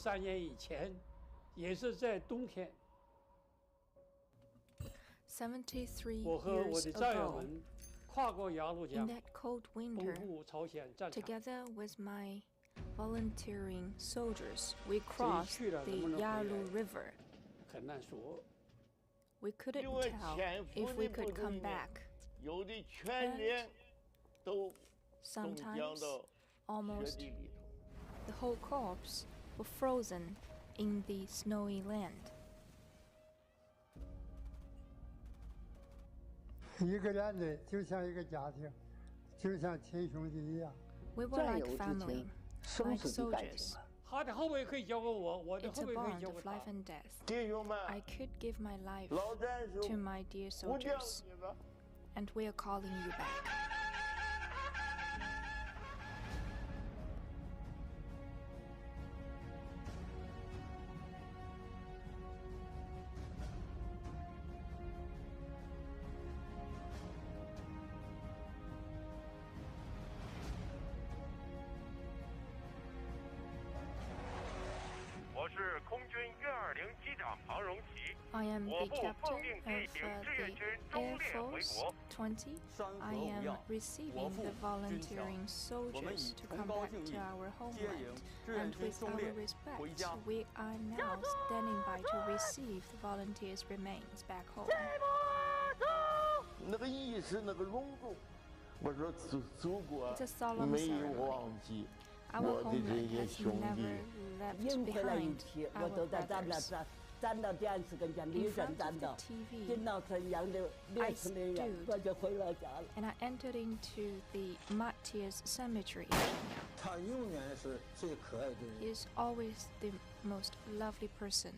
63年以前，也是在冬天， 73我和我 years 的战友 ago, 们跨过鸭绿 in 江， that cold 奔 winter, 赴朝鲜战场。 together with my volunteering soldiers, we 谁 crossed 去了 the 能不能回 Yalu 来 River. 很难说。 We couldn't 因为 tell 潜伏 if 的 we 部 could 队 come 里面 back. 有的全连都冻僵 Sometimes, 到雪 almost 地里头。 the whole corps were frozen in the snowy land. 一个连队就像一个家庭，就像亲兄弟一样。 We were 战 like 友之 family, 情，生 like 死的感 soldiers. 情啊！他的后背可以交给我，我的 It's 后 a 背可以 bond 交给 of 他 life。and death. 弟兄们， I could give my life 老战士 to my dear 不叫 soldiers, 你们。 and we are calling you back. 我是空军120机长庞荣奇。 I am 我 the 部奉 captain 命 of 地领志愿军 the 忠 Air 烈回 Force 国。 20. I am receiving the volunteering soldiers to come back to our homeland, and with our respect, we are now standing by to receive the volunteers' remains back home. 那个意思，那个隆重，我说祖国 It's a solemn 没有 ceremony. 忘记 Our 我的这 homeland 些 has 兄弟 never。left 因回来一 behind 天，我 our 都在咱们 brothers. 站到电视跟前，立正站到，进到沈阳的烈士陵园，我就回了家了。 And I entered into the martyrs cemetery in Shenyang. 他永远是最可爱的人。 He is always the most lovely person.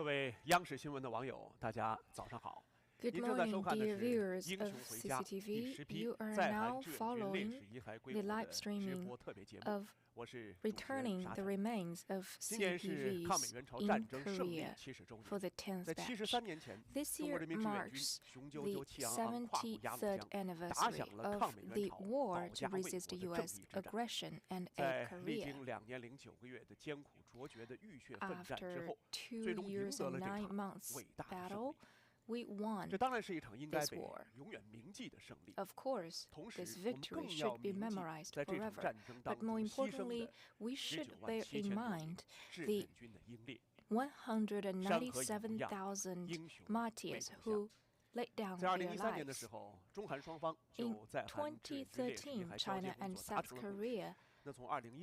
位央视新闻的网友，大家早上好。 Good morning, dear viewers of CCTV. You are now following the live streaming of returning the remains of CPVs in Korea for the 10th batch. This year marks the 73rd anniversary of the war to resist U.S. aggression and aid Korea. After 2 years and 9 months battle, we won this war. Of course, this victory should be memorized forever, but more importantly, we should bear in mind the 197,000 martyrs who laid down their lives. In 2013, China and South Korea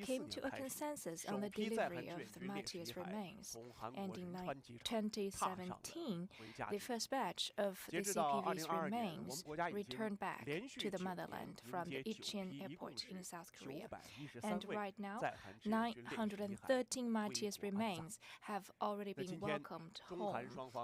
came to a consensus on the delivery of the martyrs' remains, and in 2017, the first batch of the CPV's remains returned back to the motherland from the Shenyang Airport in South Korea. And right now, 913 martyrs' remains have already been welcomed home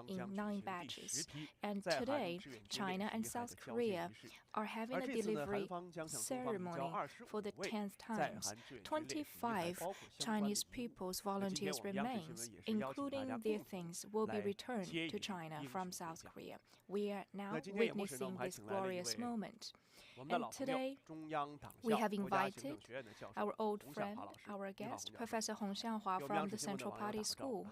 in 9 batches. And today, China and South Korea are having a delivery ceremony for the 10th time. 25 Chinese people's volunteers' remains, including their things, will be returned to China from South Korea. We are now witnessing this glorious moment. And today, we have invited our old friend, our guest, Professor Hong Xianghua from the Central Party School.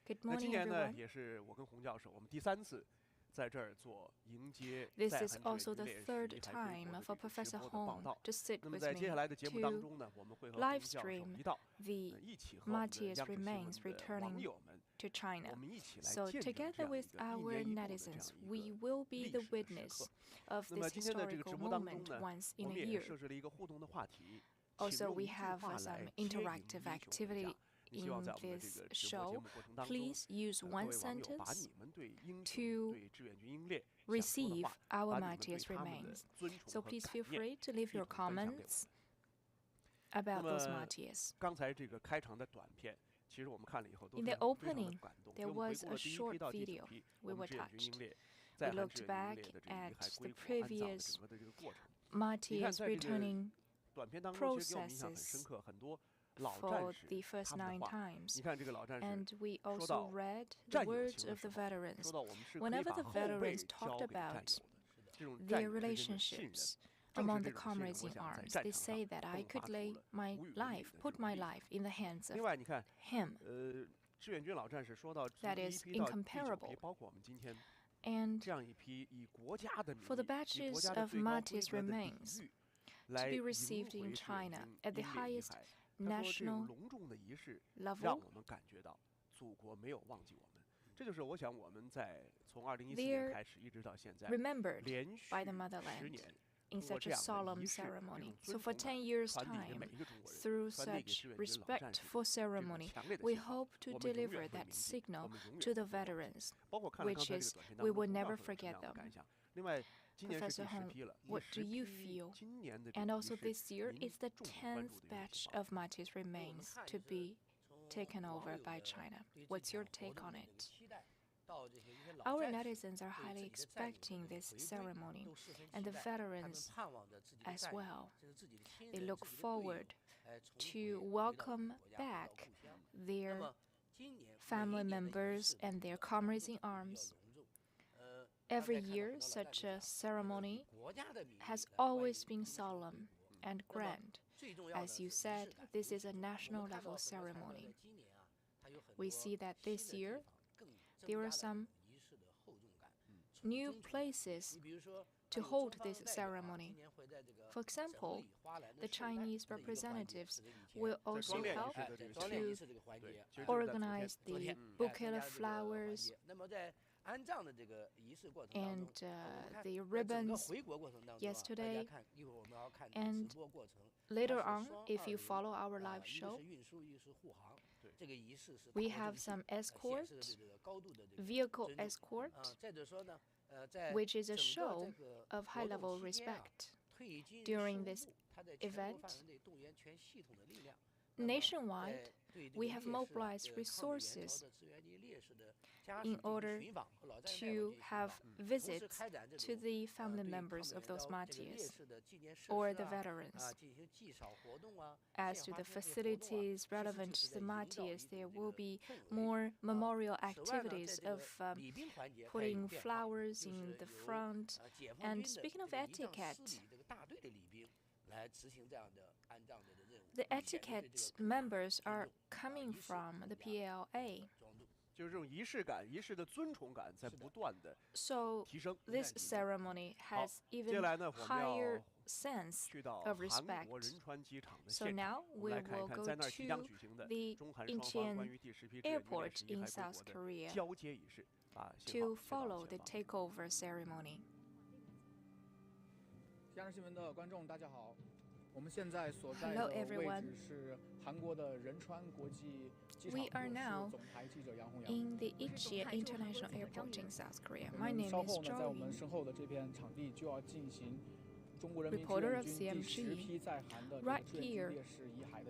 Good morning, everyone. This is also the 3rd time for Professor Hong to sit with me to live stream the martyrs' remains returning to China. So together with our netizens, we will be the witness of this historical moment once in a year. Also, we have some interactive activity in this show. Please use one sentence to receive our martyrs' remains. So please feel free to leave your comments about those martyrs. In the opening, there was a short video. We were touched. We looked back at the previous martyrs' returning processes for the first 9 times. And we also read the words of the veterans. Whenever the veterans talked about their relationships among the comrades in arms, they say that I could lay my life, put my life in the hands of him. That is incomparable. And for the batches of martyrs' remains to be received in China at the highest national level, they're remembered by the motherland in such a solemn ceremony. So for 10 years' time, through such respectful ceremony, we hope to deliver that signal to the veterans, which is we will never forget them. Professor Hong, what do you feel? And also this year is the 10th batch of martyrs' remains to be taken over by China. What's your take on it? Our netizens are highly expecting this ceremony, and the veterans as well. They look forward to welcome back their family members and their comrades in arms. Every year, such a ceremony has always been solemn and grand. As you said, this is a national-level ceremony. We see that this year, there are some new places to hold this ceremony. For example, the Chinese representatives will also help to organize the bouquet of flowers and the ribbons yesterday. And later on, if you follow our live show, we have some escort, vehicle escort, which is a show of high-level respect. During this event, nationwide, we have mobilized resources in order to have visits to the family members of those martyrs or the veterans. As to the facilities relevant to the martyrs, there will be more memorial activities of putting flowers in the front. And speaking of etiquette, the etiquette members are coming from the PLA. So this ceremony has even higher sense of respect. So now we will go to the Incheon Airport in South Korea to follow the takeover ceremony. Hello everyone. We are now in the Incheon International Airport in South Korea. My name is Zhao Yun, reporter of CMG. Right here,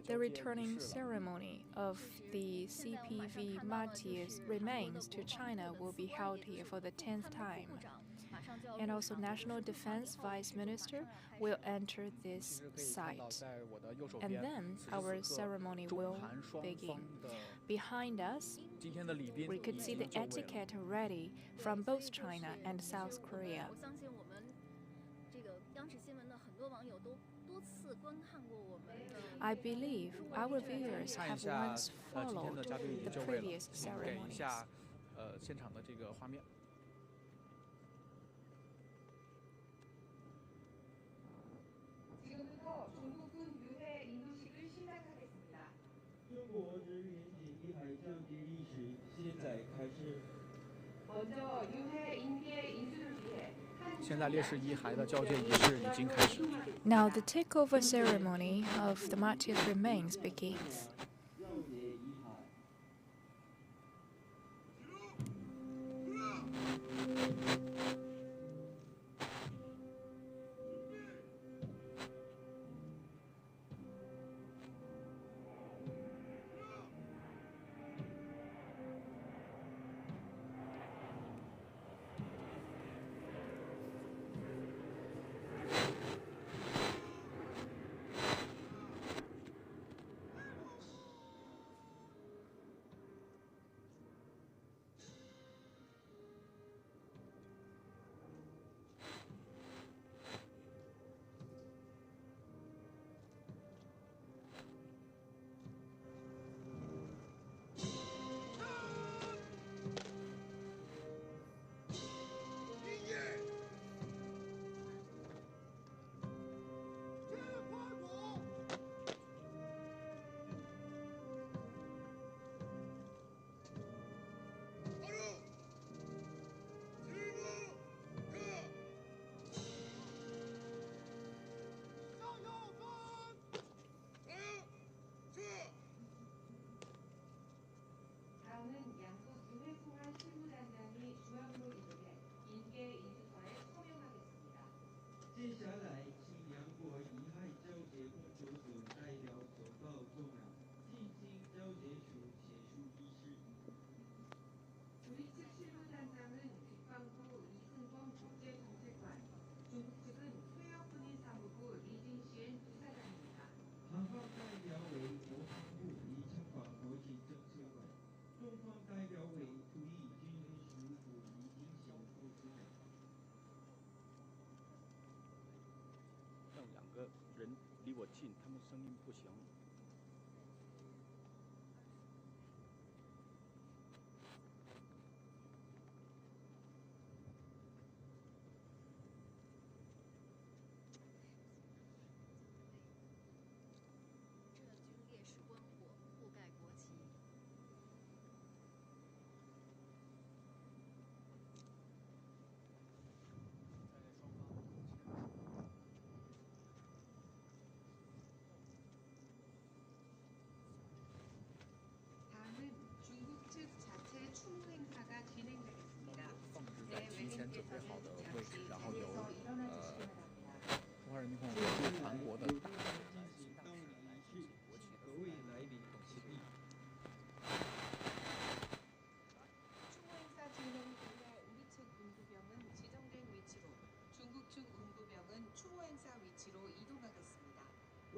the returning ceremony of the CPV martyrs' remains to China will be held here for the 10th time. And also National Defense Vice Minister will enter this site. And then our ceremony will begin. Behind us, we could see the etiquette already from both China and South Korea. I believe our viewers have once followed the previous ceremonies. Now the takeover ceremony of the martyrs' remains begins.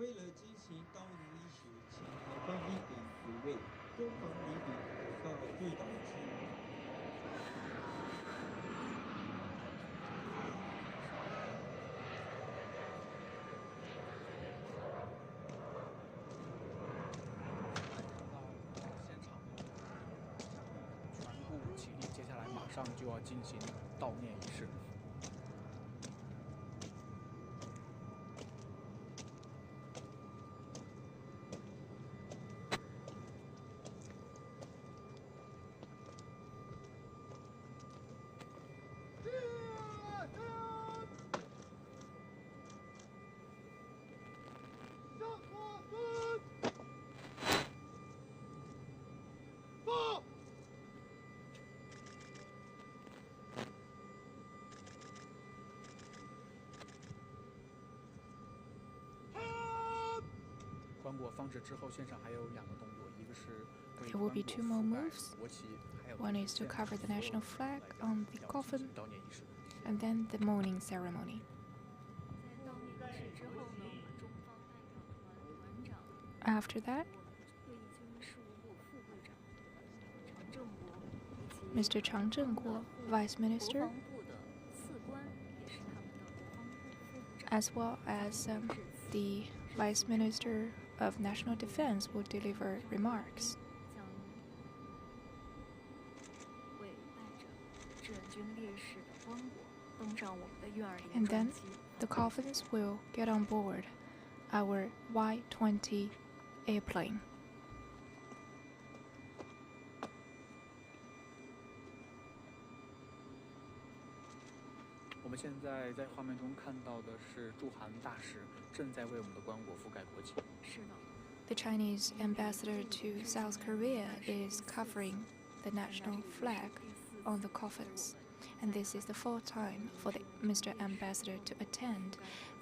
为了进行道路仪式，请海关礼宾护卫，东方礼宾到对道区。全部起立，接下来马上就要进行悼念仪式。棺椁放置之后，现场还有2个动作，一个是 There will be 2 more moves. One is to cover the national flag on the coffin, and then the mourning ceremony. After that, Mr. Chang Zhengguo, Vice Minister, as well as the Vice Minister of National Defense will deliver remarks. And then the coffins will get on board our Y-20 airplane. 我们现在在画面中看到的是驻韩大使正在为我们的棺椁覆盖国旗。是的。The Chinese ambassador to South Korea is covering the national flag on the coffins, and this is the 4th time for Mr. Ambassador to attend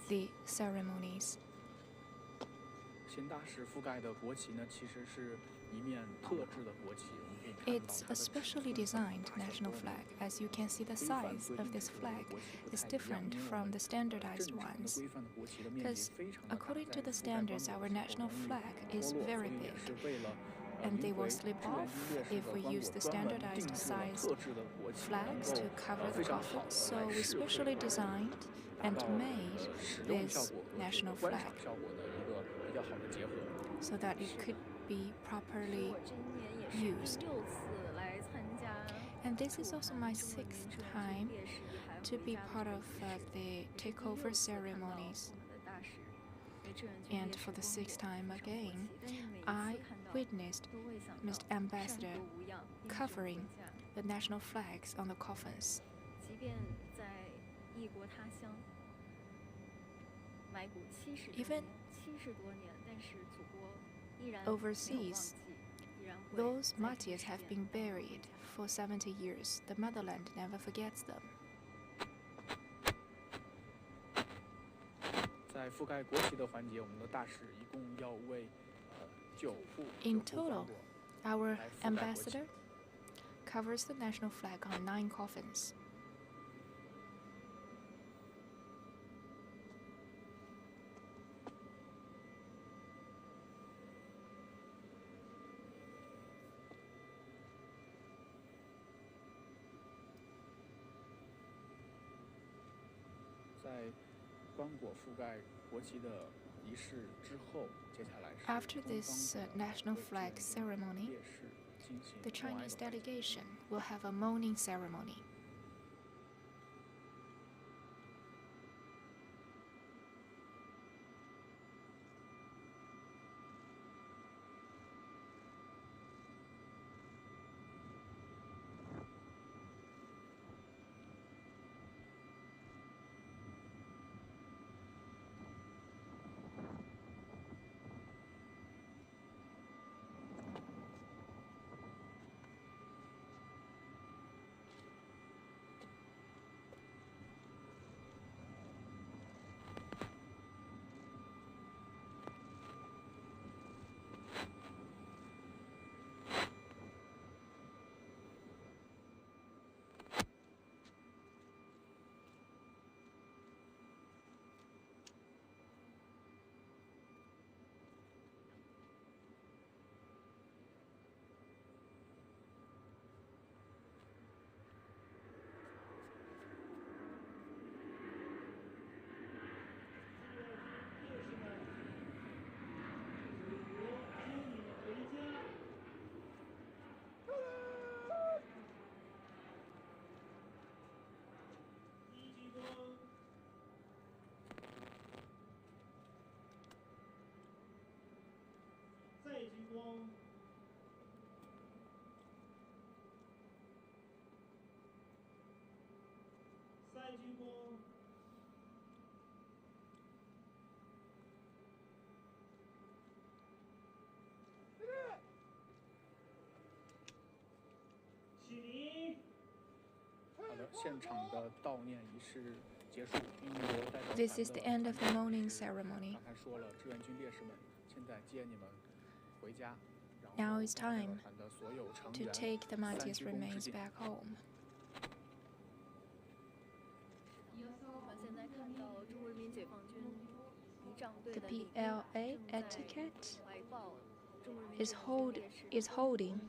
the ceremonies. 新大使覆盖的国旗呢，其实是一面特制的国旗。 It's a specially designed national flag. As you can see, the size of this flag is different from the standardized ones. Because according to the standards, our national flag is very big, and they will slip off if we use the standardized size flags to cover the coffin. So we specially designed and made this national flag so that it could be properly used. And this is also my 6th time to be part of the takeover ceremonies. And for the 6th time again, I witnessed Mr. Ambassador covering the national flags on the coffins. Even overseas, those martyrs have been buried for 70 years. The motherland never forgets them. 在覆盖国旗的环节，我们的大使一共要为9副 In total, our ambassador covers the national flag on 9 coffins. 在棺椁覆盖国旗的仪式之后，接下来是 After this national flag ceremony, the Chinese delegation will have a mourning ceremony. 光，赛鞠躬。起立。好的，现场的悼念仪式结束。英国代表 This is the end of the mourning ceremony. 刚才说了，志愿军烈士们现在接你们回家。 Now it's time to take the martyrs' remains back home. The PLA etiquette is holding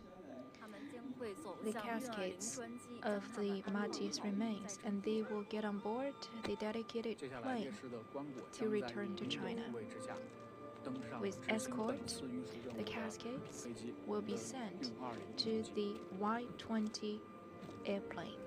the caskets of the martyrs' remains, and they will get on board the dedicated plane to return to China. With escort, the caskets will be sent to the Y-20 airplane.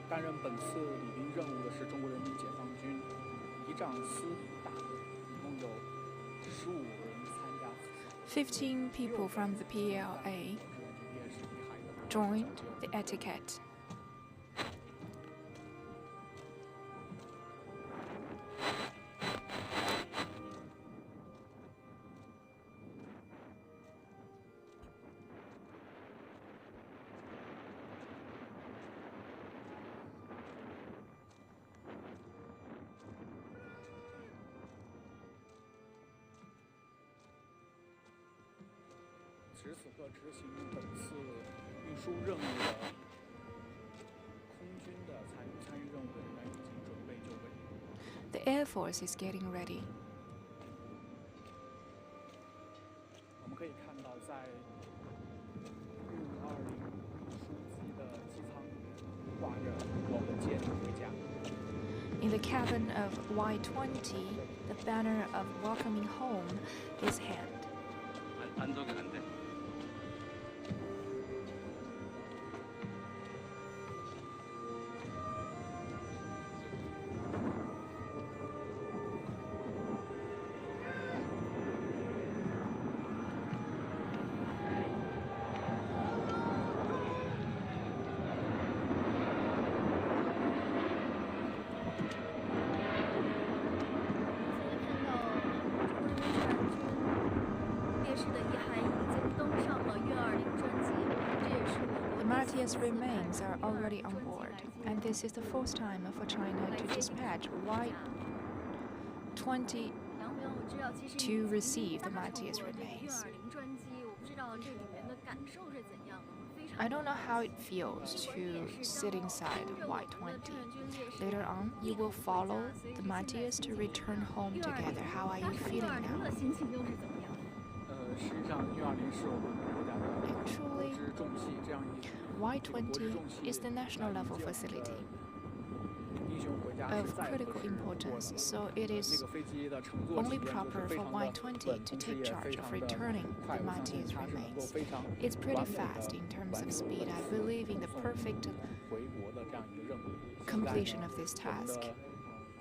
担任本次礼宾任务的是中国人民解放军仪仗司大队，一共有15人参加此次。15 people from the PLA joined the etiquette. The Air Force is getting ready. 我们可以看到，在运20运输机的机舱里面挂着我们接你回家。 In the cabin of Y-20, the banner of welcoming home is hanged. Martyrs' remains are already on board, and this is the first time for China to dispatch Y-20 to receive the martyrs' remains. I don't know how it feels to sit inside Y-20. Later on, you will follow the martyrs to return home together. How are you feeling now? Actually, Y-20 is the national level facility of critical importance, so it is only proper for Y-20 to take charge of returning the martyrs' remains. It's pretty fast in terms of speed. I believe in the perfect completion of this task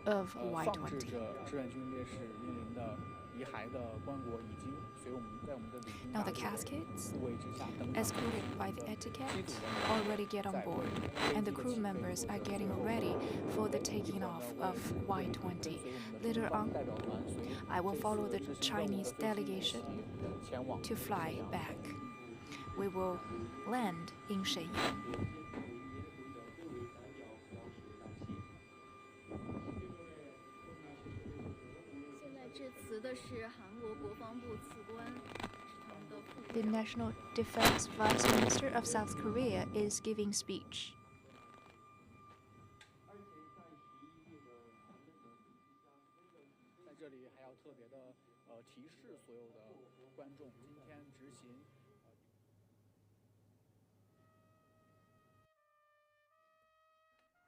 of Y-20. Now the caskets, escorted by the etiquette, already get on board, and the crew members are getting ready for the taking off of Y-20. Later on, I will follow the Chinese delegation to fly back. We will land in Shenyang. 致辞的是韩国国防部次官，是他们的副部长。 The National Defense Vice Minister of South Korea is giving speech. 在这里还要特别的提示所有的观众，今天执行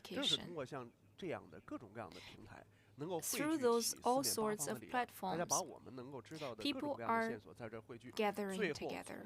communication. 过像这样的各种各样的平台，能够汇聚 Through 起 those 四 all 面八 sorts 方的 of 力量，大家 platforms, 把我们能够知道的各种 people 各样的 are 线索在这汇聚， gathering 最后 together.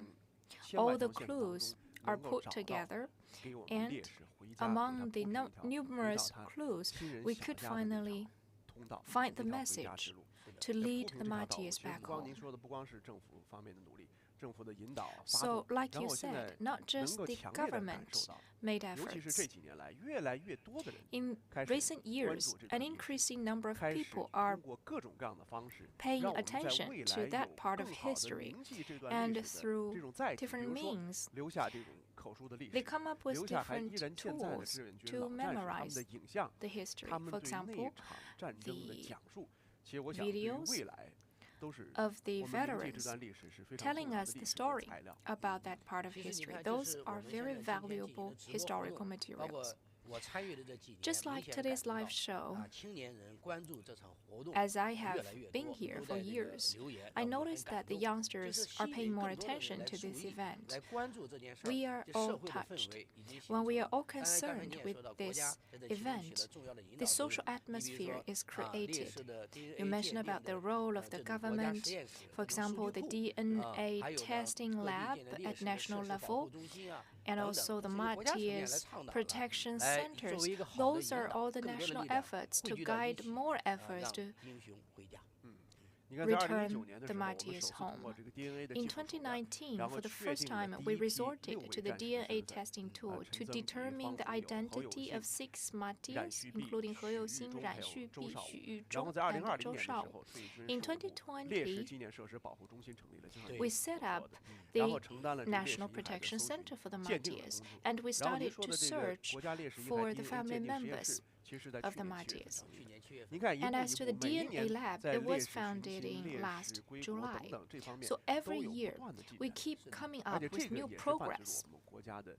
从千万 All the 条线当中 clues are 能够 put 找到 together, 给我们烈 and 士回家给他 among 铺 the 成一条回到 numerous 他 clues, 亲人 we 想 could 家的那条 finally 通道， find the 那条回家 message. 之路。to lead the martyrs back 刚 home. 您说的不光是政府方面的努力，政府的引导、发 So, 动， like 然 you 后现 said, 在 not 能 just 够 the 强烈的感 government 受到， made 尤其是这 efforts. 几年来，越来越多的人 In 开始 recent 关 years, 注这个 an 历史， increasing number of 开始 people are 通过各种各样的方式， paying 让我们在 attention 未 to 来 that 有 part 更 of 好的 history, 铭记这段 and 历史的 through 这种载体。比 different 如说 means, 留下这种口述的历 they 史， come up with 留下还依 different 然健在的 tools 志愿军 to 老战士他们 memorize 的影像， the history. 他们 For 对那 example, 场战争的 the 讲述。其实我想，对于 videos 未来都是 of the 我们铭记这 veterans 段历史是非常重 telling 要的 us 历 the 史的 story 材料。 about that part of history. Those are very valuable historical materials. 我参与的这几年， Just like 明显 today's 感 live 到 show, 青年人关注这场活动 as I 越 have 来越 been 多， here 都 for 在这个 years, 留言 I 让我很 noticed 感 that the 动， youngsters 就是 are 吸 paying 引 more 更多的人 attention 来 to 注 this 意， event. 来关注这件事儿。 We are 这社 all 会的氛 touched 围已经形 when 成 we are 了。 all 当然，刚才 concerned 你也 with 说到，国 this 家在这其中起 event. 了重要的引 The 导作 social 用。你比如 atmosphere 说 is 烈 created. 士的 DNA You mentioned 鉴定 about the 的 role of the 这种国家 government, 实验室 for 这种数 example, 据 the 库 DNA 还有呢 testing 各地 lab 建的烈 at 士的 national 设施保护 level, 中心啊 and 等 also 等， the 这是由国家层面来 martyrs 倡导的， protection 来 centers. 作为一个好的 Those 引 are 导， all the 更多的 national 力量 efforts 汇 to 聚到一 guide 起， more 让 efforts to 英雄回家。你看，在 return 2019年的 the 时候，我们 martyrs 首次通 home. 过这个 DNA 的 In 技术手段， 2019, 然后 for the 确 first 定了 time, 第 we 一批 resorted 6 to 位 the 战士的 DNA 身份， testing tool 陈 to 增宇、 determine 方 the 祖友、侯友 identity 信、 of 6冉 martyrs, 旭碧、 including 何有 许玉 新、 忠 冉 还有 旭 周 碧、 少 许 武。玉 然 忠 后在 and 2020 周 年的时 少武。候，水军 In 事务部烈士 2020, 纪念设施保护中心成立了，就像 we 你所 set 说 up 的，然后 the 承担了这个烈士 National 遗骸的 Protection 搜 Center for the 集、鉴定的 martyrs, 工作。 and we 然后您 started 说 to 的这个 search 国家烈士遗 for 骸 the DNA family 鉴定实验 members 室，其实在 of 去 the 年7月 martyrs. 成立的。 去年7月份，您看，一 And 步 as 一 to 步， the 每一 DNA 年 lab, 在 it 烈 was 士寻 founded 亲、 in 烈 last 士归国 July. 等等这方面 So 都 every 有不 year, 断的进 we 展。 keep coming 而 up 且这 with 个 new 也是伴随着 progress. 我们国家的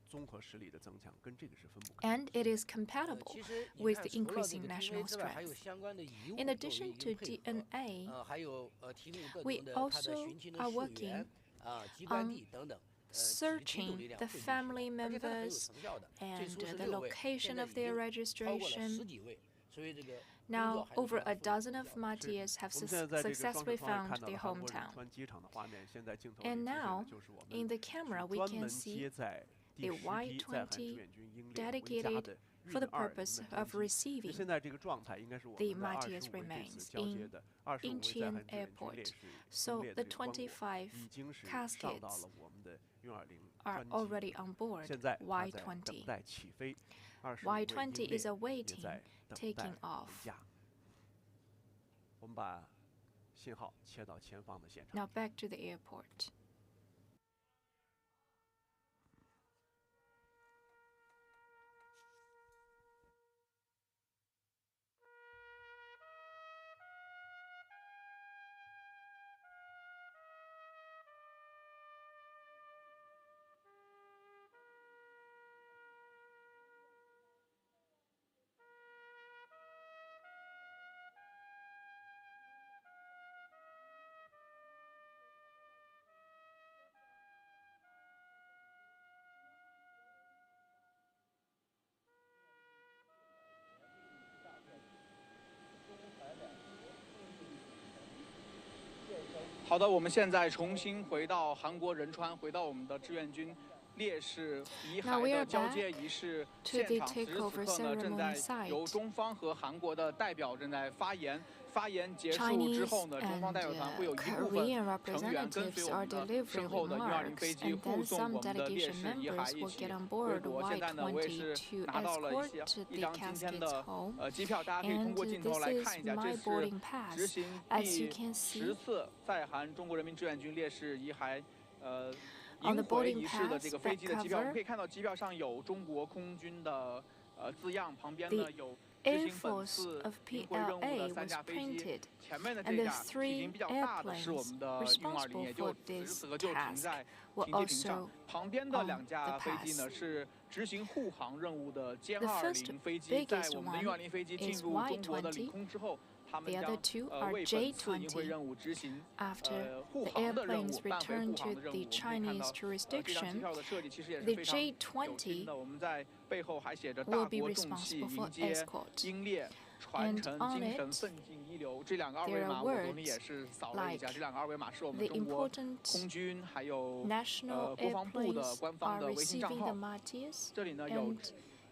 综合实力的增强，跟这个是分不开的。 And it is compatible 其实你 with 看 the 除了这 increasing 个 national DNA 之外，还有 strength. 相关的遗物 In 作为 addition 一 to 个配合， DNA, 还有提供各 we 种的它的 also 寻亲的 are 溯 working 源集关 on 地等等。集体 searching 力量 the 汇聚起 family 来，而且它是很有 members 成效的。最 and 初是 the 6位，现 location 在 of 已 their 经超过了10 registration. 几位，所以这个 Now, 工作 over 还 a 是非常 dozen of martyrs have 我们现在在这个双 successfully 视窗 found 看到 their 了韩国仁 hometown. 川机场的画面，现在镜头里 And 出现的 now, 就是我 in 们 the camera, we 专 can 门 see 接在第 a 10批在韩志 Y-20 愿军英烈维加 dedicated 的 for the 运20 purpose 的 of 专机。 receiving 现在这个状态应该是我 the 们的 martyrs 25位这 remains 次交接 in 的25位在 Shenyang 韩志愿军烈 Airport. 士 So 英烈的 the 这个棺椁25已经是上到 caskets 了我们的运20 are 专机， already on board 现在它在等 Y-20. 待起飞。25位 Y-20 英烈 is 也 awaiting 在等 taking 待 off. 回家。我们把信号切到前方的现场。 Now back to the airport. Now 好的，我们现在重新回到韩国仁川，回到我们的志愿军烈士遗骸的交接仪式现场。此时此刻呢，正在由中方和韩国的代表正在发言。发言结束之后呢，中方代表团会有一部分成员跟随我们的身后的120飞机护送我们的烈士遗骸一起回国。现在呢，我也是拿到了一张今天的机票，大家可以通过镜头来看一下，这是执行第10次在韩中国人民志愿军烈士遗骸迎回仪式的这个飞机的机票。我们可以看到机票上有中国空军的字样，旁边呢有 Air Force of PLA was printed, and the 3 airplanes responsible for this task were also 旁边的2架飞机呢是执行护航任务的歼220飞机，在我们的运20飞机进入中国的领空之后，他们将为本次迎回任务执行护航的任务，办回护航的任务。我们可以看到这张机票的设计其实也是非常有心的。我们在背后还写着大国重器迎接英烈，传承精神，奋进一流。这2个二维码我昨天也是扫了一下，这2个二维码是我们中国空军还有国防部的官方的微信账号。这里呢有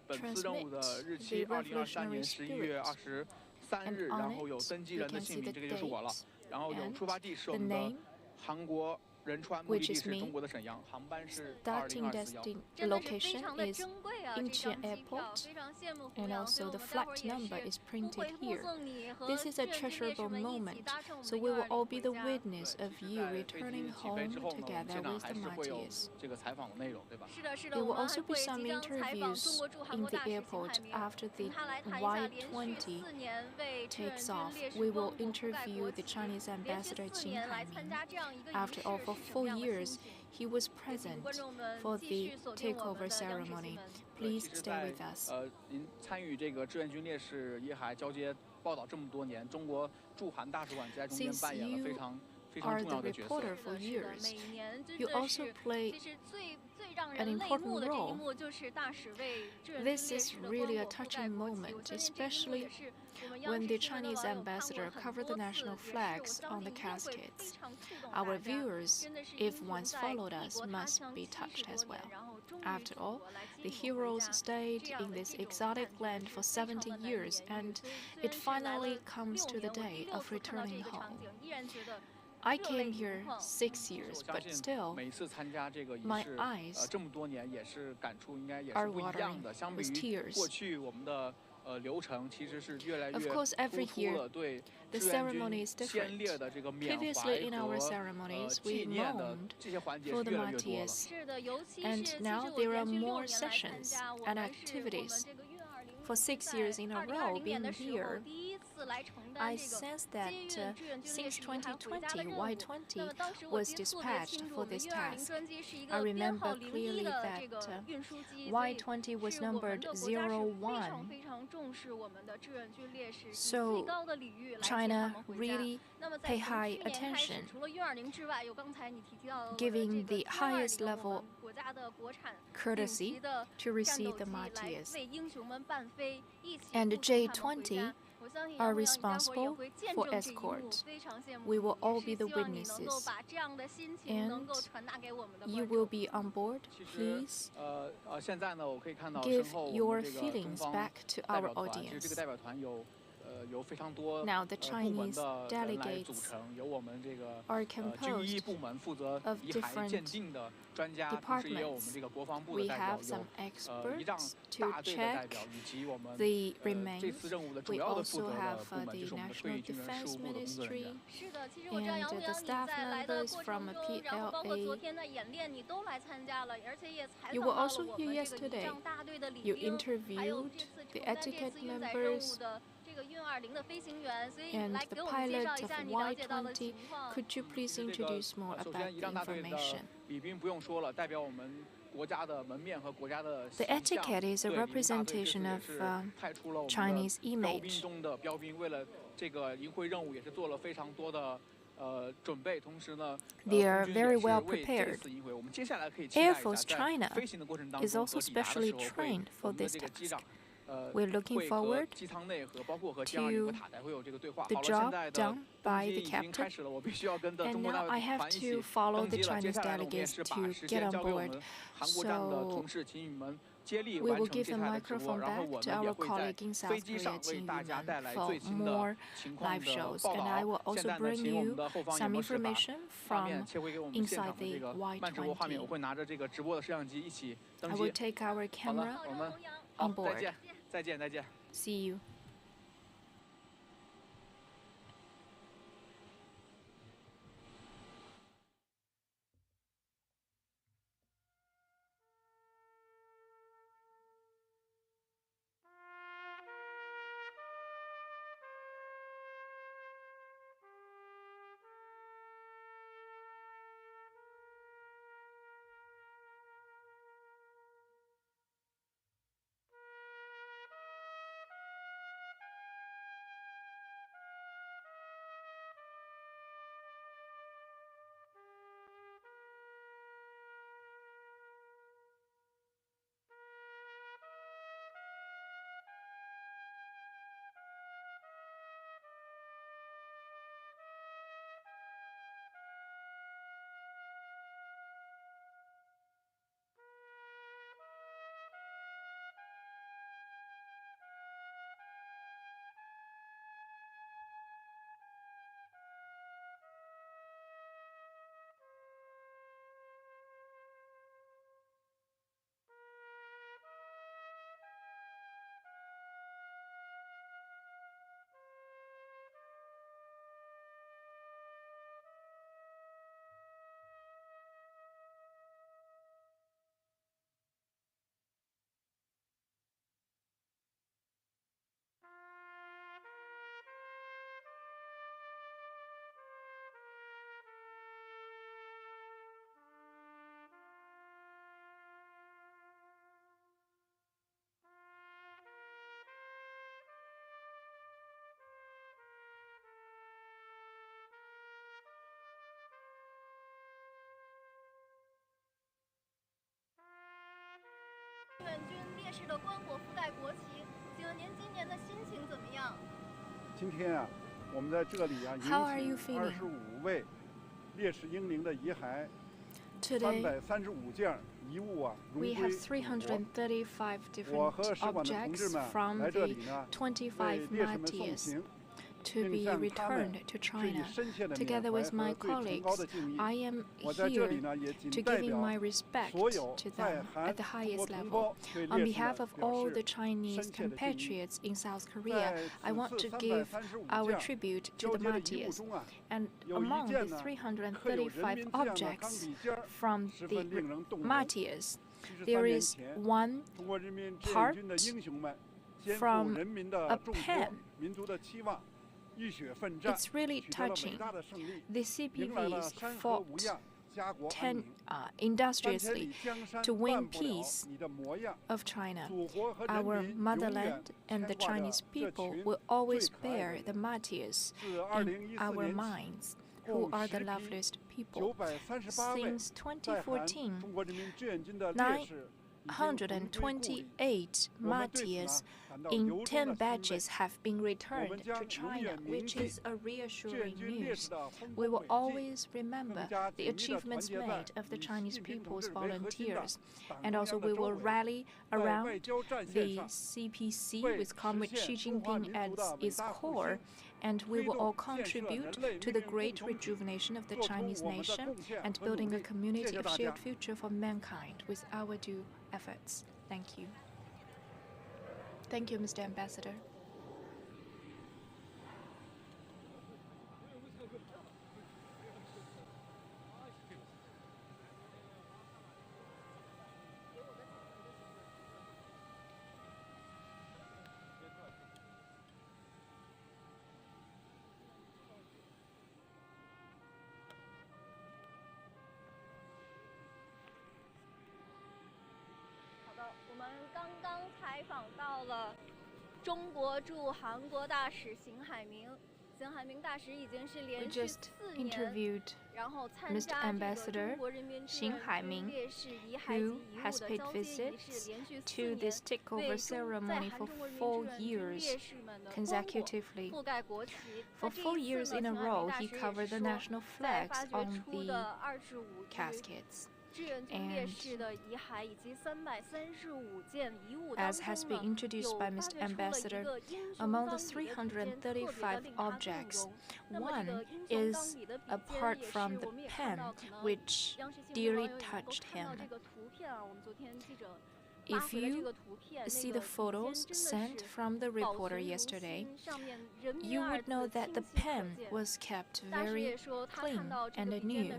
本次任务的日期：2023年11月24 3日，然后有登机人的姓名，这个就是我了。然后有出发地是我们的韩国仁川，目的地是中国的沈阳，航班是2241。Location is Incheon Airport, and also the flight number is printed here. This is a treasurable moment, so we will all be the witness of you returning home together with the martyrs. There will also be some interviews in the airport after the Y-20 takes off. We will interview the Chinese ambassador Qin Haimin. After all, for 4 years, he was present for the takeover ceremony. Please stay with us. 您参与这个志愿军烈士遗骸交接报道这么多年，中国驻韩大使馆在中间扮演了非常重要的角色。 for years. You also play an important role. This is really a touching moment, especially when the Chinese ambassador covered the national flags on the caskets. Our viewers, if once followed us, must be touched as well. After all, the heroes stayed in this exotic land for 70 years, and it finally comes to the day of returning home. I came here 6 years, but still, my eyes are watering with tears. Of course, every year, the ceremony is different. Previously, in our ceremonies, we mourned for the martyrs, and now there are more sessions and activities. For 6 years in a row being here, I sense that since 2020, Y-20 was dispatched for this task. I remember clearly that Y-20 was numbered 01. So China really pay high attention, giving the highest level courtesy to receive the martyrs. And the J-20 are responsible for escort. We will all be the witnesses, and you will be on board. Please give your feelings back to our audience. Now the Chinese delegates are composed of different departments. We have some experts to check the remains. We also have the National Defense Ministry and the staff members from PLA. You were also here yesterday. You interviewed the etiquette members and the pilot of Y-20. Could you please introduce more about the information? The etiquette is a representation of Chinese image. They are very well prepared. Air Force China is also specially trained for this task. We're looking forward to the job done by the captain. And now I have to follow the Chinese delegates to get on board. So we will give the microphone back to our colleague in South Korea, Qin Yuman, for more live shows. And I will also bring you some information from inside the Y-20. I will take our camera on board. See you. 愿军烈士的棺椁覆盖国旗，请问您今年的心情怎么样？今天啊，我们在这里啊，迎请25位烈士英灵的遗骸，335件遗物啊，荣归祖国。我和使馆的同志们来这里呢，为烈士们送行。To be returned to China. Together with my colleagues, I am here to giving my respect to them at the highest level. On behalf of all the Chinese compatriots in South Korea, I want to give our tribute to the martyrs. And among the 335 objects from the martyrs, there is one part from a pen. It's really touching. The CPVs fought industriously to win peace of China. Our motherland and the Chinese people will always bear the martyrs in our minds, who are the loveliest people. Since 2014, 928 martyrs in 10 batches have been returned to China, which is a reassuring news. We will always remember the achievements made of the Chinese people's volunteers, and also we will rally around the CPC with Comrade Xi Jinping at its core, and we will all contribute to the great rejuvenation of the Chinese nation and building a community of shared future for mankind with our due efforts. Thank you. Thank you, Mr. Ambassador. 我们刚刚采访到了中国驻韩国大使邢海明。邢海明大使已经是连续4年，然后参加这个中国人民志愿军烈士遗骸及遗物的交接仪式，连续4年为在韩中国人民志愿军烈士们的棺椁覆盖国旗。For 4 years in a row, he covered the national flags on the caskets. And as has been introduced by Mr. Ambassador, among the 335 objects, one is apart from the pen, which dearly touched him. If you see the photos sent from the reporter yesterday, you would know that the pen was kept very clean and new,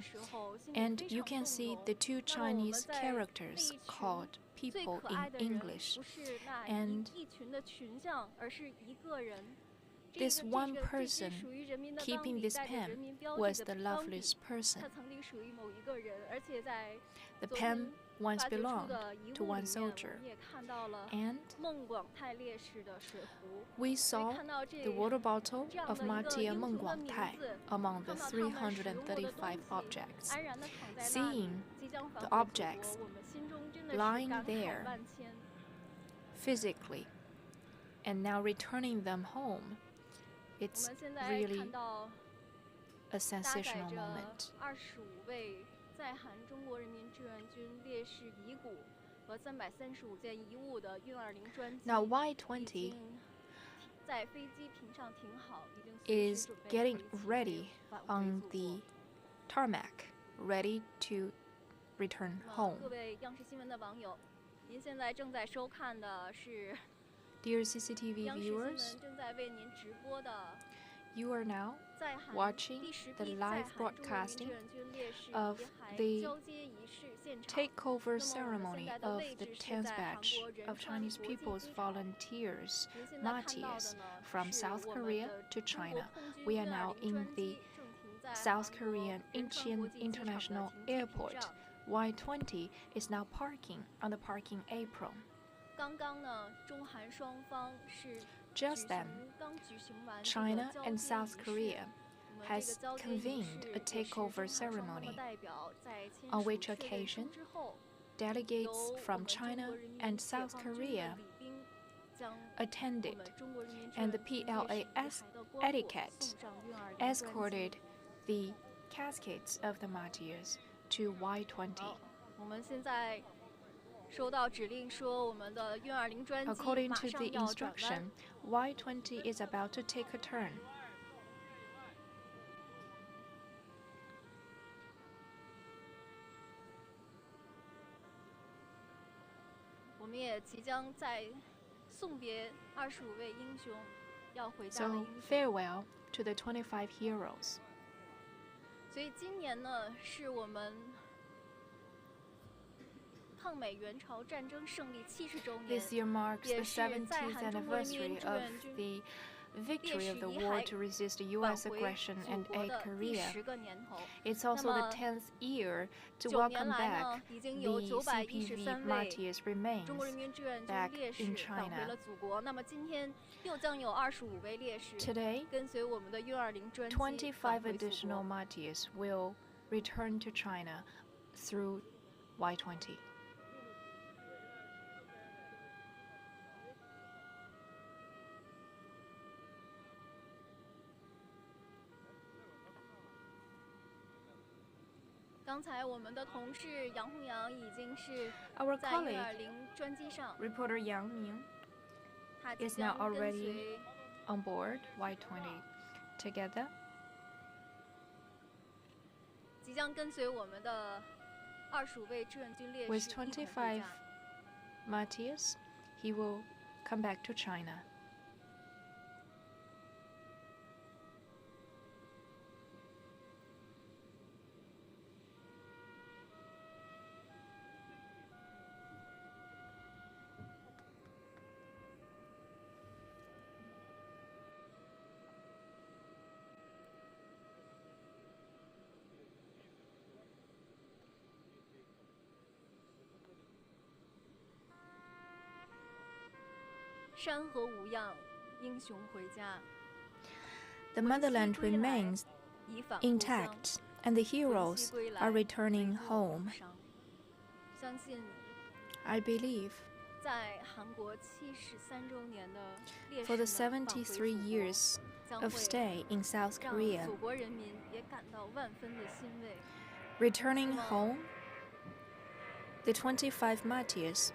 and you can see the 2 Chinese characters called people in English. And this one person keeping this pen was the loveliest person. The pen once belonged to one soldier, and we saw the water bottle of martyr Meng Guangtai among the 335 objects. Seeing the objects lying there physically and now returning them home, it's really a sensational moment. 在韩中国人民志愿军烈士遗骨和335件遗物的运20专机 Now Y-20 在飞机坪上停好，已经 is getting ready on the tarmac, ready to return home. 各位央视新闻的网友，您现在正在收看的是 Dear CCTV 央视新闻 viewers, 正在为您直播的 you are now watching the live broadcasting of the takeover ceremony of the 10th batch of Chinese People's Volunteers, martyrs from South Korea to China. We are now in the South Korean Shenyang International Airport. Y-20 is now parking on the parking apron. 刚刚呢，中韩双方是 Just then, China and South Korea has convened a takeover ceremony, on which occasion delegates from China and South Korea attended, and the PLA's etiquette escorted the caskets of the martyrs to Y-20. According to the instruction, Y-20 is about to take a turn. So, farewell to the 25 heroes. This year marks the 70th anniversary of the victory of the war to resist U.S. aggression and aid Korea. It's also the 10th year to welcome back the CPV martyrs' remains back in China. Today, 25 additional martyrs will return to China through Y-20. Our colleague, reporter Yang Ming, is now already on board Y-20. Together, with 25 martyrs, he will come back to China. The motherland remains intact, and the heroes are returning home. I believe for the 73 years of stay in South Korea, returning home, the 25 martyrs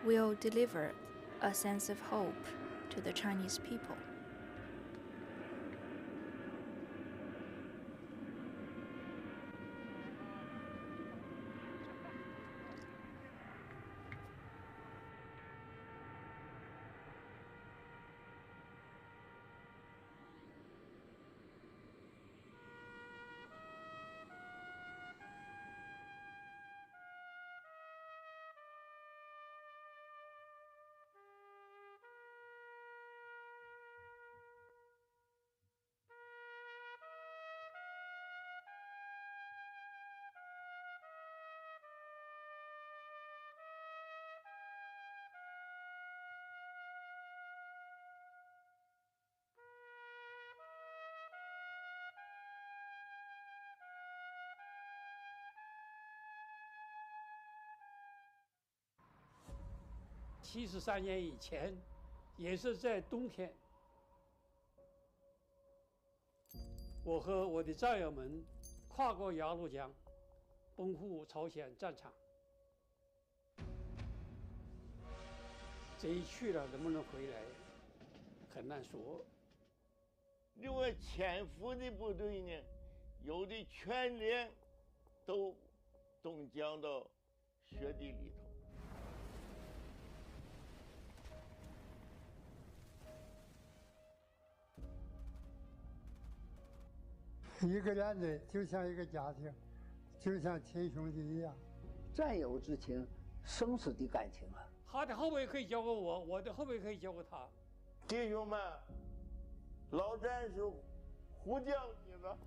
will deliver a sense of hope to the Chinese people.73年以前，也是在冬天，我和我的战友们跨过鸭绿江，奔赴朝鲜战场。这一去了，能不能回来，很难说。另外，潜伏的部队呢，有的全连都冻僵到雪地里头。一个连队就像一个家庭，就像亲兄弟一样，战友之情，生死的感情啊！他的后辈可以交给我，我的后辈可以交给他。弟兄们，老战士呼叫你了。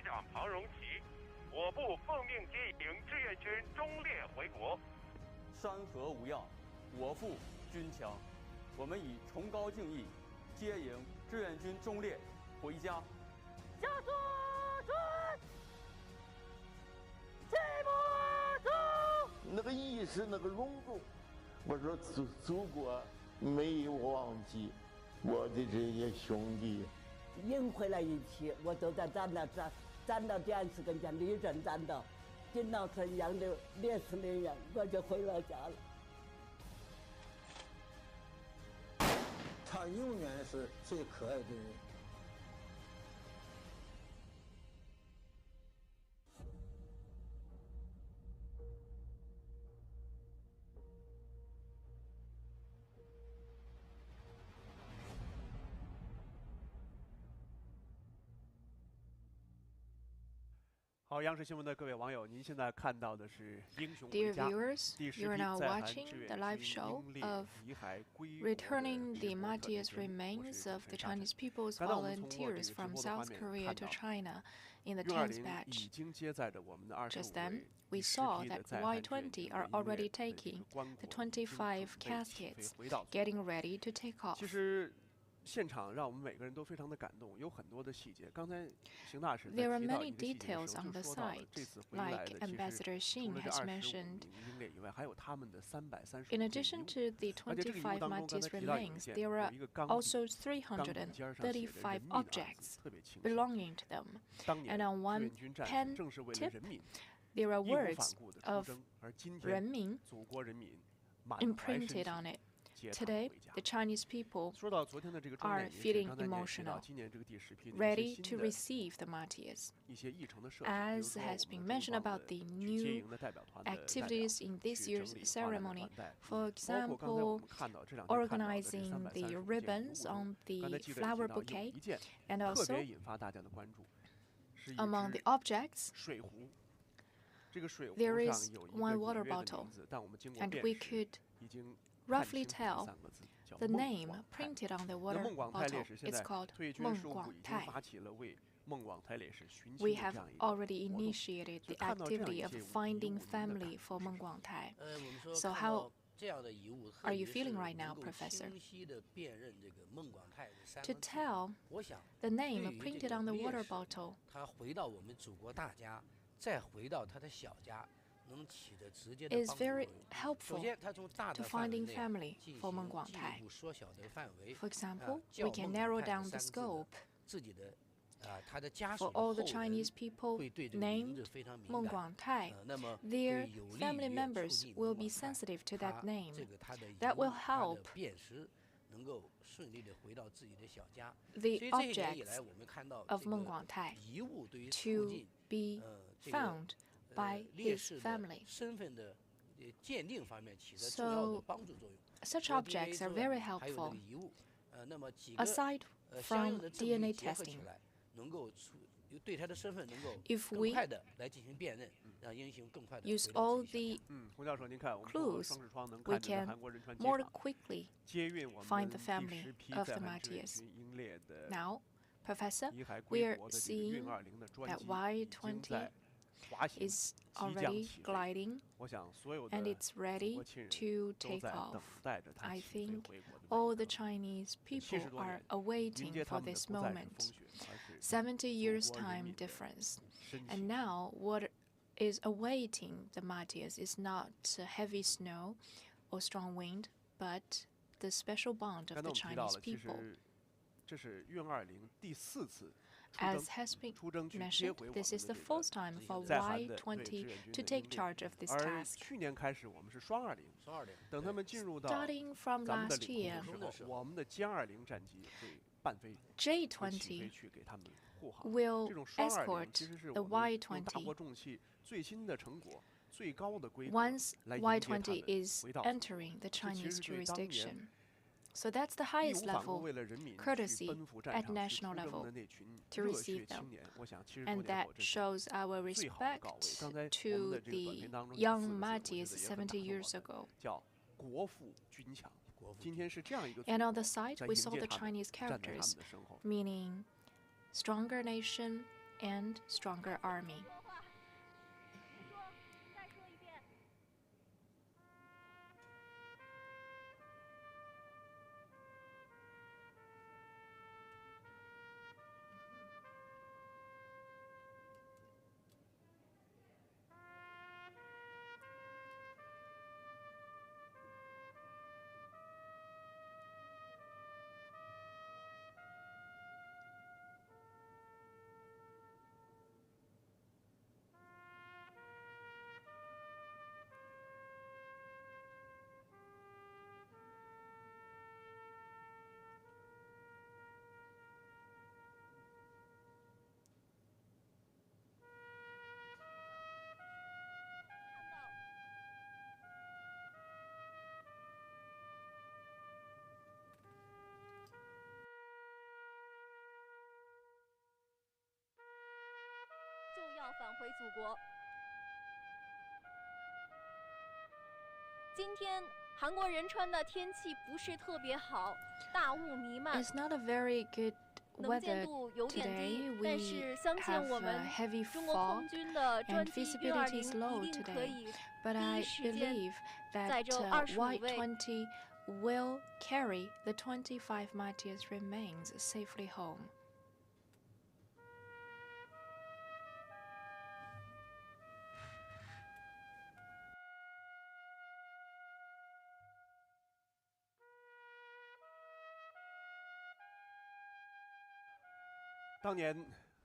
机长庞荣奇，我部奉命接迎志愿军忠烈回国。山河无恙，我负军强，我们以崇高敬意接迎志愿军忠烈回家。向左转，齐步走。那个意识，那个隆重，我说祖国没有忘记我的这些兄弟。赢回来一批，我都在站到电视跟前立正站到，进到沈阳的烈士陵园，我就回了家了。他永远是最可爱的人。好，央视新闻的各位网友，您现在看到的是《英雄回 Dear 家》 viewers, 第10 you are 批 now 在韩 watching 志 the 愿 live 军 show 英烈 of 遗骸归国的 returning 直 the 播特别 martyrs' 节目，我 remains 是 of 主 the 持人 Chinese people's 刚才我们通过这个 volunteers 直 from 播的画 South 面 Korea 看 to 到 China in the ，120 tenth 已 batch. 经接载着我们的 Just 25 then, 位 we 第 saw 10批的 that 在韩志愿 Y-20 军 are 的英烈 already 的这个 taking 棺 the 椁已经 25 准备起飞 caskets, 回到。 getting ready to take off. 其实现场让我们每个人都非常的感动，有很多的细节。刚才邢大使在 There are 提到 many 一个细节的 details 时候， on 就 the 说到了 site, 这次回来 like 的，其 Ambassador 实 Xin 除了这 has 25 mentioned. 名英烈以外，还有他们的335 In 件遗 addition 物。 to the 而且这个遗物 25 当中，刚 martyrs' 才提到有一 remains, 件 there 有 are 一个钢笔， also 钢笔尖上写着“人 335民”2个字， objects 特别清晰。 belonging to them. 当年 And on 志 one 愿军战士 pen 正是为了 tip, 人民 there are 义无反 words 顾的出 of 征，而今人天民祖国人民满怀深 imprinted 情 on it. 接堂 Today, 回家。 the Chinese people 说到昨天的这个壮 are 烈仪式， feeling 刚才你也提到 emotional, 今年这个第10批的一 ready 些 to 新的 receive the martyrs. 一些议程的设计，比如 As 说 has 我 been 们 mentioned 中方 about 的 the 去接 new 营的代表团的代表 activities in this 去 year's 整理花篮的 ceremony, 团带， for 包括刚才我 example, 们看到这两天看到的这 organizing 335 the 件遗 ribbons 物 on 中，刚才 the 记者也提 flower 到有 bouquet, 一件 and 特别 also 引发大家的关注，是一 among 只 the objects, 水壶。这个水壶 there 上 is 有一 one 个 water 隐约的 bottle, 名字，但我们经过 and 辨 we 识， could 已经 roughly 看清楚这 tell 3个字，叫 the 孟 name 广泰。 printed on the 那 water 孟广泰烈 bottle. 士现 It's 在 called 退军 孟 叔父广已经泰。发起了为孟广泰烈士寻亲 We 的 have 这样一个 already 活动。 initiated 就 the 看到这样 activity 一 of 些遗物， finding 您的感 family 受 for 是什 Meng 么？ Guangtai. 我们说 So 看 how 到这样的遗物， are you 特别 feeling 是 right now, 能够 Professor? 清晰地辨认这个孟广泰这3 To 个字， tell 我想 the 对 name 于这 printed 个 on the 烈 water 士 bottle, 他回到我们祖国大家，再回到他的小家，能起着直接的 is 帮助作 very 用。首 helpful 先，他从大 to 的范围 finding 内 family 进 for 行 Meng 进 Guangtai. 一步缩小的范围， For example, 叫 we can 孟 narrow 广泰 down 这 the 3个字 scope 自己的他的家属 for 的 all 后 the 人 Chinese people 会对这个名字 named 非常敏 Meng 感。 Guangtai. 那么 Their 对有利 family 于促 members 进 will 孟 be 广泰 sensitive to that 他 name. 这个他的遗 That 物 will 他的 help 辨识能够顺利的回到自己的小家。 the 所以这一年以 objects 来，我们看到 of 这 Meng 个 Guangtai 遗物对于促 to 进 be 这个 found by 烈 his 士的 family. 身份的鉴定方面起着重要的 So 帮助作用。 such 除了 DNA objects are 之 very 外，还有这 helpful. 个遗物，那么几个 Aside 相应 from 的证据 DNA 结合起 testing, 来，能够对他的身份能够 if 更 we 快的来进行辨认，让英雄更快的 use 回到 all 自己小 the 家。洪教授，您看，我们通过 clues, 双视窗能 we 看见的 can 韩国仁川机 more 场 quickly 接运我 find 们 the 第 family 10批 of 在 the 韩志愿 martyrs. 军英烈的 Now, Professor, 遗骸 we 归 are 国的这个运 seeing 20的专 that 机已经 Y-20在滑行， is 即将 already 起飞。 gliding 我想所有的 and it's 祖 ready 国亲人 to 都 take 在 off. 等待着它 I 起飞 think 回国的 all 那 the 一刻。 Chinese people 70多 are 年，迎 awaiting 接他 for 们的 this 不再是风 moment. 雪，而是70 years 祖国人 time 民的 difference. 深 And 情。 now what is awaiting the martyrs is not heavy snow or strong wind, but the special bond 刚 of 才我 the 们提到 Chinese 了，其 people. 实这是运20第4次 As has been 出征去接 mentioned, 回我们 this 的 is 这 the 个 first time for 在韩的对志 Y-20 愿军 to 的 take 英烈。 charge of this 而 task. 去年开始，我们是双20，等他们进入到 Starting from 咱们的 last 领 year, 空的时候，我们的歼20战机会伴飞，会起飞 J-20去给他们护航。 will 这种双20 escort 其实是 the 我们用大 Y-20国重器最新的成果、最高的规格 once 来迎接他们 Y-20 is 回到祖国。 entering the 这其实 Chinese 是对当年 jurisdiction. So that's the 义 highest 无反顾 level 为了人民去 courtesy 奔赴战 at 场去 national 出征 level 的那群 to 热 receive 血 them. 青年，我想70 And 多年 that 后，这是 shows our 最好的告慰。 respect 刚才我们 to 的这个短 the 片当中有4 young 个字，我觉 martyrs 得也很打70动我 years 们， ago. 叫国富军强。今天是这样一个祖 And on 国 the site, 在 we 迎 saw 接 the 他们， Chinese 站在他们 characters, 的身后。 meaning stronger nation, and stronger army. It's not a very good weather today. We have a heavy fog and visibility is low today. But I believe that Y-20 will carry the 25 martyrs' remains safely home.当年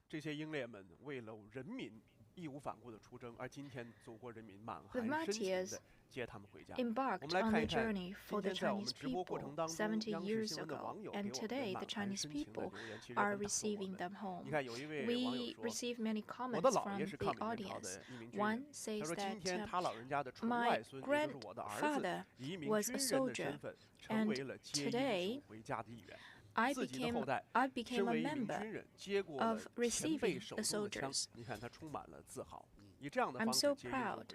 这些英烈们为了人民义无反顾的出征，而今天祖国人民满含深情的接他们回家。我们来看一看今天在我们直播过程当中，央视新闻的网友给我们满含深情的留言，其实很感动。你看，有一位网友说：“我的姥爷是抗美援朝的一名军人。”他说：“今天他老人家的纯外孙，也就是我的儿子，以一名军人的身份，成为了接英属回家的一员。” I became a member of receiving the soldiers. I'm so proud.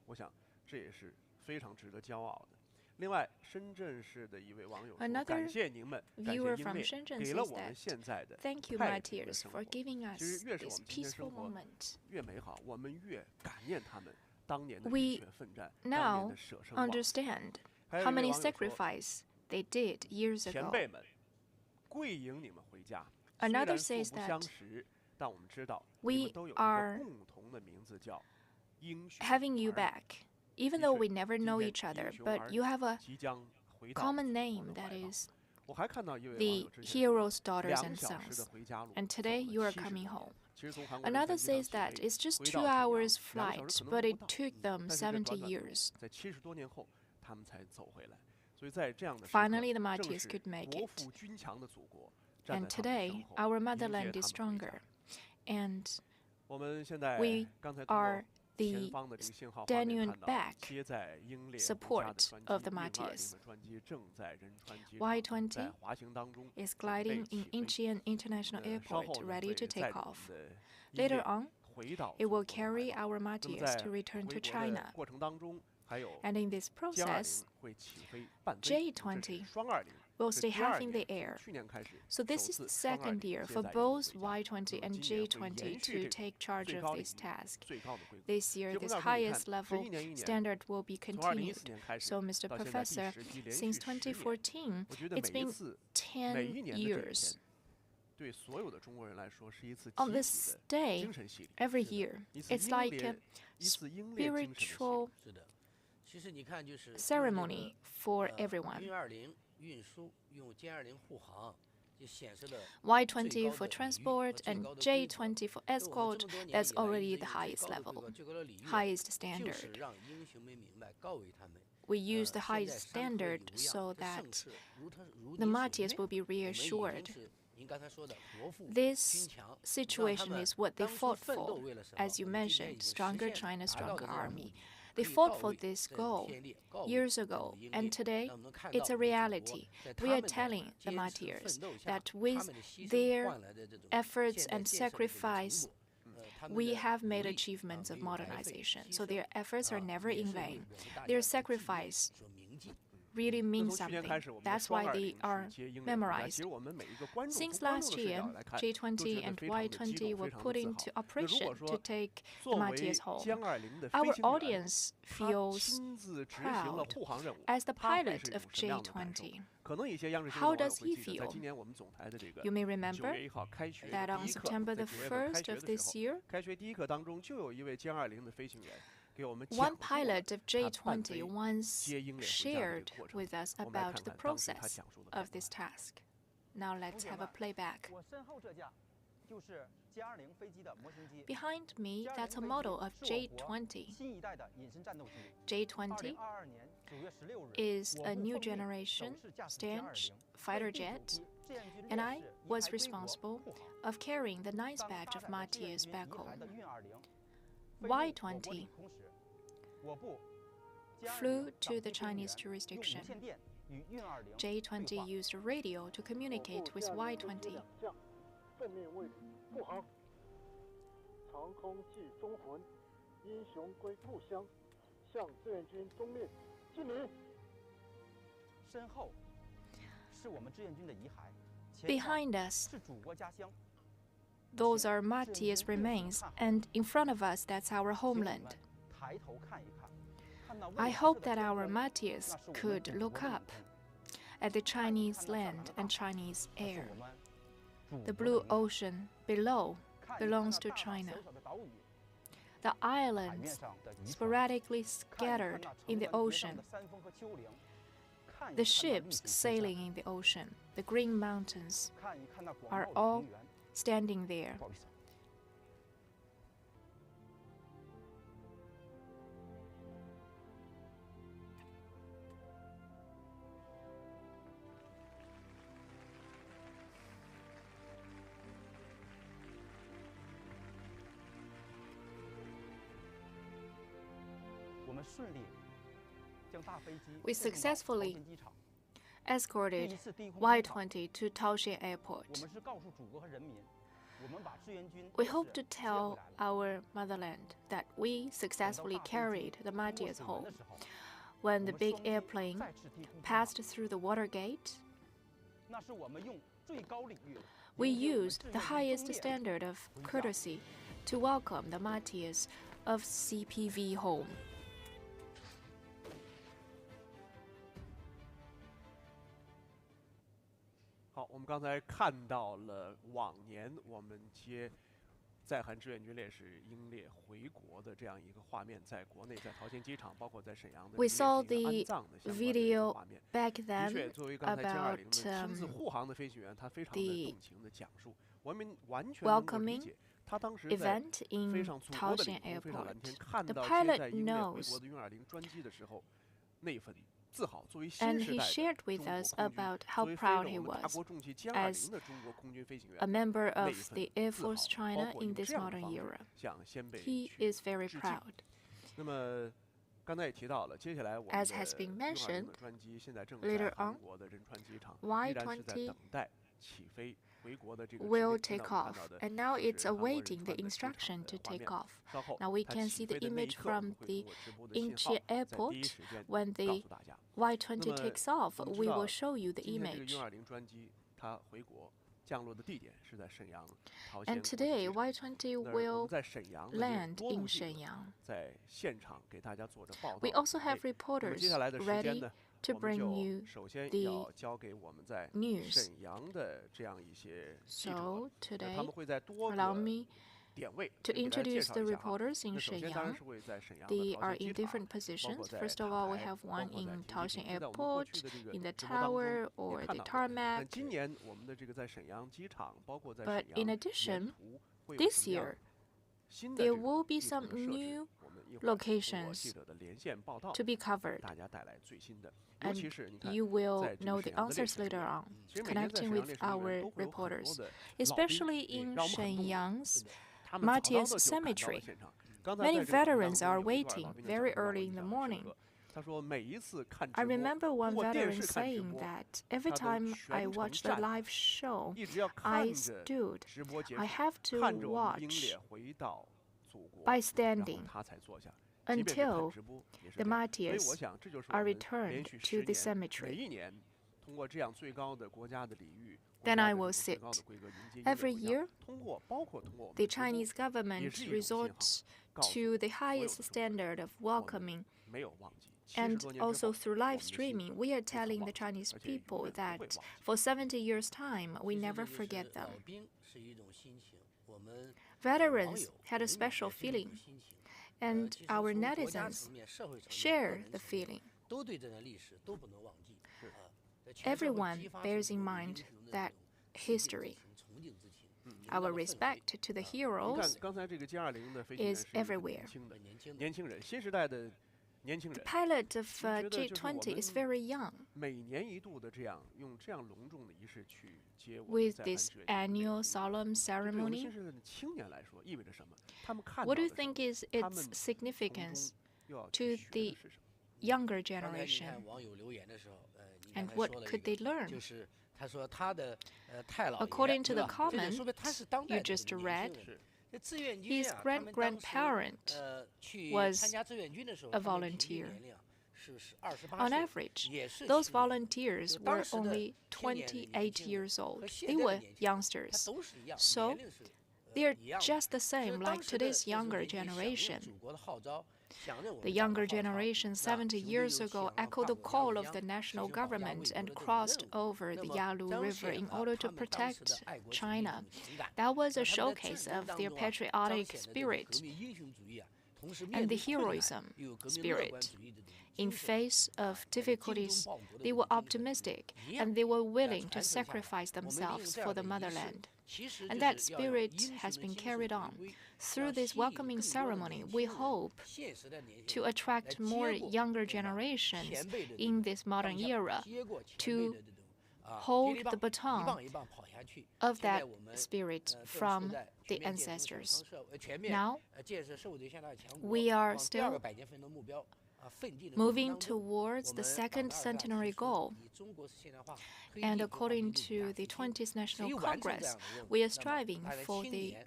我想这也是非常值得骄傲的。另外，深圳市的一位网友说：“感谢您们，感谢英烈，给了我们现在的快乐的生活。”其实越是我们今天生活越美好，我们越感念他们当年的热血奋战，当年的舍生忘死。还有一位网友说：“前辈们。” 贵迎你们回家。Another says that we are having you back, even though we never know each other, but you have a common name that is the heroes' daughters and sons. And today you are coming home. Another says that it's just 2 hours flight, but it took them 70 years. Finally, the martyrs could make it. And today, our motherland is stronger. And we are the genuine back support of the martyrs. Y-20 is gliding in Shenyang International Airport, ready to take off. Later on, it will carry our martyrs to return to China. And in this process, J-20 will stay half in the air. So this is the second year for both Y-20 and J-20 to take charge of this task. This year, this highest level standard will be continued. So, Mr. Professor, since 2014, it's been 10 years. On this day, every year, it's like a spiritual ceremony for everyone. Y-20 for transport and J-20 for escort, that's already the highest level, highest standard. We use the highest standard so that the martyrs will be reassured. This situation is what they fought for, as you mentioned, stronger China, stronger army. They fought for this goal years ago, and today it's a reality. We are telling the martyrs that with their efforts and sacrifice, we have made achievements of modernization. So their efforts are never in vain. Their sacrifice really mean something. That's why they are memorized. Since last year, J20 and Y20 were put into operation to take the martyrs home. Our audience feels proud as the pilot of J20. How does he feel? You may remember that on September the 1st of this year, one pilot of J20 once shared with us about the process of this task. Now let's have a playback. Behind me, that's a model of J20. J20 is a new generation Stench fighter jet, and I was responsible of carrying the 9th batch of martyrs back home. Y20 flew to the Chinese jurisdiction. J20 used a radio to communicate with Y20. Behind us, those are martyrs' remains, and in front of us, that's our homeland. I hope that our martyrs could look up at the Chinese land and Chinese air. The blue ocean below belongs to China. The islands sporadically scattered in the ocean. The ships sailing in the ocean, the green mountains, are all standing there. We successfully escorted Y20 to Taoxian Airport. We hope to tell our motherland that we successfully carried the martyrs home. When the big airplane passed through the water gate, we used the highest standard of courtesy to welcome the martyrs of CPV home.好，我们刚才看到了往年我们接在韩志愿军烈士英烈回国的这样一个画面，在国内，在陶谦机场，包括在沈阳的 We saw the video back then about the welcoming event in Taoxian Airport. The pilot knows, and he shared with us about how proud he was as a member of the Air Force China in this modern era. He is very proud. As has been mentioned, later on, Y20 will take off, and now it's awaiting the instruction to take off. Now we can see the image from the Incheon airport. When the Y20 takes off, we will show you the image. And today, Y20 will land in Shenyang. We also have reporters ready to bring you the news. So today, allow me to introduce the reporters in Shenyang. They are in different positions. First of all, we have one in Taoxian Airport, in the tower or the tarmac. But in addition, this year, there will be some new locations to be covered. And you will know the answers later on, connecting with our reporters, especially in Shenyang's Martyrs Cemetery. Many veterans are waiting very early in the morning. I remember one veteran saying that every time I watch the live show, I stood. I have to watch by standing. until the martyrs are returned to the cemetery. Then I will sit. Every year, the Chinese government resorts to the highest standard of welcoming. And also through live streaming, we are telling the Chinese people that for 70 years' time, we never forget them. Veterans had a special feeling, and our netizens share the feeling. Everyone bears in mind that history. Our respect to the heroes is everywhere. The pilot of J-20 is very young. With this annual solemn ceremony, what do you think is its significance to the younger generation? And what could they learn? According to the comment you just read, his great-grandparent was a volunteer. On average, those volunteers were only 28 years old. They were youngsters. So they're just the same like today's younger generation. The younger generation 70 years ago echoed the call of the national government and crossed over the Yalu River in order to protect China. That was a showcase of their patriotic spirit and the heroism spirit. In face of difficulties, they were optimistic and they were willing to sacrifice themselves for the motherland. And that spirit has been carried on. Through this welcoming ceremony, we hope to attract more younger generations in this modern era to hold the baton of that spirit from the ancestors. Now, we are still moving towards the second centenary goal. And according to the 20th National Congress, we are striving for the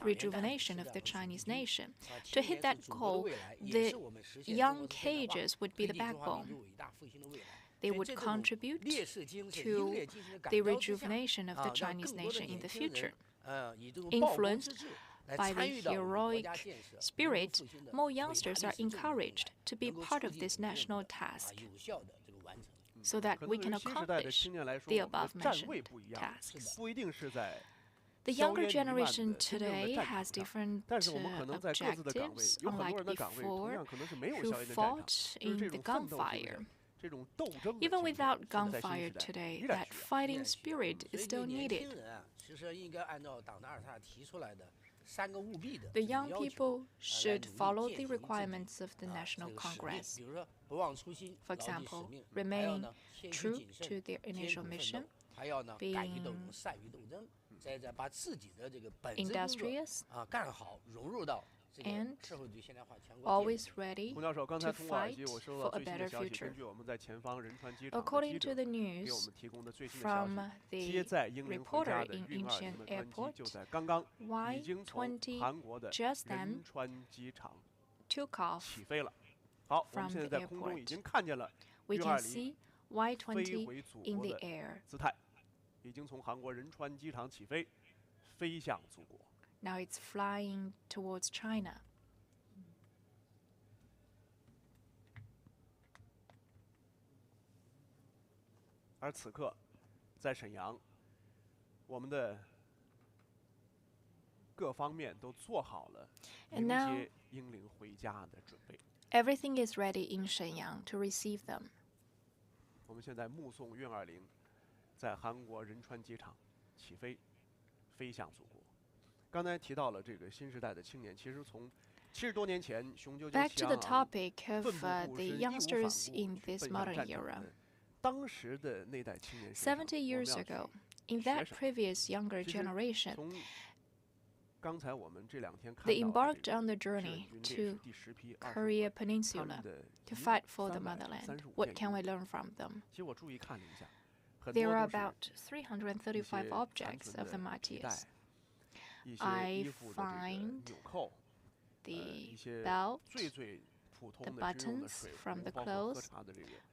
rejuvenation of the Chinese nation. To hit that goal, the young cages would be the backbone. They would contribute to the rejuvenation of the Chinese nation in the future. Influenced by the heroic spirit, more youngsters are encouraged to be part of this national task so that we can accomplish the above-mentioned tasks. The younger generation today has different objectives, unlike before, who fought in the gunfire. Even without gunfire today, that fighting spirit is still needed. The young people should follow the requirements of the National Congress. For example, remain true to their initial mission, being industrious and always ready to fight for a better future. According to the news from the reporter in Shenyang Airport, Y-20 just then took off from the airport. We can see Y-20 in the air. Now it's flying towards China. And now, everything is ready in Shenyang to receive them. 我们现在目送运20在韩国仁川机场起飞，飞向祖国。刚才提到了这个新时代的青年，其实从70多年前雄赳赳气昂昂， Back to the topic of the youngsters in this modern era. 当时的那代青年70 years ago, in that previous younger generation, they embarked on the journey to Korea Peninsula to fight for the motherland. What can we learn from them? There are about 335 objects of the martyrs. I find the belt, the buttons from the clothes,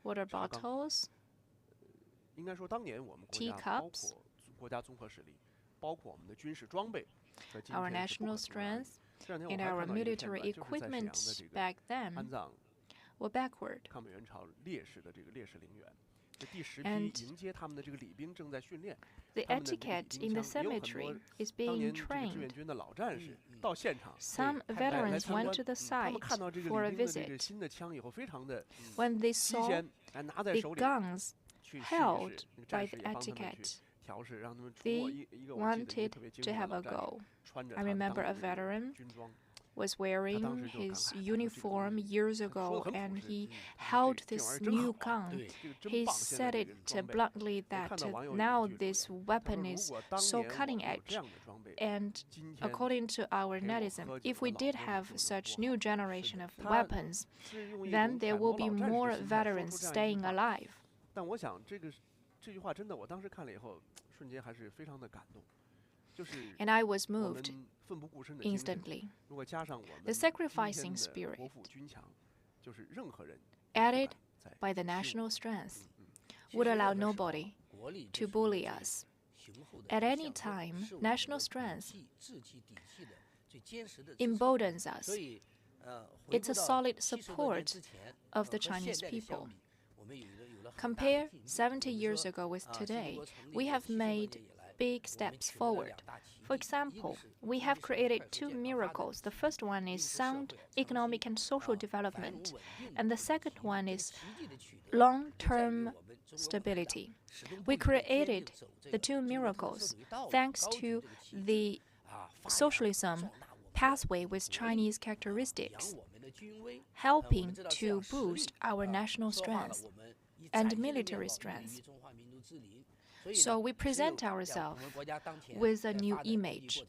water bottles, 应该说，当年我们国家 teacups, 包括国家综合实力，包括我们的军事装备，在今 our 天是不可 national 同日而语。 strength, 这两天我 and 还 our 看到一个片 military 段，就是在沈阳的 equipment 这个 back then 安葬 were backward. 抗美援朝烈士的这个烈士陵园。这第10 And 批迎接他们的这个礼兵正在训练。 The 他们的这个 etiquette 礼 in 兵 the 枪也有很多 cemetery is 当 being 年这个志愿 trained. 军的老战士到现场， Some 来 veterans 参 went 观 to the 他们 site 看到这个 for a 礼兵的这个 visit. 新的枪以后，非常的 When they 新 saw 鲜，拿在 the 手里 guns 去试一 held 试。那个 by 战士 the 也帮他们去 etiquette, 调试，让他们出 they 没。一个我记得一个 wanted 特别精 to 明 have 的 a 老战士， go. 穿着 I 他们 remember 当 a 地的 veteran 军装。 was wearing his uniform years ago, and he held this new gun. He said it bluntly that now this weapon is so cutting edge. And according to our netizen, if we did have such new generation of weapons, then there will be more veterans staying alive. 但我想这句话真的，我当时看了以后，瞬间还是非常的感动。就是我 And I was moved 们奋不顾身的精神， instantly. 如果加上我们 The 今天 sacrificing 的 spirit 国父军强，就是任何人 added by the national strength would allow nobody to bully us. At any time, national strength emboldens us. It's a solid support of the Chinese people. Compare 70 years ago with today, we have made big steps forward. For example, we have created 2 miracles. The first one is sound economic and social development, and the second one is long-term stability. We created the 2 miracles thanks to the socialism pathway with Chinese characteristics, helping to boost our national strength and military strength. So we present ourselves with a new image.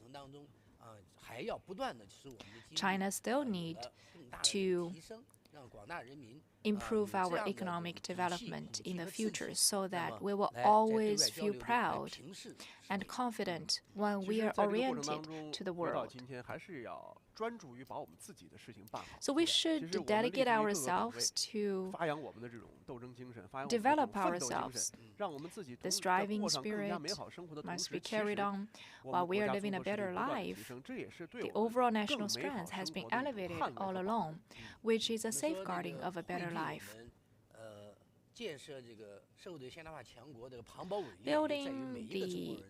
China still needs to improve our economic development in the future so that we will always feel proud and confident when we are oriented to the world. So we should dedicate ourselves to develop ourselves. The striving spirit must be carried on while we are living a better life. The overall national strength has been elevated all along, which is a safeguarding of a better life. Building the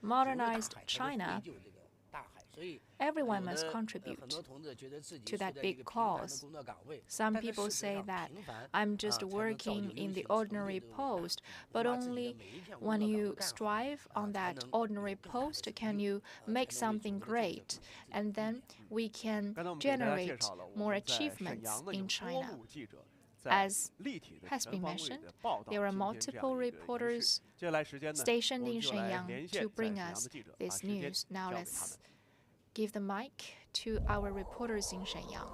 modernized China, everyone must contribute to that big cause. Some people say that I'm just working in the ordinary post, but only when you strive on that ordinary post can you make something great, and then we can generate more achievements in China. As has been mentioned, there are multiple reporters stationed in Shenyang to bring us this news. Now let's give the mic to our reporters in Shenyang.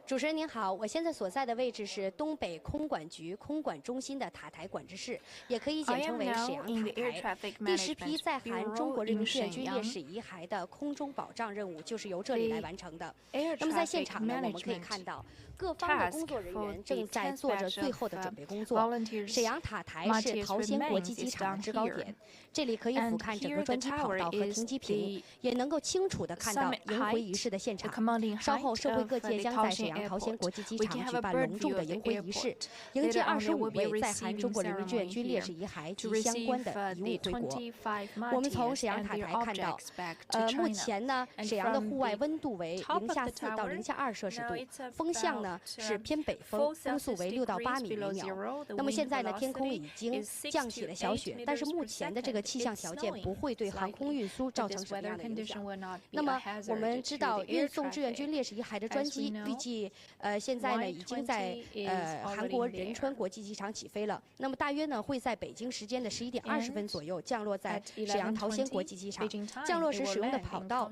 主持人您好，我现在所在的位置是东北空管局空管中心的塔台管制室，也可以简称为沈阳塔台。第10批在韩中国人民志愿军烈士遗骸的空中保障任务就是由这里来完成的。那么在现场呢，我们可以看到各方的工作人员正在做着最后的准备工作。沈阳塔台是桃仙国际机场的制高点，这里可以俯瞰整个专机跑道和停机坪，也能够清楚地看到迎回仪式的现场。稍后社会各界将在沈阳阳桃仙国际机场举办隆重的迎回仪式，迎接25位在韩中国人民志愿军烈士遗骸及相关的遗物回国。我们从沈阳塔台看到，目前呢，沈阳的户外温度为-4到-2摄氏度，风向呢是偏北风，风速为6到8米每秒。那么现在呢，天空已经降起了小雪，但是目前的这个气象条件不会对航空运输造成什么样的影响。那么我们知道，运送志愿军烈士遗骸的专机预计现在呢已经在韩国仁川国际机场起飞了。那么大约呢会在北京时间的11点20分左右降落在沈阳桃仙国际机场。降落时使用的跑道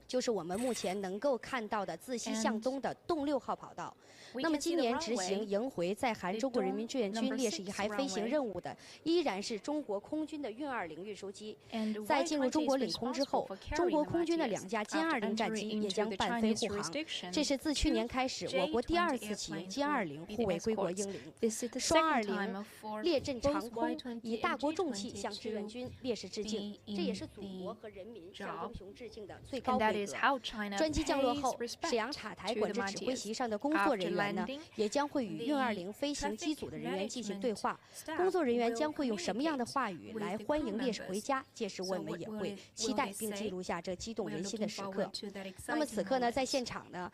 就是我们目前能够看到的自西向东的洞6号跑道。那么今年执行迎回在韩中国人民志愿军烈士遗骸飞行任务的，依然是中国空军的运20运输机。在进入中国领空之后，中国空军的2架歼20战机也将伴飞护航。这是自去年开始，我国第2次启用歼20护卫归国英灵。双20列阵长空，以大国重器向志愿军烈士致敬，这也是祖国和人民向英雄致敬的最高规格。专机降落后，沈阳塔台管制指挥席上的工作人员呢，也将会与运20飞行机组的人员进行对话。工作人员将会用什么样的话语来欢迎烈士回家？届时我们也会期待并记录下这激动人心的时刻。那么此刻呢，在现场呢，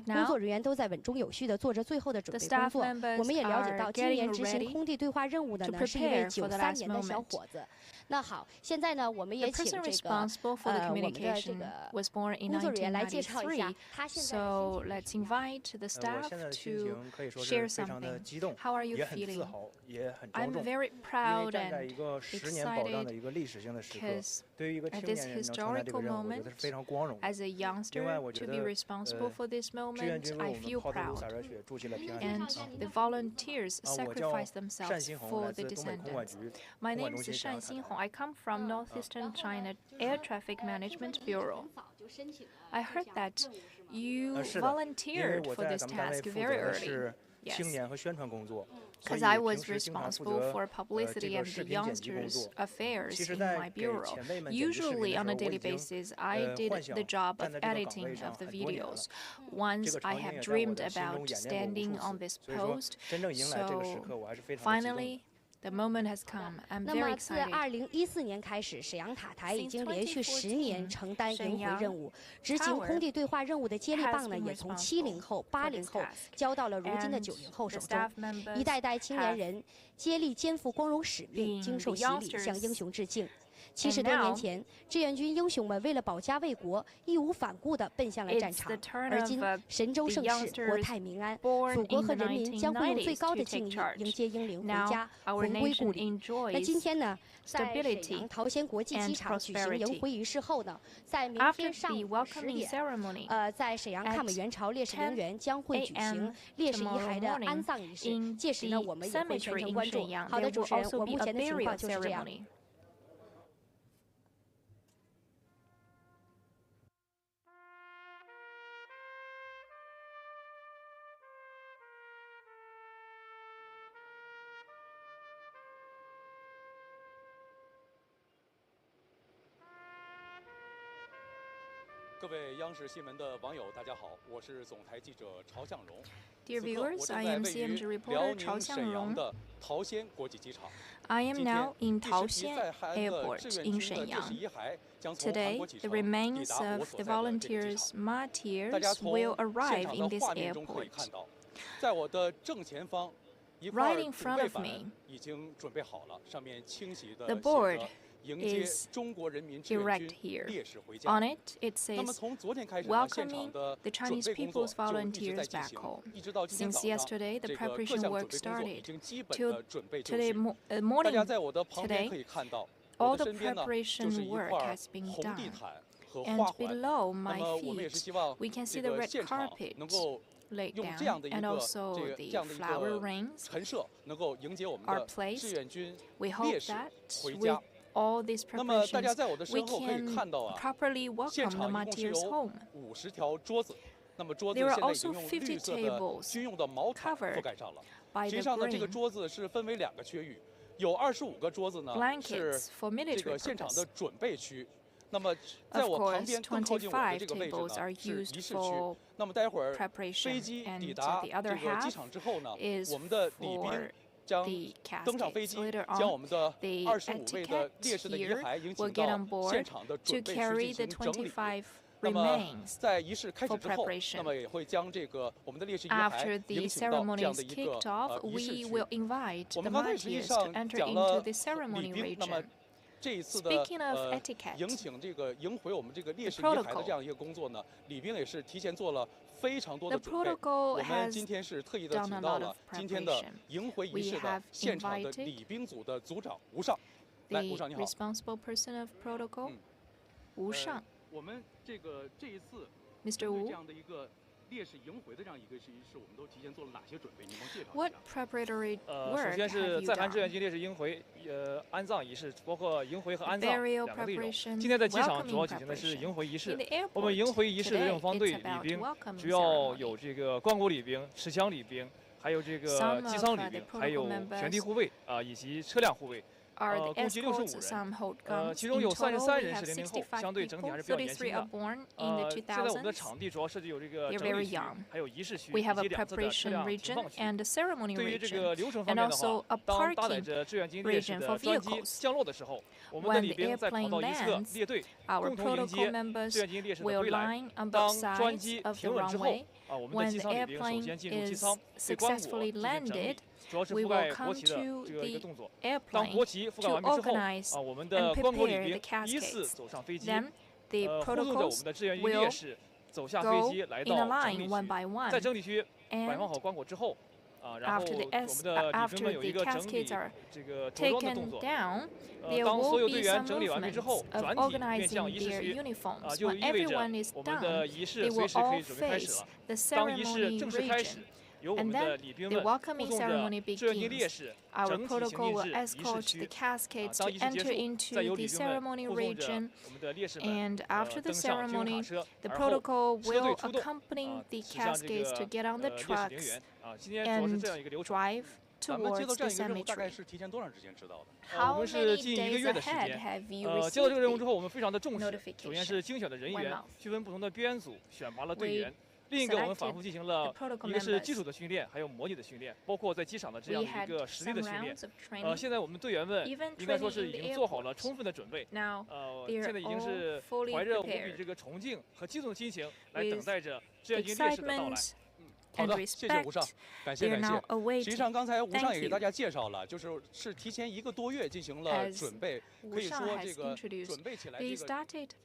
工作人员都在稳中有序地做着最后的准备工作。我们也了解到，今年执行空地对话任务的呢是一位93年的小伙子。那好，现在呢，我们也请这个我们的这个工作人员来介绍一下他现在的心情。 So let's invite the staff to share something. How are you feeling? I'm very proud and excited because at this historical moment, as a youngster, to be responsible for this moment, I feel proud. And the volunteers sacrifice themselves for the descendants. My name is Shan Xinhong. I come from Northeastern China Air Traffic Management Bureau. I heard that you volunteered for this task very early. Yes. Because I was responsible for publicity and the youngsters' affairs in my bureau. Usually, on a daily basis, I did the job of editing of the videos. Once I have dreamed about standing on this post, so finally, the moment has come. I'm very excited. 那么自2014年开始，沈阳塔台已经连续10年承担迎回任务，执行空地对话任务的接力棒呢，也从70后、80后交到了如今的90后手中。一代代青年人接力肩负光荣使命，经受洗礼，向英雄致敬。 70多年前，志愿军英雄们为了保家卫国，义无反顾地奔向了战场。而今，神州盛世，国泰民安，祖国和人民将会用最高的敬意迎接英灵回家，魂归故里。那今天呢，在沈阳桃仙国际机场举行迎回仪式后呢，在明天上午10点，在沈阳抗美援朝烈士陵园将会举行烈士遗骸的安葬仪式。届时呢，我们也会全程关注。好的，主持人，我目前的情况就是这样。 各位央视新闻的网友，大家好，我是总台记者曹向荣。 Dear viewers, I am CMG reporter Chao Xiangrong. I am now in Taoxian Airport in Shenyang. Today, the remains of the volunteers' martyrs will arrive in this airport. Right in front of me, the board is erect here. On it, it says, welcoming the Chinese people's volunteers back home. Since yesterday, the preparation work started. Till today morning, today, all the preparation work has been done. And below my feet, we can see the red carpet laid down, and also the flower rings are placed. We hope that with all these preparations, we can properly welcome the martyrs home. There are also 50 tables covered by the green blankets for military purpose. 那么在我旁边更靠近我的这个位置呢是仪式区。那么待会儿飞机抵达这个机场之后呢，我们的礼宾将登上飞机，将我们的25位的烈士的遗骸迎请到现场的准备室进行整理。那么在仪式开始之后，那么也会将这个我们的烈士遗骸迎请到这样的一个仪式区。我们刚才实际上讲了礼宾，那么这一次的迎请这个迎回我们这个烈士遗骸的这样一个工作呢，礼宾也是提前做了非常多的准备。我们今天是特意的请到了今天的迎回仪式的现场的礼宾组的组长吴尚。来，吴尚你好。吴尚。我们这一次 Mr. Wu 这样的一个烈士迎回的这样一个仪式，我们都提前做了哪些准备？您能介绍一下 ？What preparatory work 首先是在韩志愿军烈士迎回安葬仪式，包括迎回和安葬两个内容。今天在机场主要举行的是迎回仪式。我们迎回仪式的任务方队礼宾主要有这个光骨礼宾、持枪礼宾，还有这个机舱礼宾，还有舷梯护卫以及车辆护卫。共计65人，其中有33人是00后，相对整体还是比较年轻的。现在我们的场地主要设计有这个整理区，还有仪式区以及2侧的车辆停放区。对于这个流程方面的话，当搭载着志愿军烈士的专机降落的时候，我们的礼宾在跑道一侧列队，共同迎接志愿军烈士的归来。当专机停稳之后，我们的机舱礼宾首先进入机舱，对棺椁进行整理。主要是覆盖国旗的这个一个动作。当国旗覆盖完毕之后，我们的棺椁礼宾依次走上飞机，护送着我们的志愿军烈士走下飞机，来到整理区。在整理区摆放好棺椁之后，然后我们的礼宾们有一个整理这个着装的动作。当所有队员整理完毕之后，转体面向仪式区，就意味着我们的仪式随时可以准备开始了。当仪式正式开始。由我们的礼宾们护送着志愿军烈士整体行进至仪式区。当仪式结束，再由礼宾们护送着我们的烈士们登上军用卡车，而后车队出动，驶向这个烈士陵园。今天主要是这样一个流程。咱们接到这样一个任务，大概是提前多长时间知道的？我们是近1个月的时间。接到这个任务之后，我们非常的重视。首先是精选的人员，区分不同的编组，选拔了队员。另一个，我们反复进行了一个是基础的训练，还有模拟的训练，包括在机场的这样一个实地的训练。现在我们队员们应该说是已经做好了充分的准备。现在已经是怀着无比这个崇敬和激动的心情来等待着志愿军烈士的到来。好的，谢谢吴尚，感谢感谢。实际上，刚才吴尚也给大家介绍了，是提前1个多月进行了准备，可以说这个准备起来这个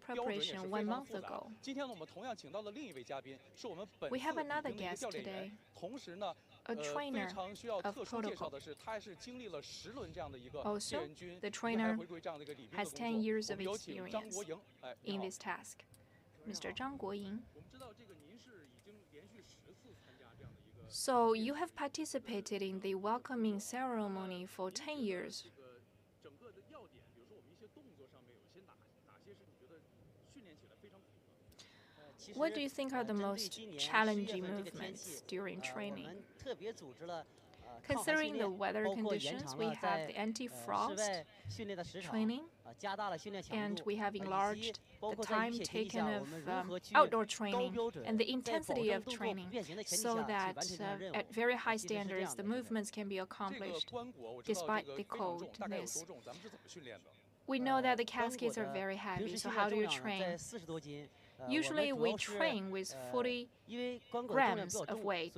标准也是非常复杂。今天呢，我们同样请到了另一位嘉宾，是我们本次礼宾的一个教练员，同时呢，非常需要特殊介绍的是，他还是经历了10轮这样的一个志愿军遗骸回归这样的一个礼宾的工作。我们有请张国营，哎，你好。Mr. 张国营。我们知道这个您是已经连续10次参加这样的一个。So you have participated in the welcoming ceremony for 10 years. 整个的要点，比如说我们一些动作上面有一些哪些是你觉得训练起来非常苦的？What do you think are the most challenging movements during training? Considering the weather conditions, we have the anti-frost training, and we have enlarged the time taken of outdoor training and the intensity of training so that at very high standards the movements can be accomplished despite the coldness. We know that the caskets are very heavy, so how do you train? Usually we train with 40 grams of weight.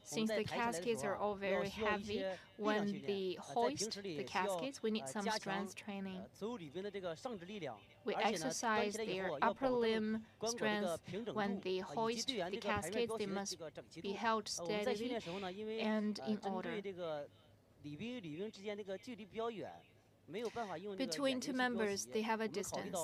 Since the caskets are all very heavy, when they hoist the caskets, we need some strength training. We exercise their upper limb strength. When they hoist the caskets, they must be held steadily and in order. Between two members, they have a distance.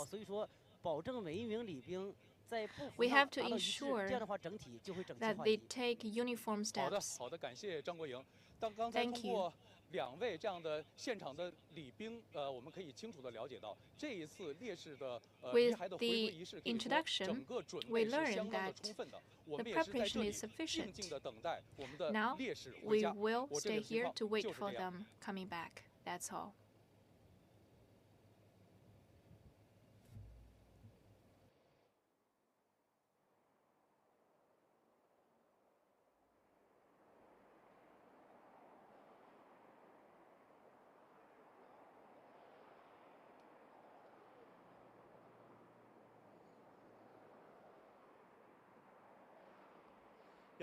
We have to ensure that they take uniform steps. 好的，感谢张国营。刚才通过2位这样的现场的礼宾，我们可以清楚地了解到，这一次烈士的遗骸的回归仪式，可以说整个准备是相当的充分的。我们也是在这里静静地等待我们的烈士回家。我这个情况就是这样。Coming back. That's all.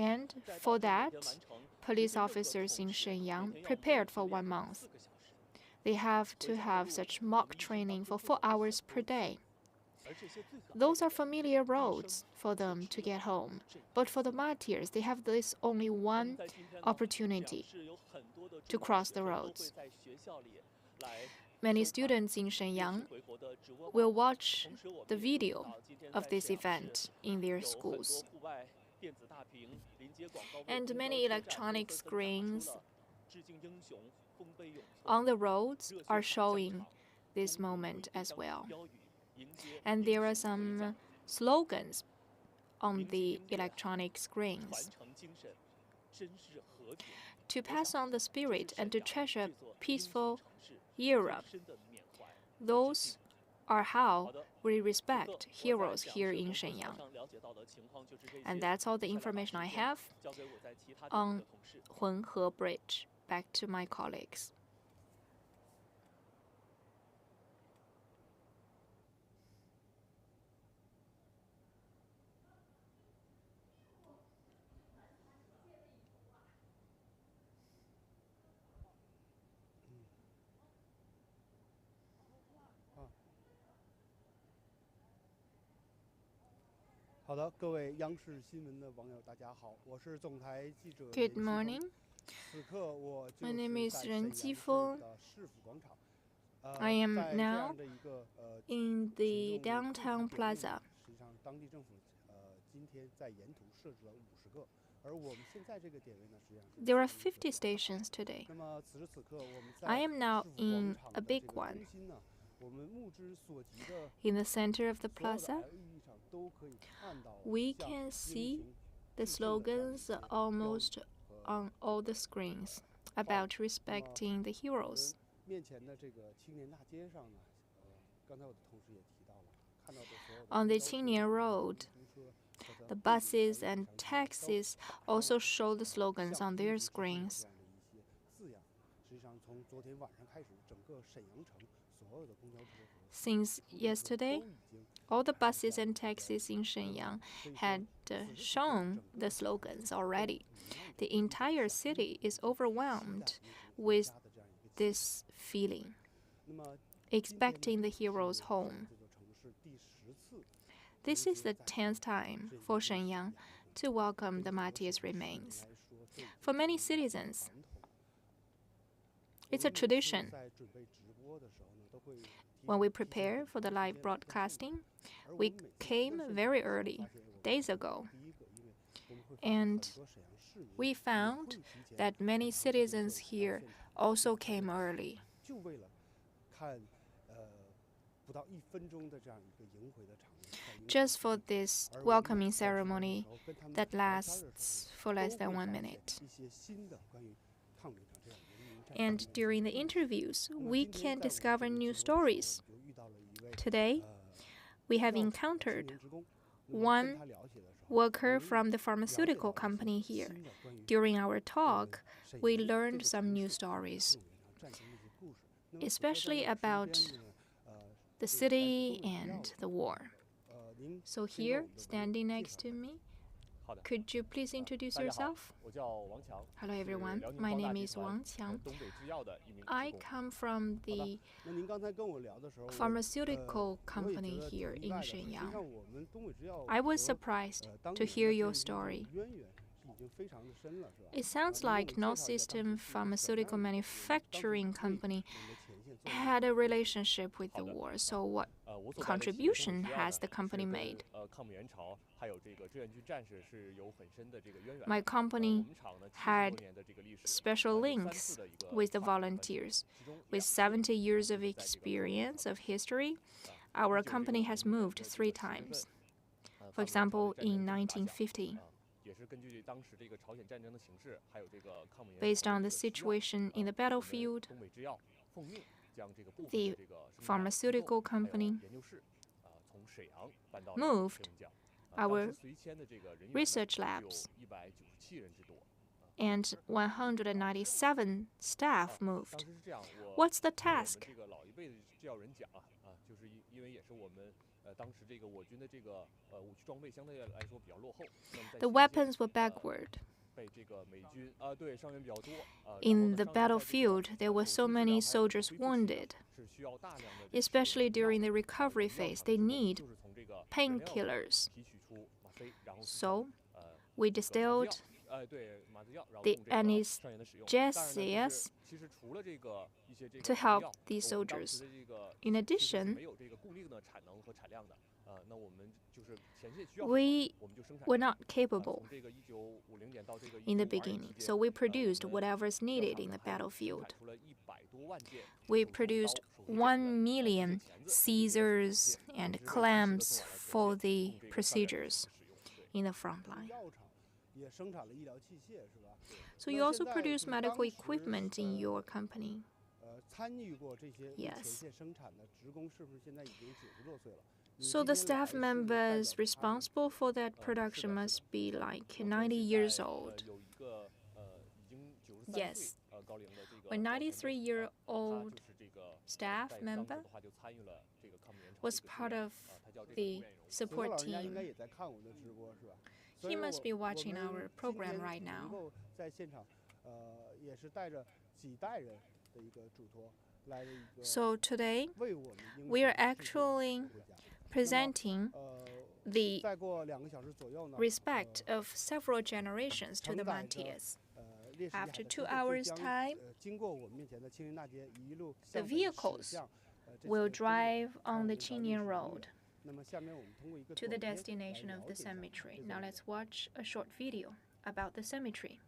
And for that, police officers in Shenyang prepared for 1 month. They have to have such mock training for 4 hours per day. Those are familiar roads for them to get home. But for the martyrs, they have this only one opportunity to cross the roads. Many students in Shenyang will watch the video of this event in their schools. And many electronic screens on the roads are showing this moment as well. And there are some slogans on the electronic screens. To pass on the spirit and to treasure peaceful Europe. Those are how we respect heroes here in Shenyang. And that's all the information I have on Hunhe Bridge. Back to my colleagues. Good morning. My name is Ren Jifeng. I am now in the downtown plaza. There are 50 stations today. I am now in a big one. In the center of the plaza, we can see the slogans almost on all the screens about respecting the heroes. On the Shenyang Road, the buses and taxis also show the slogans on their screens. Since yesterday, all the buses and taxis in Shenyang had shown the slogans already. The entire city is overwhelmed with this feeling, expecting the heroes home. This is the 10th time for Shenyang to welcome the martyrs' remains. For many citizens, it's a tradition. When we prepare for the live broadcasting, we came very early, days ago. And we found that many citizens here also came early. Just for this welcoming ceremony that lasts for less than 1 minute. And during the interviews, we can discover new stories. Today, we have encountered one worker from the pharmaceutical company here. During our talk, we learned some new stories, especially about the city and the war. So here, standing next to me, could you please introduce yourself? Hello everyone, my name is Wang Qiang. I come from the pharmaceutical company here in Shenyang. I was surprised to hear your story. It sounds like Northeastern Pharmaceutical Manufacturing Company had a relationship with the war. So what contribution has the company made? My company had special links with the volunteers. With 70 years of experience of history, our company has moved 3 times. For example, in 1950. Based on the situation in the battlefield, the pharmaceutical company moved our research labs, and 197 staff moved. What's the task? The weapons were backward. In the battlefield, there were so many soldiers wounded. Especially during the recovery phase, they need painkillers. So, we distilled the anesthesias to help these soldiers. In addition, We were not capable in the beginning, so we produced whatever's needed in the battlefield. We produced 1 million scissors and clamps for the procedures in the front line. So you also produce medical equipment in your company? Yes. So the staff members responsible for that production must be like 90 years old. Yes. A 93-year-old staff member was part of the support team. He must be watching our program right now. So today, we are actually presenting the respect of several generations to the martyrs. After 2 hours' time, the vehicles will drive on the Shenyang Road to the destination of the cemetery. Now let's watch a short video about the cemetery.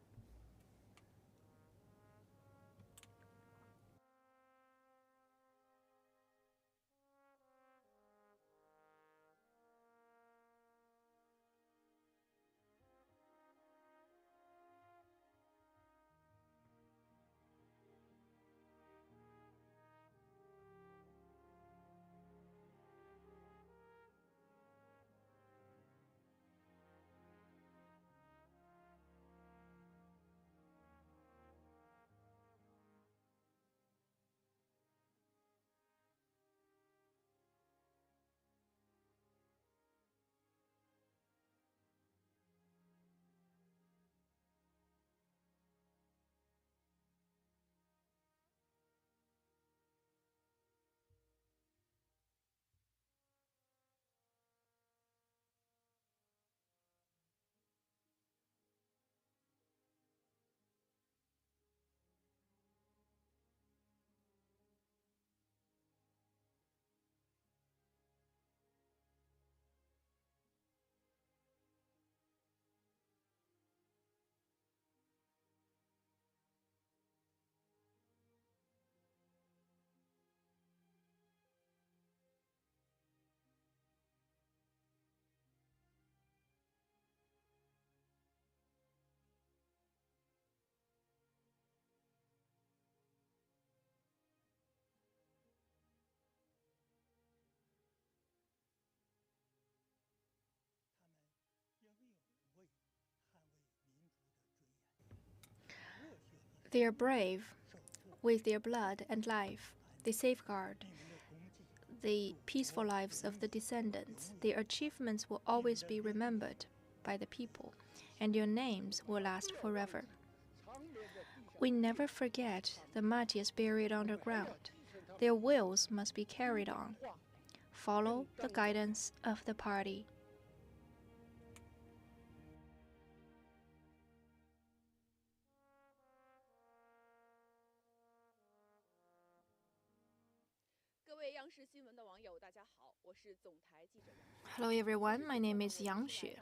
They are brave. With their blood and life, they safeguard the peaceful lives of the descendants. Their achievements will always be remembered by the people, and their names will last forever. We never forget the martyrs buried underground. Their wills must be carried on. Follow the guidance of the party. Hello everyone, my name is Yang Xue.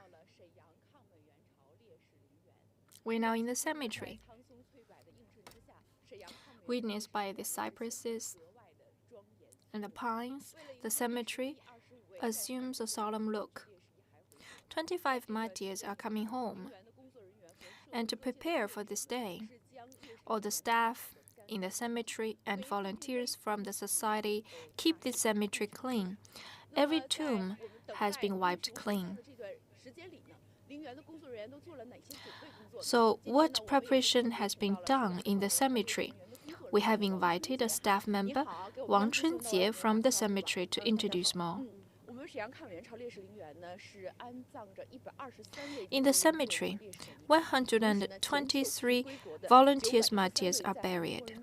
We're now in the cemetery. Witnessed by the cypresses and the pines, the cemetery assumes a solemn look. 25 martyrs are coming home. And to prepare for this day, all the staff in the cemetery and volunteers from the society keep the cemetery clean. Every tomb has been wiped clean. So, what preparation has been done in the cemetery? We have invited a staff member, Wang Chunjie, from the cemetery to introduce more. In the cemetery, 123 volunteers martyrs are buried.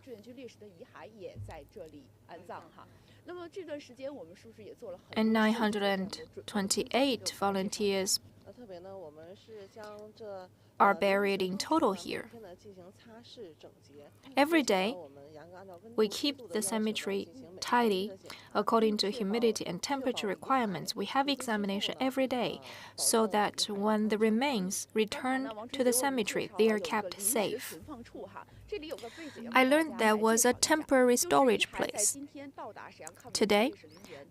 And 928 volunteers are buried in total here. Every day, we keep the cemetery tidy. According to humidity and temperature requirements, we have examination every day so that when the remains return to the cemetery, they are kept safe. I learned there was a temporary storage place. Today,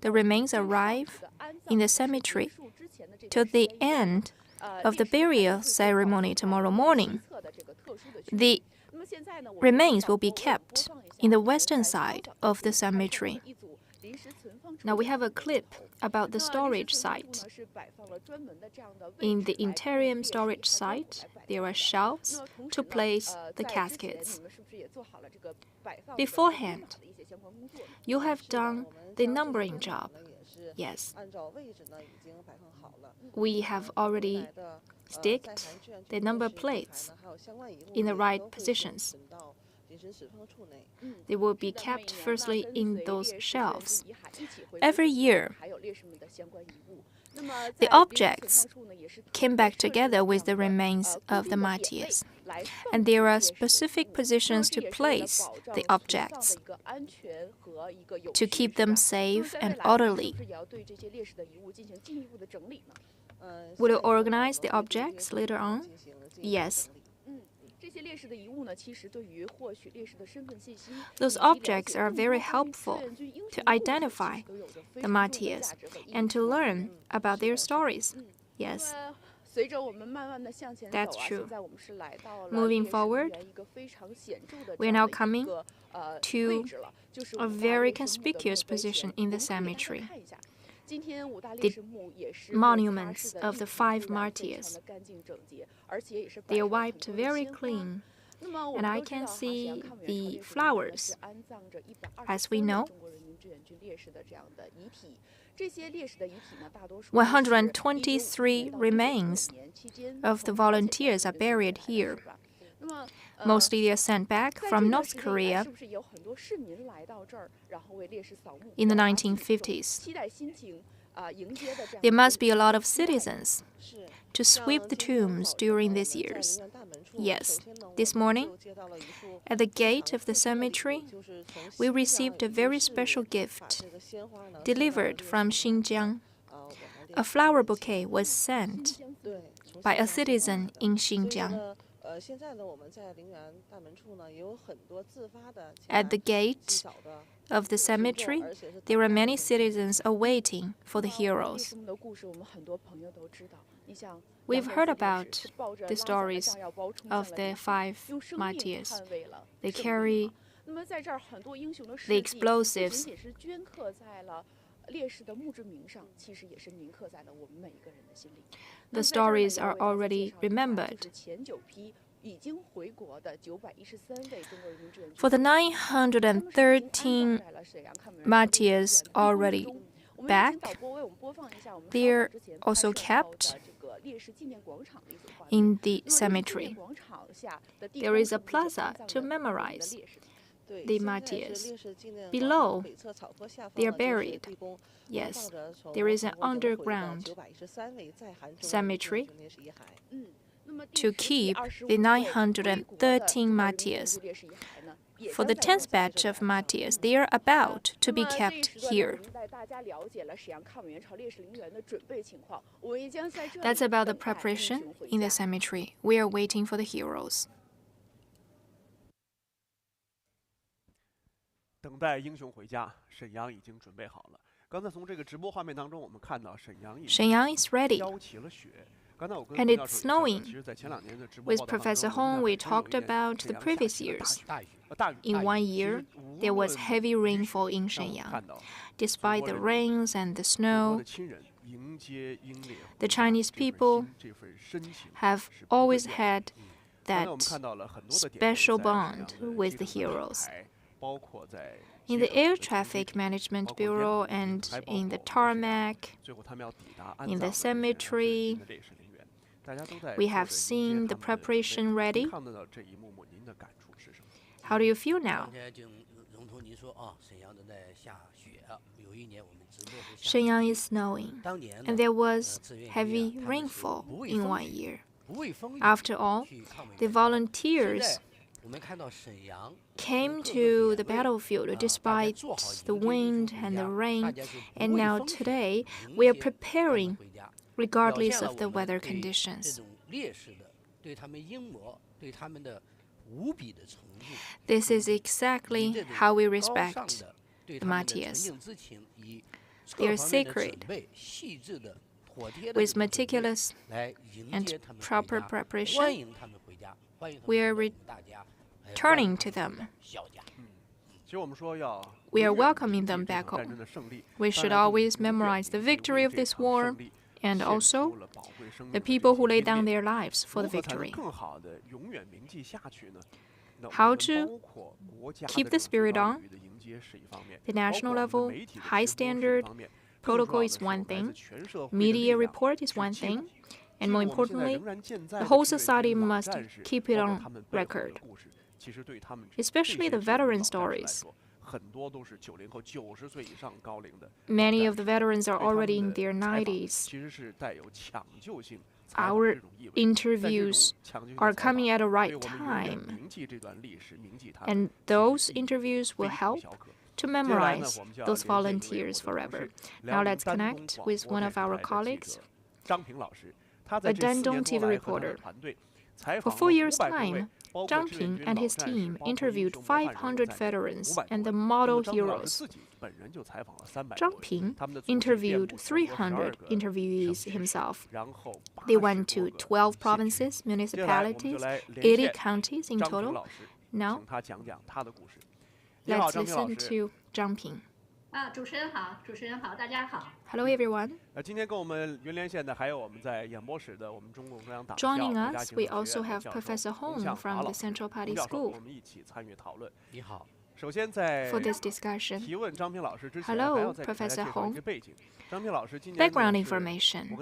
the remains arrive in the cemetery till the end of the burial ceremony tomorrow morning. The remains will be kept in the western side of the cemetery. Now we have a clip about the storage site. In the interim storage site, there are shelves to place the caskets. Beforehand, you have done the numbering job. Yes. We have already sticked the number plates in the right positions. They will be kept firstly in those shelves. Every year, the objects came back together with the remains of the martyrs, and there are specific positions to place the objects to keep them safe and orderly. Will you organize the objects later on? Yes. Those objects are very helpful to identify the martyrs and to learn about their stories. Yes. That's true. Moving forward, we are now coming to a very conspicuous position in the cemetery. The monuments of the 5 martyrs. They are wiped very clean, and I can see the flowers. As we know, 123 remains of the volunteers are buried here. Mostly they are sent back from North Korea in the 1950s. There must be a lot of citizens to sweep the tombs during these years. Yes, this morning, at the gate of the cemetery, we received a very special gift delivered from Xinjiang. A flower bouquet was sent by a citizen in Xinjiang. At the gate of the cemetery, there are many citizens awaiting for the heroes. We've heard about the stories of the 5 martyrs. They carry the explosives. The stories are already remembered. For the 913 martyrs already back, they are also kept in the cemetery. There is a plaza to memorize the martyrs. Below, they are buried. Yes, there is an underground cemetery to keep the 913 martyrs. For the 10th batch of martyrs, they are about to be kept here. That's about the preparation in the cemetery. We are waiting for the heroes. 等待英雄回家，沈阳已经准备好了。刚才从这个直播画面当中，我们看到沈阳已经飘起了雪。 And it's snowing. With Professor Hong, we talked about the previous years. In one year, there was heavy rainfall in Shenyang. Despite the rains and the snow, the Chinese people have always had that special bond with the heroes. In the Air Traffic Management Bureau and in the tarmac, in the cemetery, we have seen the preparation ready. How do you feel now? Shenyang is snowing, and there was heavy rainfall in one year. After all, the volunteers came to the battlefield despite the wind and the rain, and now today we are preparing regardless of the weather conditions. This is exactly how we respect the martyrs. They are sacred. With meticulous and proper preparation, we are returning to them. We are welcoming them back home. We should always memorize the victory of this war and also the people who laid down their lives for the victory. How to keep the spirit on? The national level, high standard protocol is one thing, media report is one thing, and more importantly, the whole society must keep it on record, especially the veteran stories. Many of the veterans are already in their 90s. Our interviews are coming at a right time, and those interviews will help to memorize those volunteers forever. Now let's connect with one of our colleagues, a Dandong TV reporter. For 4 years' time, Zhang Ping and his team interviewed 500 veterans and the model heroes. Zhang Ping interviewed 300 interviewees himself. They went to 12 provinces, municipalities, 80 counties in total. Now, let's listen to Zhang Ping. Hello, everyone. Joining us, we also have Professor Hong from the Central Party School. For this discussion. Hello, Professor Hong. Background information.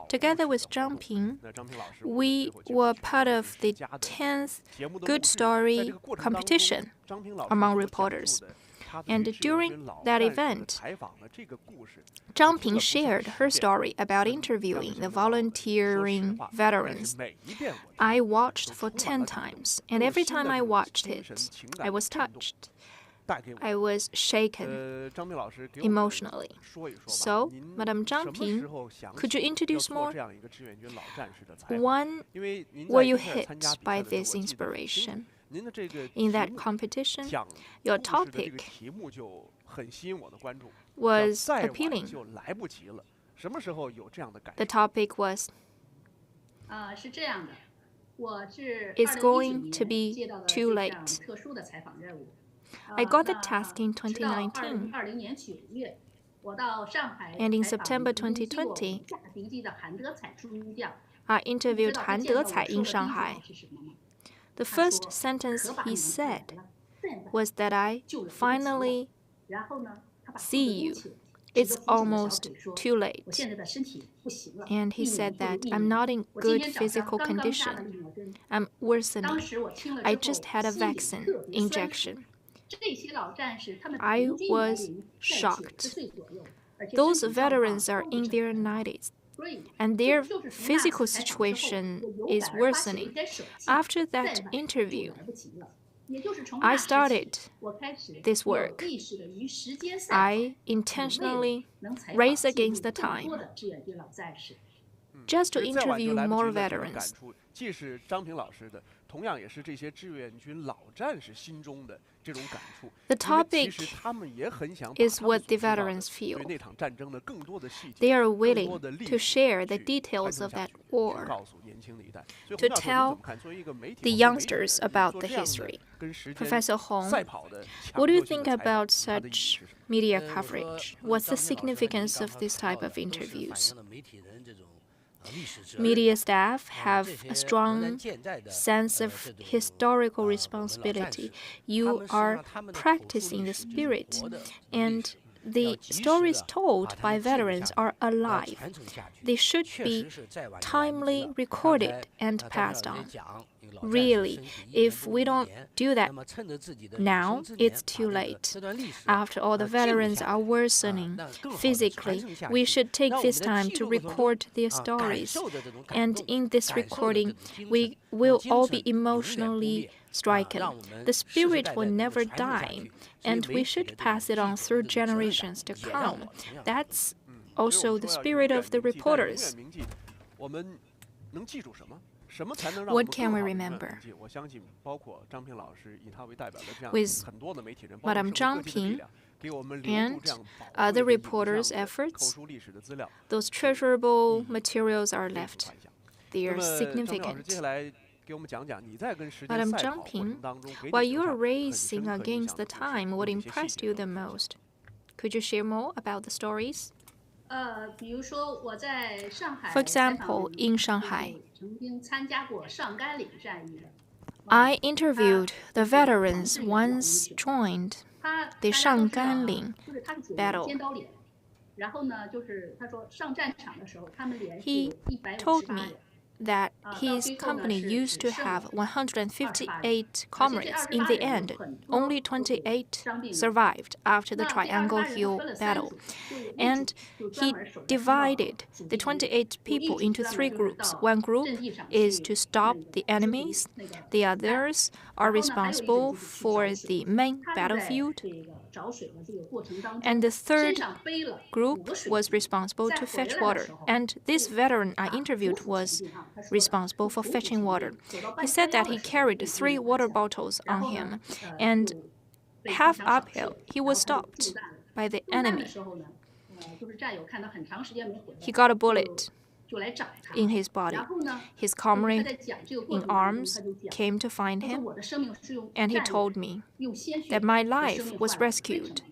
Together with Zhang Ping, we were part of the 10th Good Story competition among reporters. And during that event, Zhang Ping shared her story about interviewing the volunteering veterans. I watched for 10 times, and every time I watched it, I was touched. I was shaken emotionally. So, Madam Zhang Ping, could you introduce more? When were you hit by this inspiration? In that competition, your topic was appealing. The topic was, it's going to be too late. I got the task in 2019, and in September 2020, I interviewed Han Decai in Shanghai. The first sentence he said was that I finally see you. It's almost too late. And he said that I'm not in good physical condition. I'm worsening. I just had a vaccine injection. I was shocked. Those veterans are in their 90s, and their physical situation is worsening. After that interview, I started this work. I intentionally raced against the time just to interview more veterans. The topic is what the veterans feel. They are willing to share the details of that war, to tell the youngsters about the history. Professor Hong, what do you think about such media coverage? What's the significance of this type of interviews? Media staff have a strong sense of historical responsibility. You are practicing the spirit, and the stories told by veterans are alive. They should be timely recorded and passed on. Really, if we don't do that now, it's too late. After all, the veterans are worsening physically. We should take this time to record their stories. And in this recording, we will all be emotionally stricken. The spirit will never die, and we should pass it on through generations to come. That's also the spirit of the reporters. What can we remember? With Madame Zhang Ping and other reporters' efforts, those treasurable materials are left. They are significant. Madame Zhang Ping, while you are racing against the time, what impressed you the most? Could you share more about the stories? For example, in Shanghai, I interviewed the veterans once joined the Shangganling battle. He told me that his company used to have 158 comrades. In the end, only 28 survived after the Triangle Hill battle. And he divided the 28 people into 3 groups. One group is to stop the enemies. The others are responsible for the main battlefield. And the third group was responsible to fetch water. And this veteran I interviewed was responsible for fetching water. He said that he carried 3 water bottles on him, and half uphill, he was stopped by the enemy. He got a bullet in his body. His comrade in arms came to find him, and he told me that my life was rescued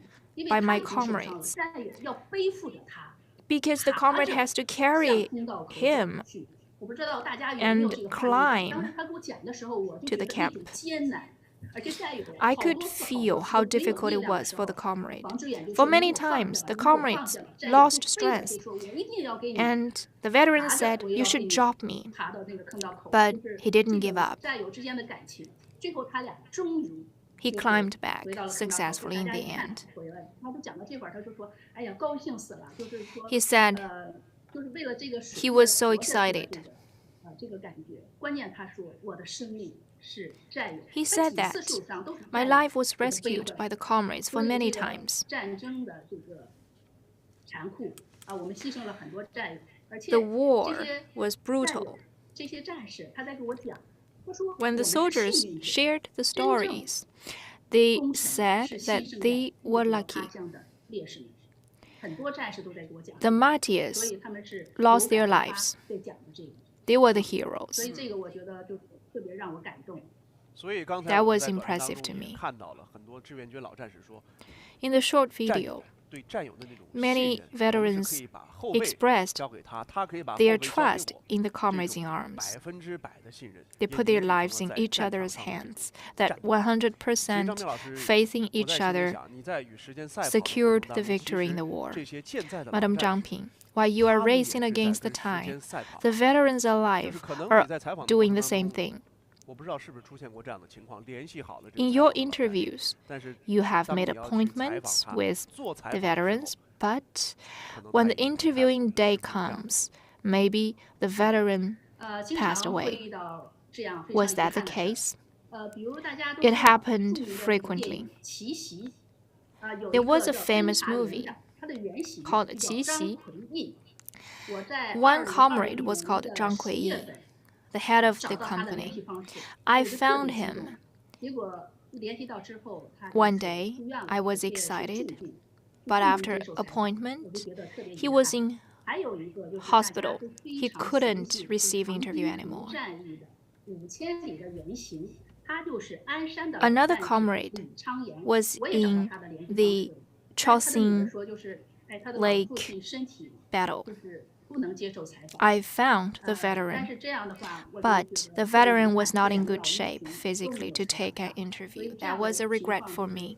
by my comrades, because the comrade has to carry him and climb to the camp. I could feel how difficult it was for the comrade. For many times, the comrades lost strength, and the veteran said, "You should drop me." But he didn't give up. He climbed back successfully in the end. He said he was so excited. He said that my life was rescued by the comrades for many times. The war was brutal. When the soldiers shared the stories, they said that they were lucky. The martyrs lost their lives. They were the heroes. That was impressive to me. In the short video, many veterans expressed their trust in the comrades in arms. They put their lives in each other's hands. That 100% faith in each other secured the victory in the war. Madame Zhang Ping, while you are racing against the time, the veterans alive are doing the same thing. In your interviews, you have made appointments with the veterans, but when the interviewing day comes, maybe the veteran passed away. Was that the case? It happened frequently. There was a famous movie called Qixi. One comrade was called Zhang Kuiyi, the head of the company. I found him. One day, I was excited, but after appointment, he was in hospital. He couldn't receive interview anymore. Another comrade was in the Taoxian Lake battle. I found the veteran, but the veteran was not in good shape physically to take an interview. That was a regret for me.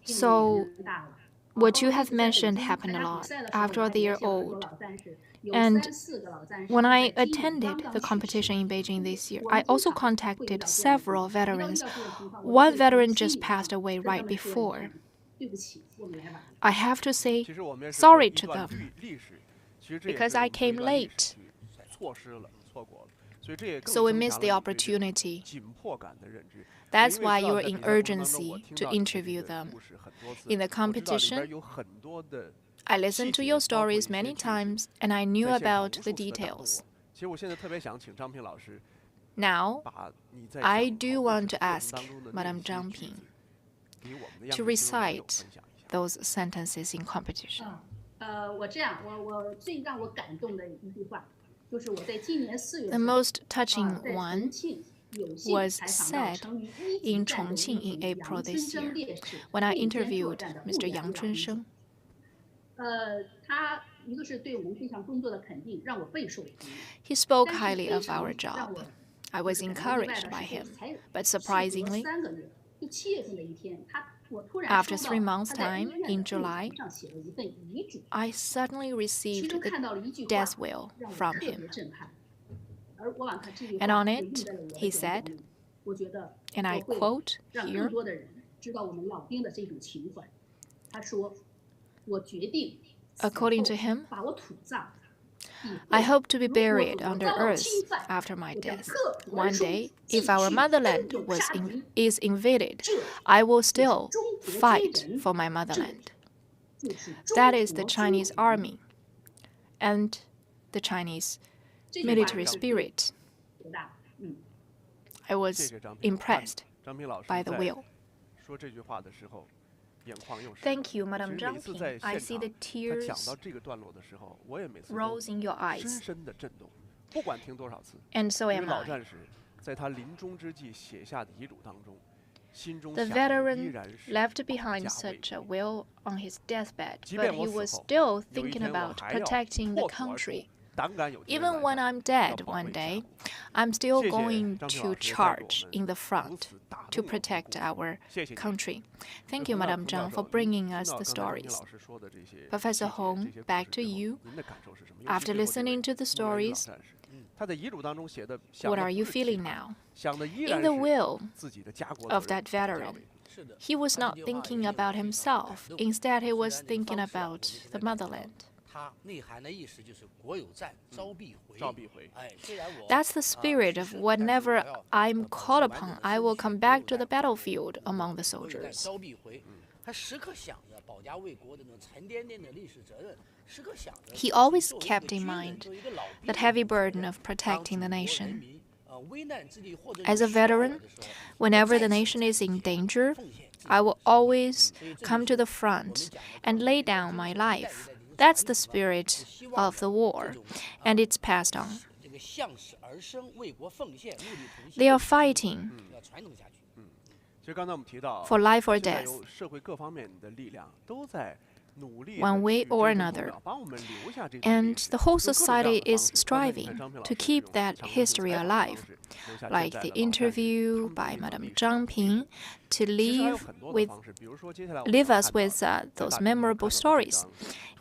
So what you have mentioned happened a lot after they are old. And when I attended the competition in Beijing this year, I also contacted several veterans. One veteran just passed away right before. I have to say sorry to them because I came late. So we missed the opportunity. That's why you're in urgency to interview them. In the competition, I listened to your stories many times and I knew about the details. Now, I do want to ask Madame Zhang Ping to recite those sentences in competition. The most touching one was said in Chongqing in April this year when I interviewed Mr. Yang Chunsheng. He spoke highly of our job. I was encouraged by him, but surprisingly, after 3 months' time, in July, I suddenly received the death will from him. And on it, he said, and I quote here, according to him, I hope to be buried under earth after my death. One day, if our motherland is invaded, I will still fight for my motherland. That is the Chinese army and the Chinese military spirit. I was impressed by the will. Thank you, Madame Zhang Ping. I see the tears rose in your eyes. And so am I. The veteran left behind such a will on his deathbed, but he was still thinking about protecting the country. Even when I'm dead one day, I'm still going to charge in the front to protect our country. Thank you, Madame Zhang, for bringing us the stories. Professor Hong, back to you. After listening to the stories, what are you feeling now? In the will of that veteran, he was not thinking about himself. Instead, he was thinking about the motherland. That's the spirit of whenever I'm called upon, I will come back to the battlefield among the soldiers. He always kept in mind that heavy burden of protecting the nation. As a veteran, whenever the nation is in danger, I will always come to the front and lay down my life. That's the spirit of the war, and it's passed on. They are fighting for life or death, one way or another. And the whole society is striving to keep that history alive, like the interview by Madame Zhang Ping, to leave us with those memorable stories.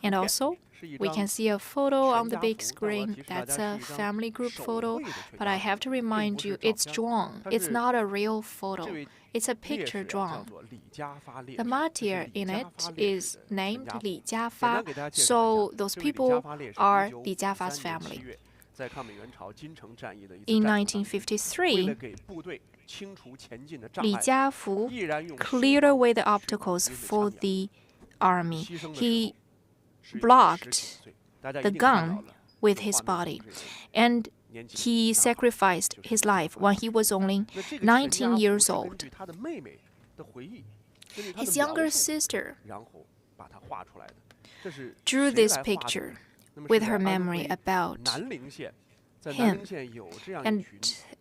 And also, we can see a photo on the big screen. That's a family group photo, but I have to remind you, it's drawn. It's not a real photo. It's a picture drawn. The martyr in it is named Li Jiafa, so those people are Li Jiafa's family. In 1953, Li Jiafu cleared away the obstacles for the army. He blocked the gun with his body, and he sacrificed his life when he was only 19 years old. His younger sister drew this picture with her memory about him, and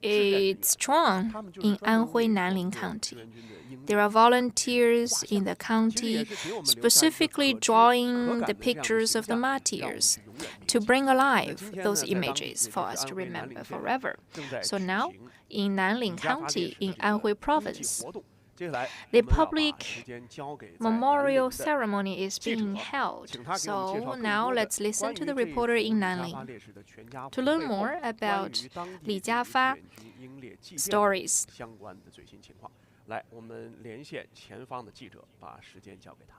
it's drawn in Anhui, Nanling County. There are volunteers in the county specifically drawing the pictures of the martyrs to bring alive those images for us to remember forever. So now, in Nanling County, in Anhui Province, The public memorial ceremony is being held. So now let's listen to the reporter in Nanling to learn more about Li Jiafa stories. 相关的最新情况，来，我们连线前方的记者，把时间交给他。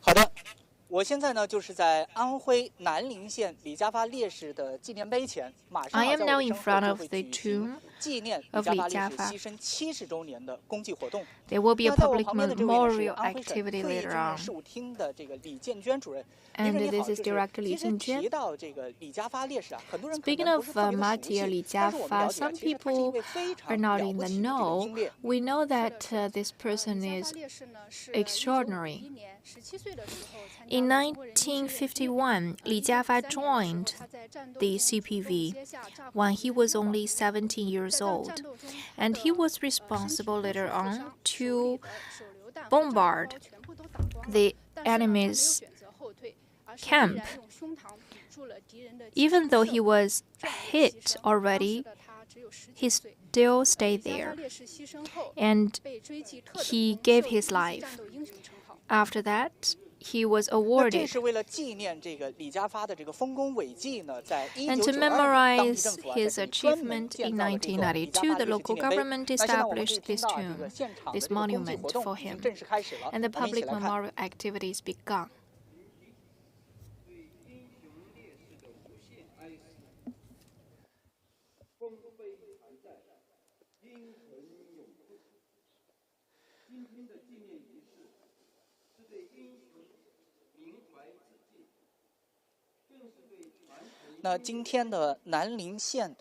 好的，我现在呢就是在安徽南陵县李家发烈士的纪念碑前，马上在我的身后就会举行纪念李家发烈士牺牲70周年的公祭活动。 There will be a public memorial activity later on. 事务厅的这个李建娟主任。 And this is Director Li Jingjuan. Speaking of martyr Li Jiafa, some people are not in the know. We know that this person is extraordinary. In 1951, Li Jiafa joined the CPV when he was only 17 years old, and he was responsible later on to bombard the enemy's camp. Even though he was hit already, he still stayed there, and he gave his life. After that, he was awarded. And to memorize his achievement in 1992, the local government established this tomb, this monument for him, and the public memorial activities began. Now, 今天的南陵县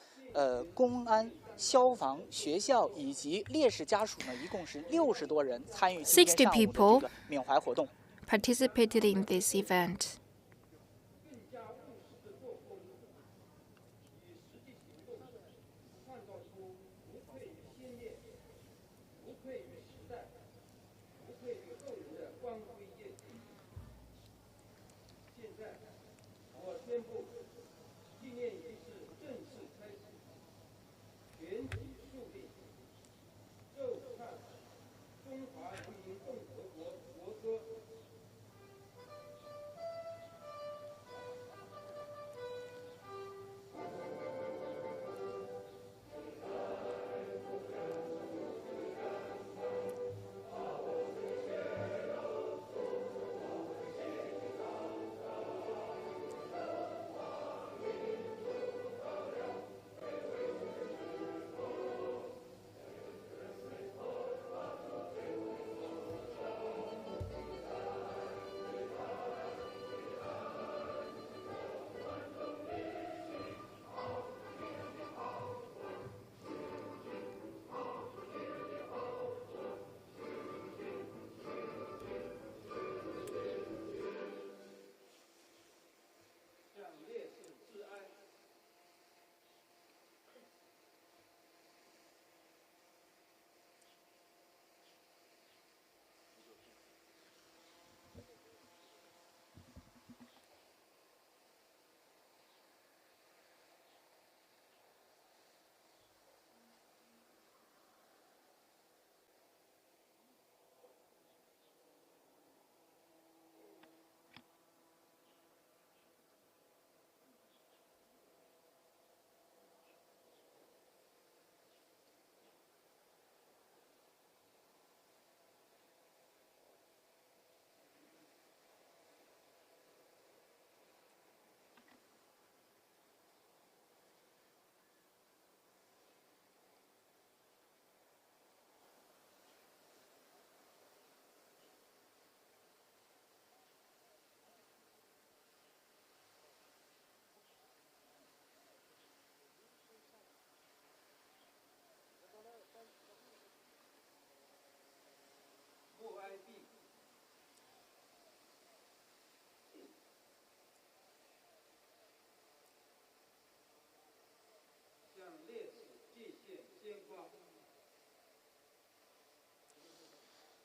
公安、消防、学校以及烈士家属呢，一共是60多人参与今天上午的这个缅怀活动。 Participated in this event.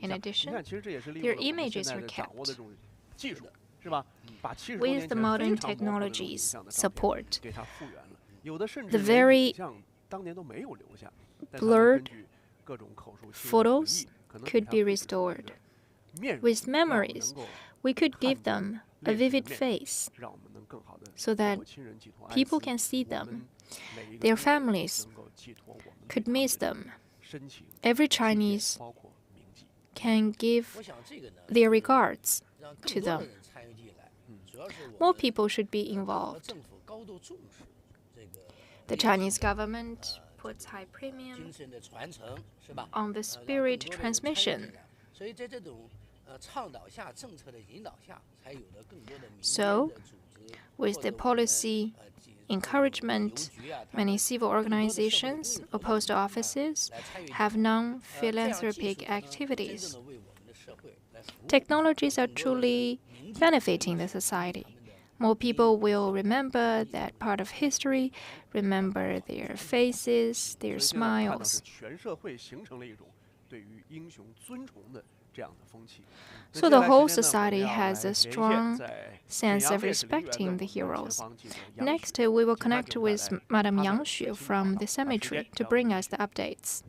In addition, their images are kept with the modern technologies support. The very blurred photos could be restored. With memories, we could give them a vivid face so that people can see them. Their families could miss them. Every Chinese can give their regards to them. More people should be involved. The Chinese government puts high premium on the spirit transmission. So, with the policy encouragement, many civil organizations or post offices have non-philanthropic activities. Technologies are truly benefiting the society. More people will remember that part of history, remember their faces, their smiles. So the whole society has a strong sense of respecting the heroes. Next, we will connect with Madame Yang Xue from the cemetery to bring us the updates.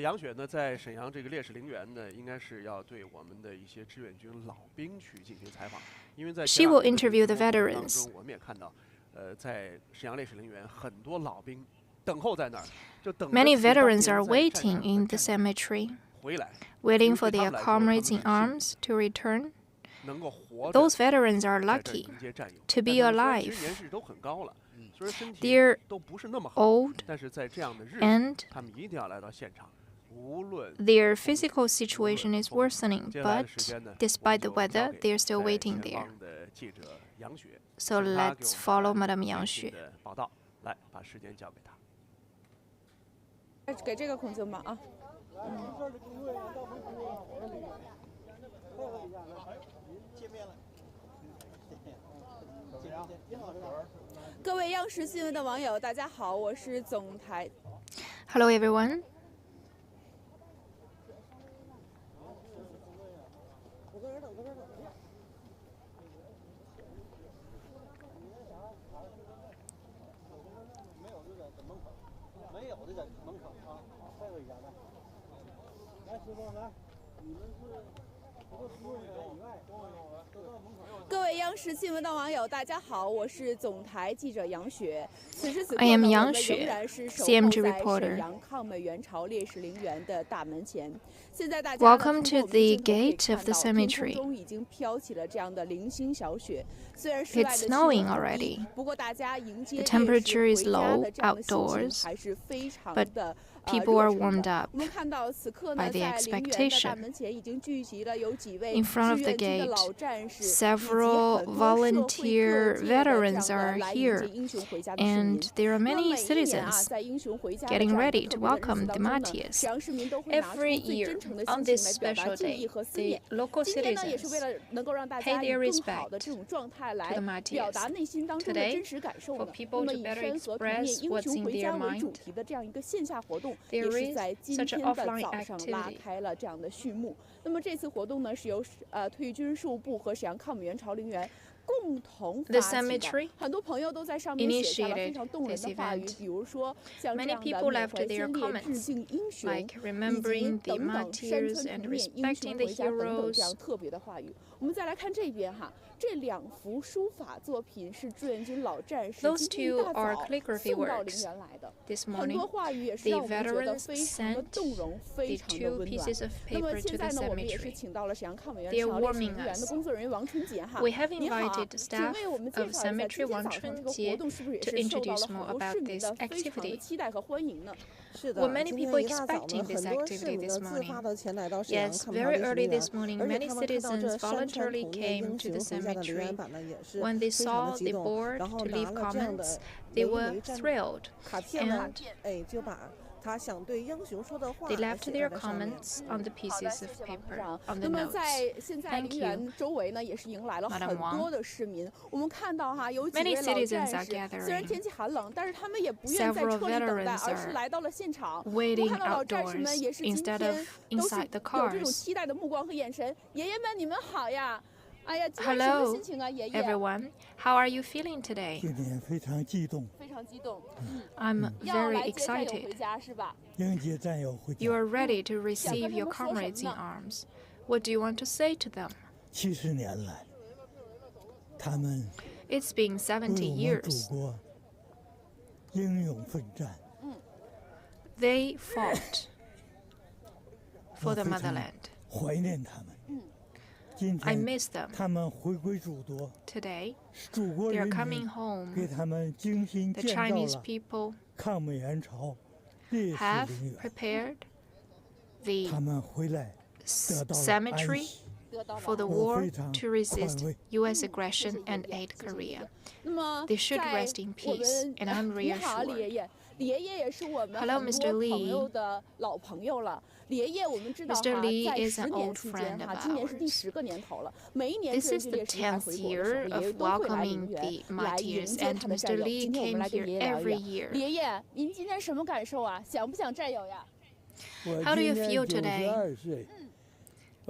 杨雪呢，在沈阳这个烈士陵园呢，应该是要对我们的一些志愿军老兵去进行采访，因为在 She will interview the veterans. 我们也看到，在沈阳烈士陵园，很多老兵等候在那儿，就等。Many veterans are waiting in the cemetery, waiting for their comrades in arms to return. Those veterans are lucky to be alive. They're old, and their physical situation is worsening, but despite the weather, they're still waiting there. So let's follow Madame Yang Xue. 给这个孔敬吧啊。各位央视新闻的网友，大家好，我是总台。Hello everyone. I am Yang Xue, CMG reporter. Welcome to the gate of the cemetery. It's snowing already. The temperature is low outdoors, but people are warmed up by the expectation. In front of the gate, several volunteer veterans are here, and there are many citizens getting ready to welcome the martyrs. Every year, on this special day, the local citizens pay their respect to the martyrs. Today, for people to better express what's in their mind, there is such an offline activity. 那么这次活动呢，是由退役军人事务部和沈阳抗美援朝陵园共同发起的。很多朋友都在上面写下了非常动人的话语，比如说像这样的缅怀先烈、致敬英雄，以及等等山村土灭英雄回家等等这样特别的话语。我们再来看这边哈。 这两幅书法作品是志愿军老战士今天一大早送到陵园来的，很多话语也是让我们觉得非常的动容，非常的温暖。那么现在呢，我们也是请到了沈阳抗美援朝烈士陵园的工作人员王春杰哈，您好，请为我们介绍一下今天早上这个活动是不是也是受到了很多市民的非常的期待和欢迎呢？ Were many people expecting this activity this morning? Yes, very early this morning, many citizens voluntarily came to the cemetery. When they saw the board to leave comments, they were thrilled, and they left their comments on the pieces of paper on the notes. Thank you, Madam Wang. Many citizens are gathering. Several veterans are waiting outdoors instead of inside the cars. Hello, everyone. How are you feeling today? 今天非常激动。非常激动。I'm very excited. 迎接战友回家。 You are ready to receive your comrades in arms. What do you want to say to them? 70年来，他们 It's been 70 years. 为我们祖国英勇奋战。 They fought for the motherland. 怀念他们。 I miss them. 他们回归祖国。 Today, 祖国 they 人 are 民 coming home. 给他们精心 The 建造 Chinese 了 people 抗美援朝烈士 have 陵园。 prepared the 他们回来得到了安 cemetery 息。 for the 我 war 非常 to resist 宽慰。 U.S. aggression and aid Korea. They should rest in peace, and I'm 你好，李 reassured. 爷爷。李爷爷也是我们 Hello, 很 Mr. 多 Lee. 朋友的老朋友了。李爷爷，我们知道哈， Mr. Lee 在 is 10 an 年 old 期 friend 间哈， of 今年是第 ours. 10个年头了。每一年 This 志 is 愿 the 军烈士他 10th 回国的时候， year 李爷 of 爷都会来陵 welcoming 园 the 来迎 martyrs, 接 and 他的 Mr. 战友。 Lee 今天我们 came 来跟 here 爷爷聊一 every 聊。 year. 李爷爷，您今天什么感受啊？想不想战友呀？ How do you feel 我今年 today? 92岁。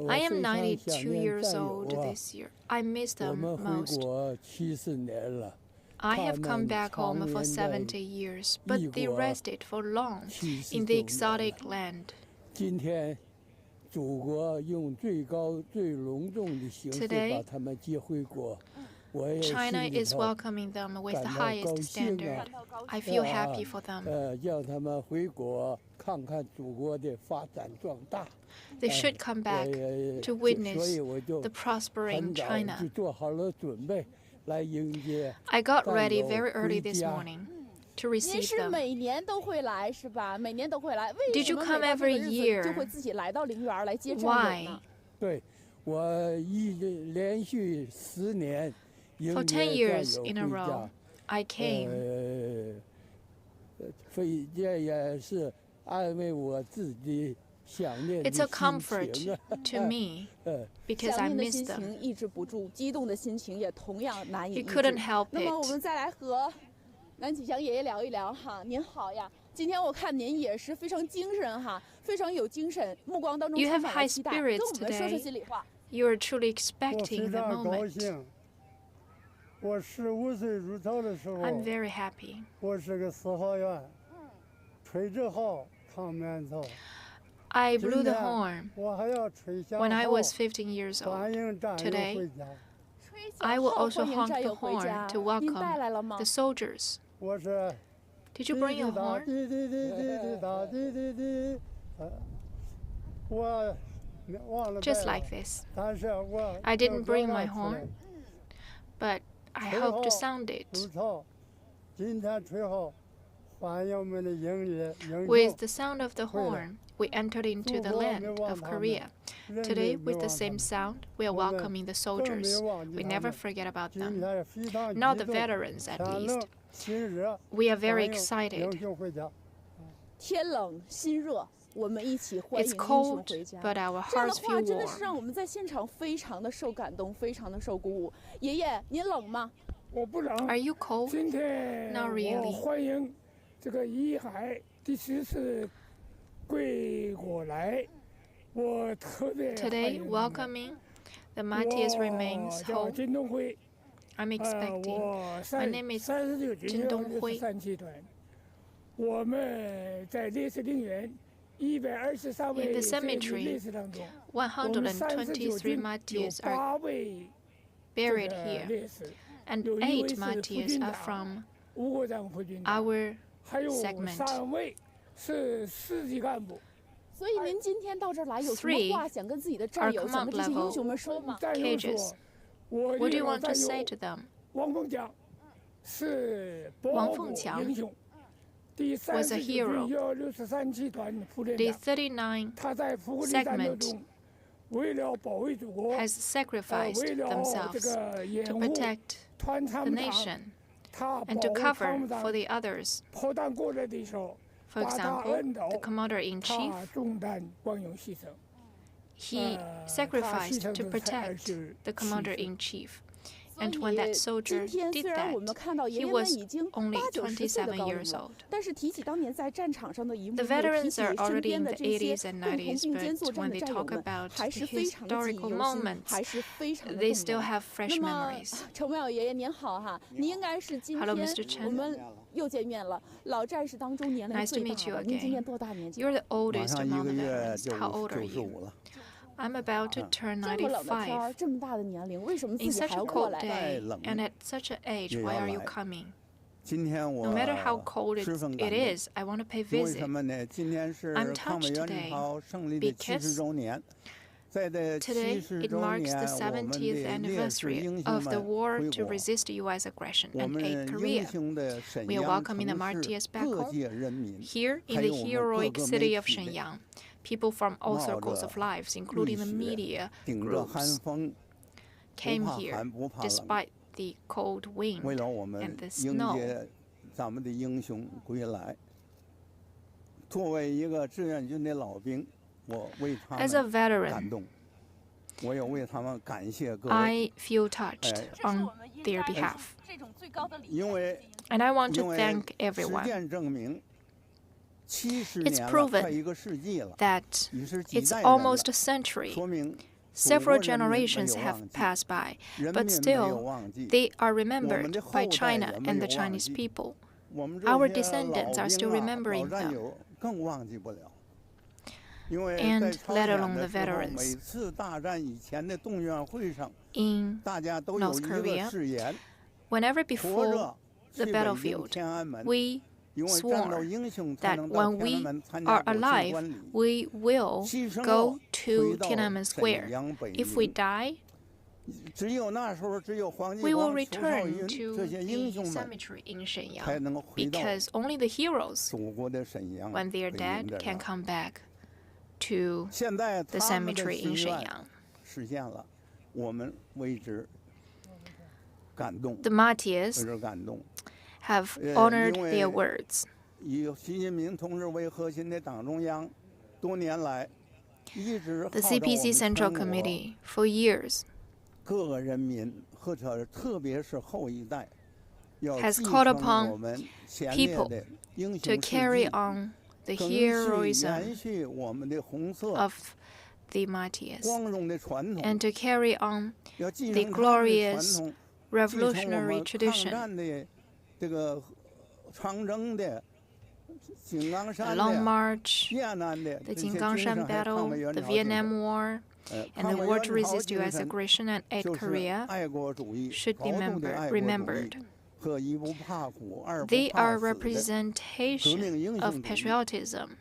I am 我非常 92 想念 years 战友 old 啊。 this year. I miss 我 them 们回 most. 国70年了。 I have 他 come 们 back 常 home for 年在 70 years, but 异 they 国 rested for long 70 in the 周年 exotic land. 今天，祖国用最高、最隆重的形式 Today, 把他们接回国。我也 China 心里 is 头 welcoming them with 感 the 到高 highest 兴 standard. 啊！ I feel happy for them. 让他们回国看看祖国的发展壮大。 They should come back to 所以 witness 我就 the prospering 很早 China. 就做好了准备来迎接 I got 战 ready 友 very 回 early this 家。 morning to 您 receive 是 them. 每年都会来是吧？每年都会来。为 Did 什 you 么 come 每到这个 every 日子 year? 就会自己来到陵园来接战友 Why? 呢？对，我连续10年迎 For 10接战 years 友 in a 回 row, 家。 I came. 这也是安慰我自己想念的 It's a 心 comfort 情啊。 to me because 想 I 念的 miss 心 them. 情抑制不住，激动的心情也同样难以抑 You 制。 couldn't help 那么我 it. 们再来和南启祥爷爷聊一聊哈。您好呀，今天我看您也是非常精神哈，非常有精神，目光当中 You 充 have 满了 high 期待。跟 spirits 我们说说 today. 心里话。 You are truly 我 expecting 非 the 常高 moment. 兴。我15岁入朝的时候， I'm very happy. 我是个4号员，吹着号抗美援朝。 I blew 今 the 天 horn 我还要吹响 when I 号 was 15 years 欢 old. 迎战友 Today, 回家。 I will 好 also 欢迎 honk 战 the 友回家 horn to 您带 welcome 来了吗 the？ soldiers. 我是 Did you bring your 滴滴答 horn? 滴滴滴滴滴答滴滴滴，我忘了 Just 带 like 了 this. 但是我 I didn't 能表 bring 达 my 出来 horn, but I 吹 hope to 号 sound it. 入朝，今天吹号，欢迎我们的英雄。 With the sound of the 回来。 horn, we entered into the 祖国没 land 忘 of 他们， Korea. 人 Today, 民没 with the 忘他 same 们。 sound, we are 我们 welcoming the 更没 soldiers. 忘记 We 他 never 们。 forget about 今 them. 天非常 Not 激 the 动， veterans, at 天 least. 冷心热， We are very 欢迎 excited. 英雄回家。天冷心热，我们一起欢迎 It's 英雄 cold, 回家。 but our 这样的 hearts 话 feel 真的是 warm. 让我们在现场非常的受感动，非常的受鼓舞。爷爷，您冷吗？我不冷。 Are you cold? 今天 Not 我 really. 欢迎这个遗骸第7次归国来，我特别欢 Today, 迎他们。 welcoming the martyrs 我 remains 叫 home. 金东辉， I'm expecting. 我 My name is 39军金东校辉。 63集团，我们在烈士陵园123 In 位 the 战友 cemetery, 烈士当中，我们39 123军有 martyrs are 8位 buried 这个 here, 烈士， and 有1 8位是副 martyrs 军 are 长 from 5个战副军长， our 还有 segment. 3位是司级干部。所以您今天到这儿来，有什么 Three 话想跟自己的战友、 are 想跟这些 command 英雄们说吗？战友 cages. 说，我 What do you 的 want to 战 say 友 to them? 王凤强是王保国凤强英雄，第 was a 39军 hero. 163集团副连 The 长。 39他在福克利战斗 segment 中，为了保卫祖国， has sacrificed 为了这 themselves 个掩 to 护 protect 团 the 参谋长， nation 他 and 保 to 护参 cover 谋长 for the others. 炮弹过来的时候， For 把他 example, 摁倒， the commander-in-chief, 他中弹光荣牺牲。 he 他 sacrificed 牺牲 to 的才 protect 是 the 气氛。 commander-in-chief. And when that soldier did that, he was only 27 years old. The veterans are already in the 80s and 90s, but when they talk about the historical moments, they still have fresh memories. Hello, Mr. Chen. Nice to meet you again. You're the oldest among the veterans. How old are you? I'm about to turn 95. In such a cold day and at such an age, why are you coming? No matter how cold it is, I want to pay visit. I'm touched today because today it marks the 70th anniversary of the war to resist U.S. aggression and aid Korea. We are welcoming the martyrs back home. Here in the heroic city of Shenyang, people from all circles of lives, including the media groups, came here despite the cold wind and the snow. As a veteran, I feel touched on their behalf. And I want to thank everyone. It's proven that it's almost a century. Several generations have passed by, but still, they are remembered by China and the Chinese people. Our descendants are still remembering them. And let alone the veterans. In North Korea, whenever before the battlefield, we swore that when we are alive, we will go to Tiananmen Square. If we die, we will return to the cemetery in Shenyang, because only the heroes, when they are dead, can come back to the cemetery in Shenyang. The martyrs have honored their words. The CPC Central Committee, for years, has called upon people to carry on the heroism of the martyrs and to carry on the glorious revolutionary tradition. The Long March, the Jingangshan Battle, the Vietnam War, and the war to resist U.S. aggression and aid Korea should be remembered. They are representation of patriotism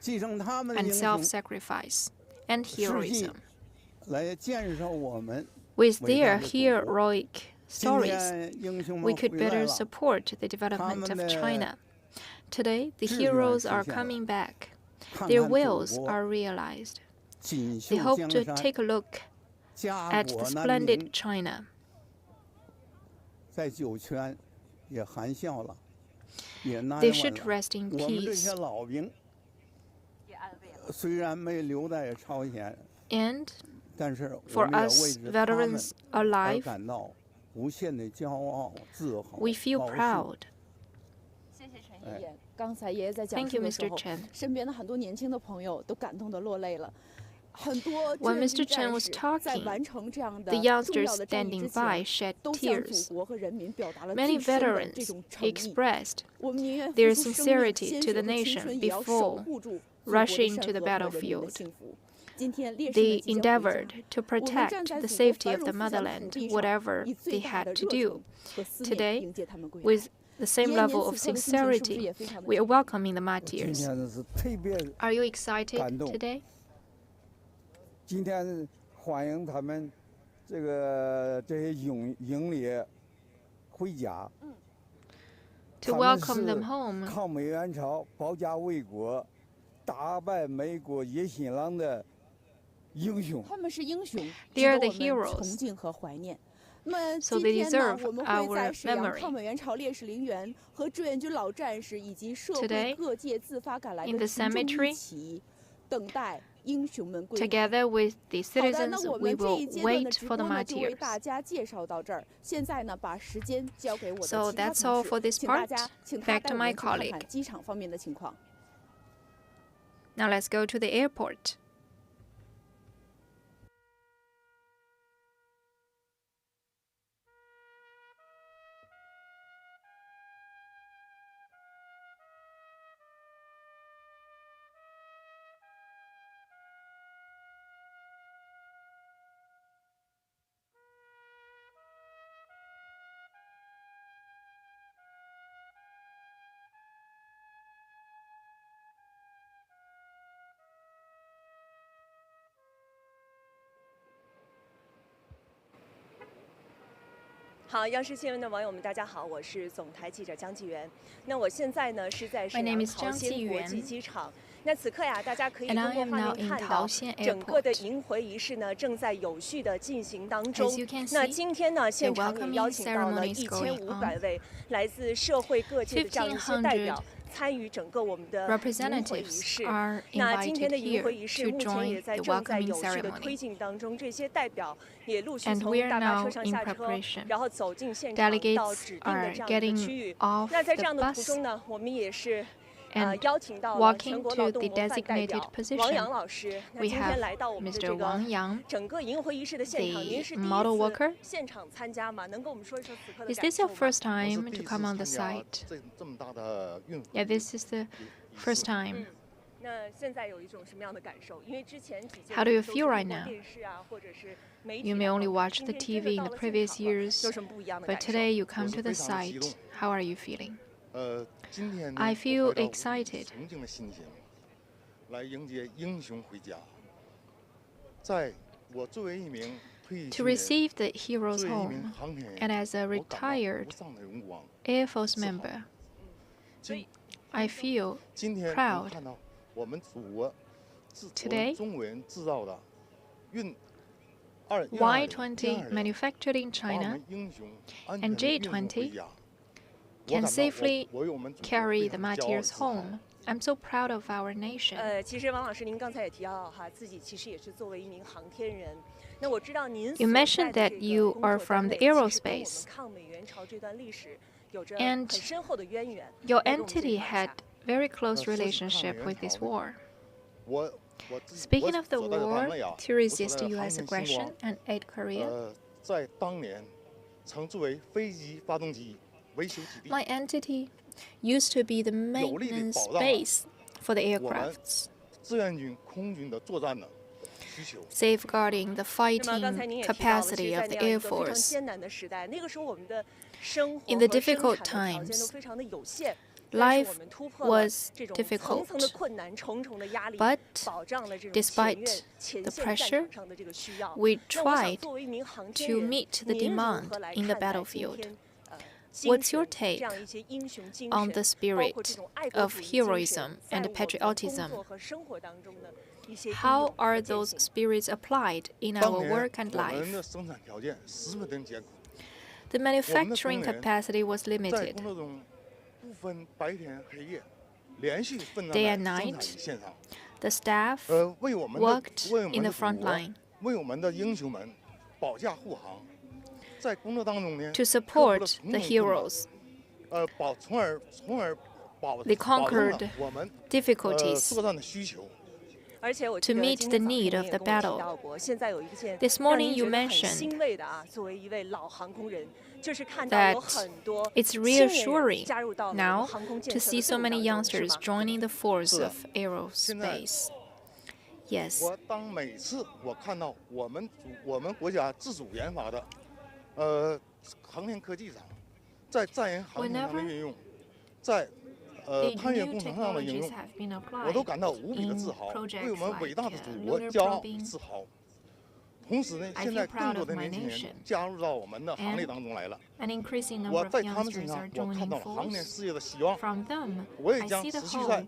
and self-sacrifice and heroism. With their heroic stories, we could better support the development of China. Today, the heroes are coming back. Their wills are realized. They hope to take a look at the splendid China. They should rest in peace. And for us veterans alive, we feel proud. Thank you, Mr. Chen. When Mr. Chen was talking, the youngsters standing by shed tears. Many veterans expressed their sincerity to the nation before rushing to the battlefield. They endeavored to protect the safety of the motherland, whatever they had to do. Today, with the same level of sincerity, we are welcoming the martyrs. Are you excited today? To welcome them home. They are the heroes, so they deserve our memory. Today, in the cemetery, 英雄们归 Together with the 好的，那 citizens, 我 we 们这 will 一阶段的 wait 直 for 播 the 呢，就为 martyrs. 大家介绍到这儿。现在呢，把时间交给我的 So 其他 that's all 同 for 事， this 请大 part. 家，请他 Back 带 to 我 my 们去看 colleague. 看机场方面的情况。 Now let's go to the airport.《好，央视新闻的网友们，大家好，我是总台记者江纪元。那我现在呢是在沈阳桃仙国际机场。那此刻呀，大家可以通过画面看到，整个的迎回仪式呢正在有序的进行当中。那今天呢，现场也邀请到了1500位来自社会各界的这样一些代表。 参与整个我们的迎回仪式。那今天的迎回仪式目前也正在有序的推进当中，这些代表也陆续从大巴车上下车，然后走进现场到指定的这样一个区域。那在这样的途中呢，我们也是。 邀请到了全国劳动模范代表王阳老师。那今天来到我们的这个整个迎回仪式的现场，您是第一次现场参加吗？能跟我们说一说此刻的感受吗？ Is this your first time to come on the site? Yeah, this is the first time. 那现在有一种什么样的感受？因为之前几届 How do you feel right now? 电视啊，或者是媒体 You may only watch the TV in the previous years, but today you come to the site. How are you feeling? I feel excited. To receive the hero's home, and as a retired Air Force member, I feel proud. Today, Y-20 manufactured in China and J-20 can safely carry the martyrs home. I'm so proud of our nation. 其实王老师，您刚才也提到哈，自己其实也是作为一名航天人。那我知道您 You mentioned that you are from the aerospace, 抗美援朝这段历史有着 and 很深厚的渊源。 your entity had very close relationship with this war. Speaking of the war to resist U.S. aggression and aid Korea, my entity used to be the maintenance base for the aircrafts, safeguarding the fighting capacity of the Air Force. In the difficult times, life was difficult, but despite the pressure, we tried to meet the demand in the battlefield. What's your take on the spirit of heroism and patriotism? How are those spirits applied in our work and life? The manufacturing capacity was limited. Day and night, the staff worked in the front line to support the heroes. They conquered difficulties to meet the need of the battle. This morning you mentioned that it's reassuring now to see so many youngsters joining the force of aerospace. Yes. Whenever the new technologies have been applied in projects like lunar probing, I feel proud of my nation, and an increasing number of youngsters are joining force. From them, I see the hope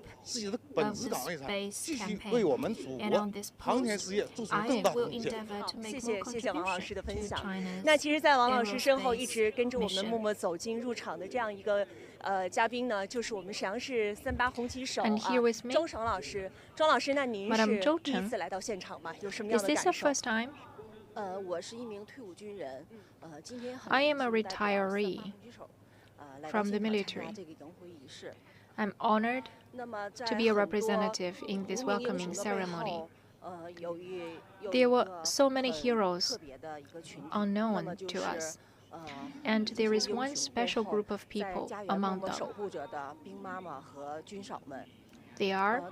of the space campaign, and on this post, I will endeavor to make more contribution to China's 那其实，在王老师身后一直跟着我们默默走进入场的这样一个嘉宾呢，就是我们沈阳市3·8红旗手周爽老师。周老师，那您是第一次来到现场吗？有什么样的感受？我是一名退伍军人，今天很 I am a retiree from the military. I'm honored to be a representative in this welcoming ceremony. There were so many heroes unknown to us, and there is one special group of people among them. They are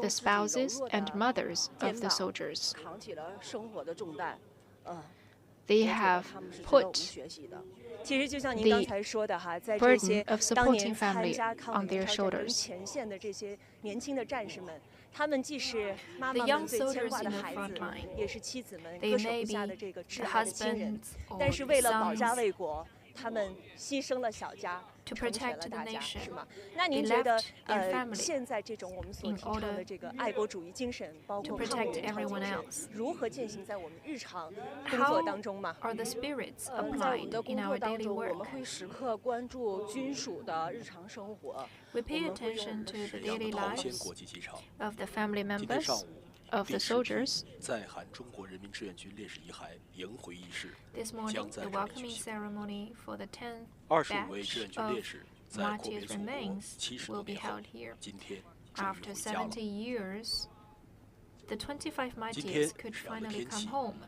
the spouses and mothers of the soldiers. They have put the burden of supporting family on their shoulders. The young soldiers in the front line, they may be the husbands or sons to protect the nation. They left their family in order to protect everyone else. How are the spirits applied in our daily work? We pay attention to the daily lives of the family members of the soldiers. This morning, the welcoming ceremony for the 10th batch of martyrs' remains will be held here. After 70 years, the 25 martyrs could finally come home.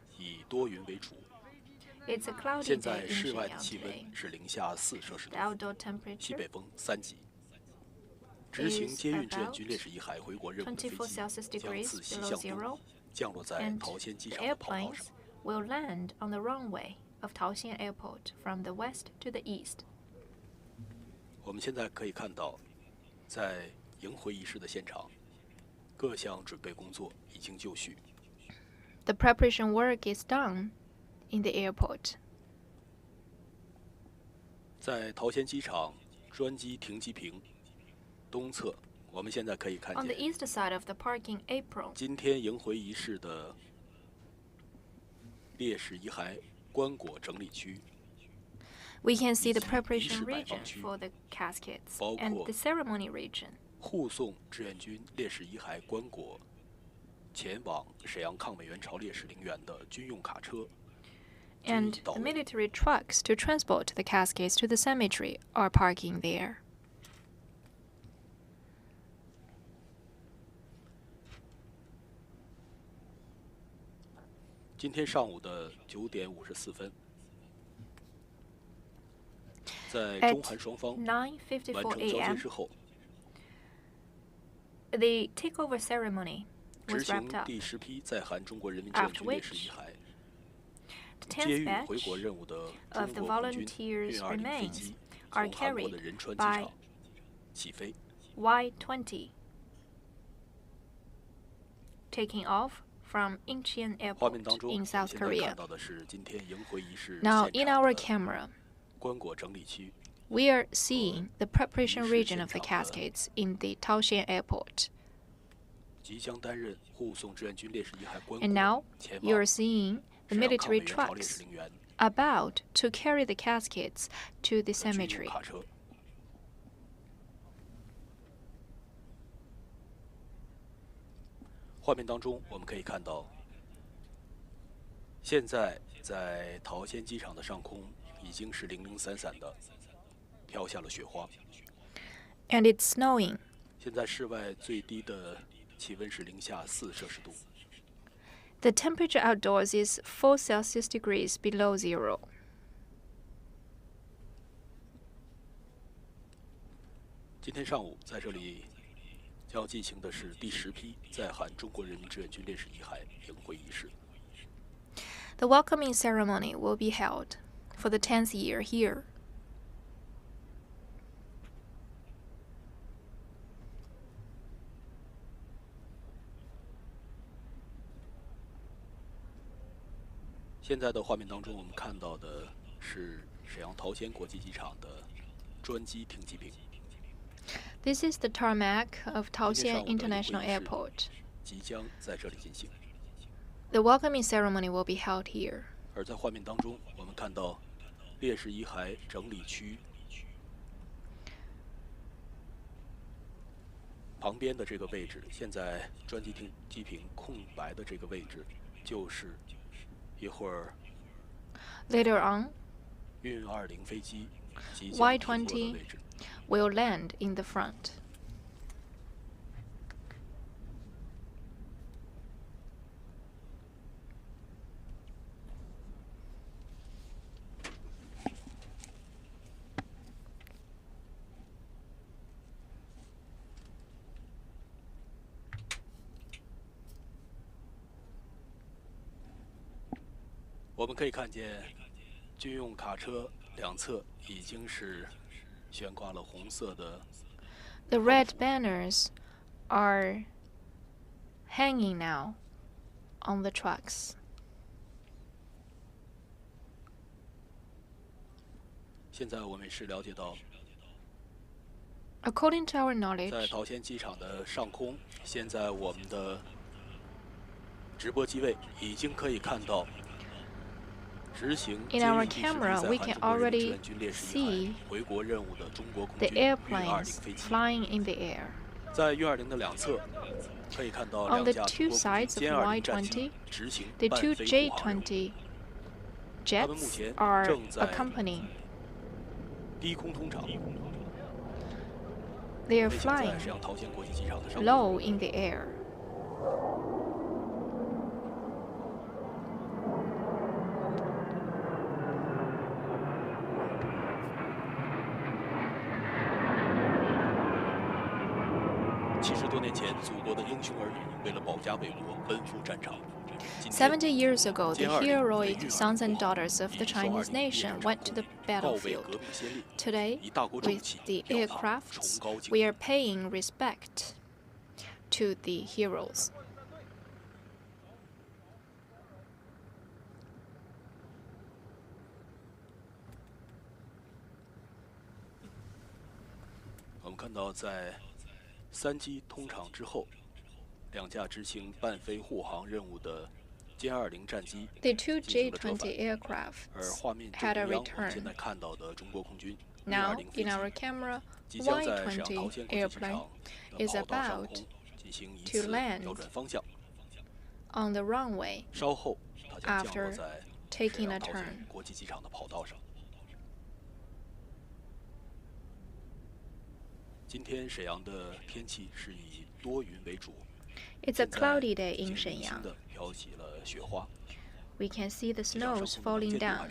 It's a cloudy day in Shenyang today. The outdoor temperature is about 24 Celsius degrees below zero, and the airplanes will land on the runway of Taoxian Airport from the west to the east. 我们现在可以看到，在迎回仪式的现场，各项准备工作已经就绪。The preparation work is done in the airport. 在桃仙机场专机停机坪东侧，我们现在可以看 On the 见 east side of the parking apron, 今天迎回仪式的烈士遗骸棺椁整理区。 we can see the preparation region for the caskets and the ceremony region. 护送志愿军烈士遗骸棺椁前往沈阳抗美援朝烈士陵园的军用卡车。 And the military trucks to transport the caskets to the cemetery are parking there. 今天上午的9点54分，在中韩双方完成交接之后， the takeover ceremony 执 was 行 wrapped up. 第10批在韩中国人民志愿军烈士遗骸 The 接 10th 运 batch 回国任务的 of 中 the 国空军 volunteers' 运20飞 remains 机 are 从韩国的 carried 仁川机 by 场起飞， Y-20, taking off from Incheon 画面 Airport 当中，我 in 们 South 现在 Korea. 看到的是今天迎回仪式 Now, 现 in 场 our 的 camera, 棺椁整理区。 we are seeing the preparation region of the caskets in the Taoxian Airport. 即将担任护送志愿军烈士遗骸棺 And 椁 now, 前 you 往 are seeing the 沈阳抗 military 美援朝烈 trucks 士陵园 about to carry the caskets to the 的军用 cemetery. 卡车。画面当中，我们可以看到，现在在桃仙机场的上空已经是零零散散的飘下了雪花。 And it's snowing. 现在室外最低的气温是-4摄氏度。 The temperature outdoors is 4 Celsius degrees below zero. 今天上午在这里将要进行的是第10批在韩中国人民志愿军烈士遗骸迎回仪式。 The welcoming ceremony will be held for the 10th year here. 现在的画面当中，我们看到的是沈阳桃仙国际机场的专机停机坪。 This is the tarmac of Taoxian International Airport. 即将在这里进行。 The welcoming ceremony will be held here. 而在画面当中，我们看到烈士遗骸整理区旁边的这个位置，现在专机坪空白的这个位置，就是一会儿 Later on, 运20飞机即将停落的位置。 will land in the front. 我们可以看见，军用卡车两侧已经是悬挂了红色的。The red banners are hanging now on the trucks. 现在我们是了解到， According to our knowledge, 在桃仙机场的上空，现在我们的直播机位已经可以看到。 In our camera, we can already see the airplanes flying in the air. 在运20的两侧，可以看到 On the two sides of Y-20, the two J-20 jets are accompanying. 低空通场。 They are flying low in the air. 70多年前，祖国的英雄儿女为了保家卫国，奔赴战场。 70 years ago, the heroic sons and daughters of the Chinese nation went to the battlefield. Today, with the aircrafts, we are paying respect to the heroes. 我们看到在3机通场之后，2架执行伴飞护航任务的歼20战机 The two J-20 aircraft 而画面中 had a 央，我们 return. 现在看到的中国空军 Now, 运20飞 in 机 our camera, 即将在沈阳 Y-20 桃仙国际机 airplane 场 is 的跑道上 about 空进行一 to 次 land 调转方向。 on the runway 稍后，它将降落 after 在 taking 沈 a 阳桃仙 turn. 国际机场的跑道上。今天沈阳的天气是以多云为主。 It's a cloudy day in Shenyang. 飘起了雪花。 We can see the snows falling down.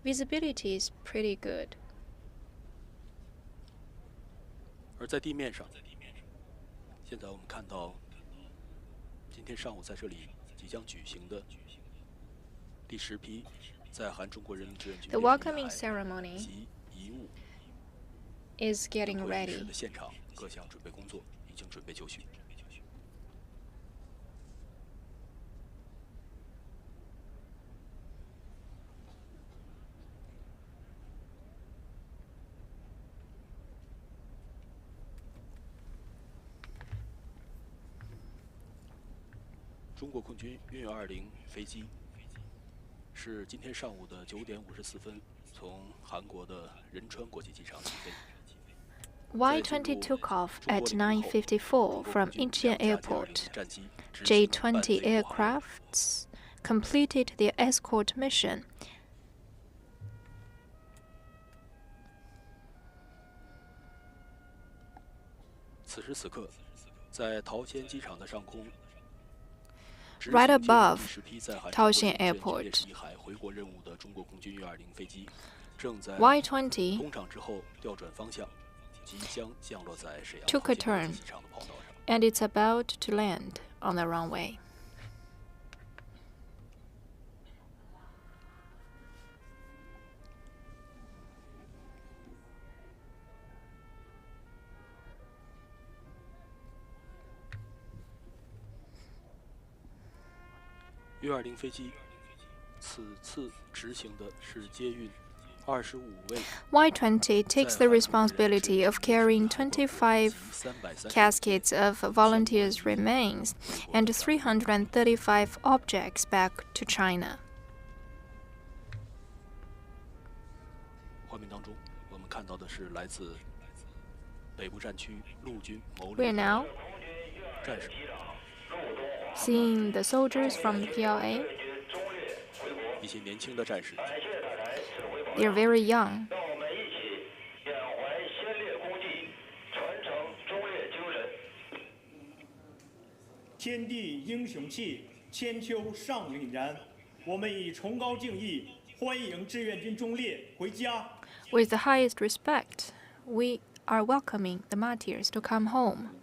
Visibility is pretty good. 而在地面上，现在我们看到，今天上午在这里即将举行的第10批在韩中国人民志愿军 The welcoming ceremony 及遗物 is getting 会议室 ready. 的现场各项准备工作已经准备就绪。 中国空军运20飞机是今天上午的9点54分从韩国的仁川国际机场起飞。 Y-20 took off at 9:54 from Incheon Airport. J-20 aircrafts completed their escort mission. 此时此刻，在桃仙机场的上空。 Right above Taoxian Airport, Y-20 took a turn, and it's about to land on the runway. U-20飞机此次执行的是接运25位。 Y-20 takes the responsibility of carrying 25 caskets of volunteers' remains and 335 objects back to China. 画面当中，我们看到的是来自北部战区陆军某旅 We are now 战士。 seeing the soldiers from the PLA. 一些年轻的战士。 They are very young. 让我们一起缅怀先烈功绩，传承忠烈精神。天地英雄气，千秋尚凛然。我们以崇高敬意欢迎志愿军忠烈回家。 With the highest respect, we are welcoming the martyrs to come home. "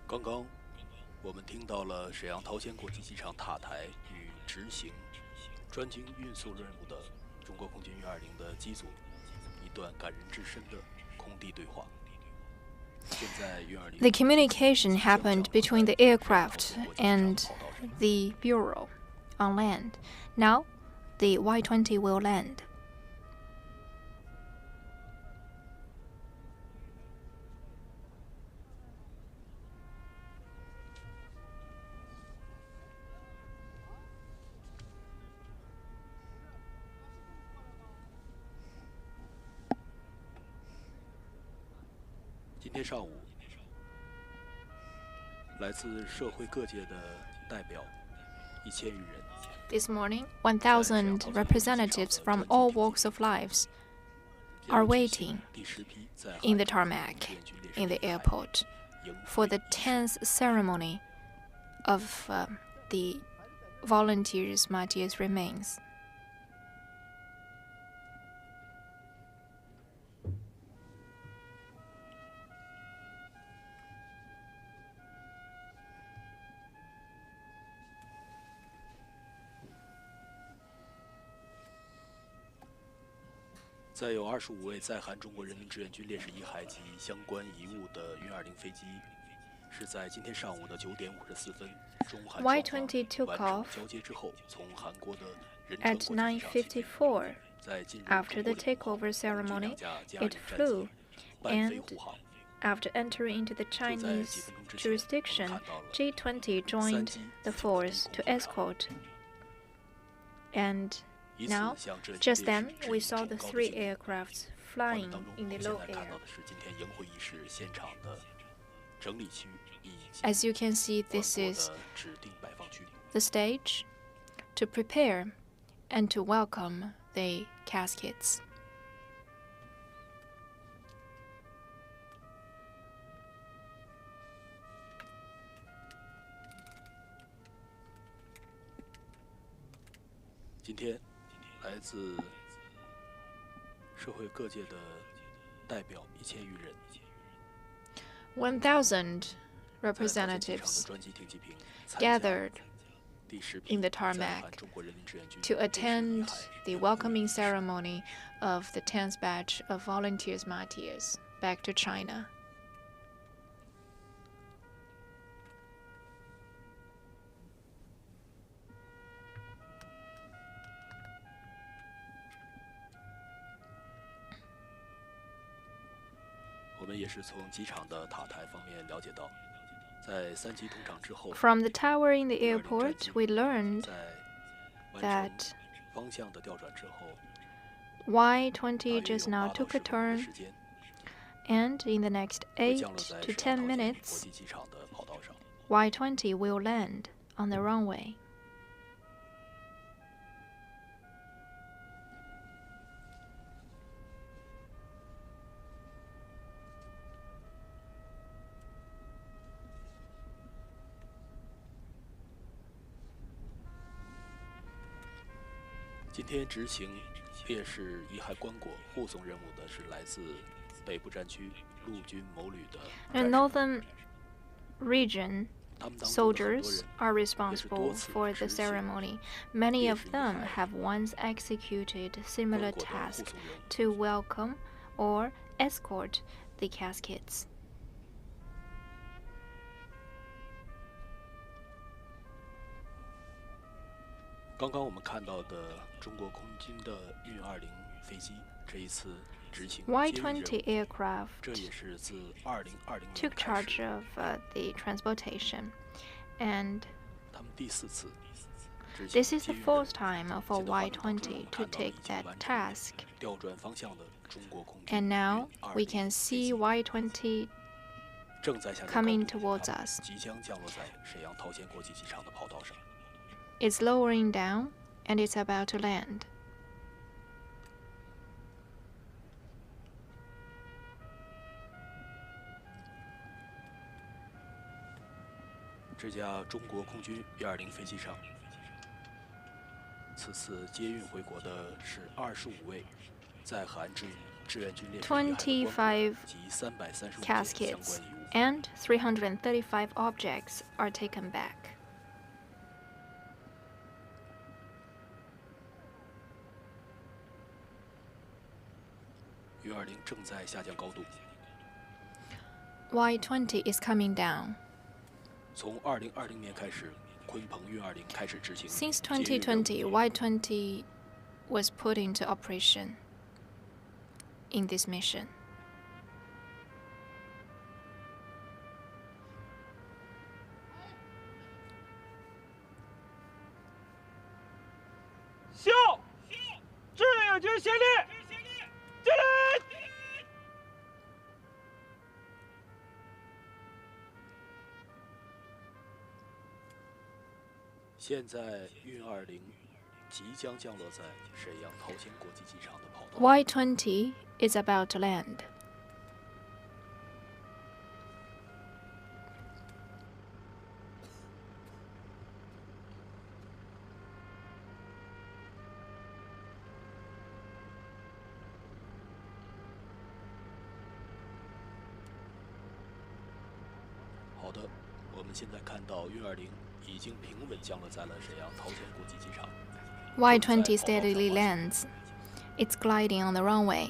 刚刚，我们听到了沈阳桃仙国际机场塔台与执行专机运送任务的中国空军运20的机组一段感人至深的空地对话。 The communication happened between the aircraft and the bureau on land. Now, the Y-20 will land. 今天上午，来自社会各界的代表1000余人。 This morning, 1,000 representatives from all walks of life are waiting in the tarmac in the airport for the 10th ceremony of the volunteers' martyrs' remains. 载有25位在韩中国人民志愿军烈士遗骸及相关遗物的运20飞机，是在今天上午的9点54分，中韩双方完成交接之后，从韩国的仁川国际机场起飞。在进入中国 After the takeover ceremony, it flew, and after entering into the Chinese jurisdiction, J-20 joined the force to escort. And now, just then, we saw the 3 aircrafts flying in the low air. As you can see, this is the stage to prepare and to welcome the caskets. 今天，来自社会各界的代表1000余人。 1,000 representatives gathered in the tarmac to attend the welcoming ceremony of the 10th batch of volunteers martyrs back to China. 我们也是从机场的塔台方面了解到，在3级通场之后 From the tower in the airport, we learned that 方向的调转之后 Y-20 just now took a turn, and in the next 8 to 10 minutes, Y-20 will land on the runway. 今天执行烈士遗骸棺椁护送任务的是来自北部战区陆军某旅的 The northern region soldiers are responsible for the ceremony. Many of them have once executed similar tasks to welcome or escort the caskets. 刚刚我们看到的中国空军的运20飞机，这一次执行Y-20 aircraft 这也是自2020年 took charge of the transportation, and 他们第4次。This is the fourth time for Y-20 to take that task. 调转方向的中国空军 And now we can see Y-20 coming towards us. 即将降落在沈阳桃仙国际机场的跑道上。 It's lowering down and it's about to land. 这架中国空军120飞机上，此次接运回国的是25位在韩志愿军烈士遗骸及335件相关 caskets 遗物。 and 335 objects are taken back. 运20正在下降高度。 Y-20 is coming down. 从2020年开始，鲲鹏运20开始执行。 Since 2020, Y-20 was put into operation in this mission. 向志愿军先烈敬礼！ 现在运20即将降落在沈阳桃仙国际机场的跑道。 Y-20 is about to land. .好的，我们现在看到运20已经平稳降落在了沈阳桃仙国际机场。 Y-20 steadily lands. It's gliding on the runway.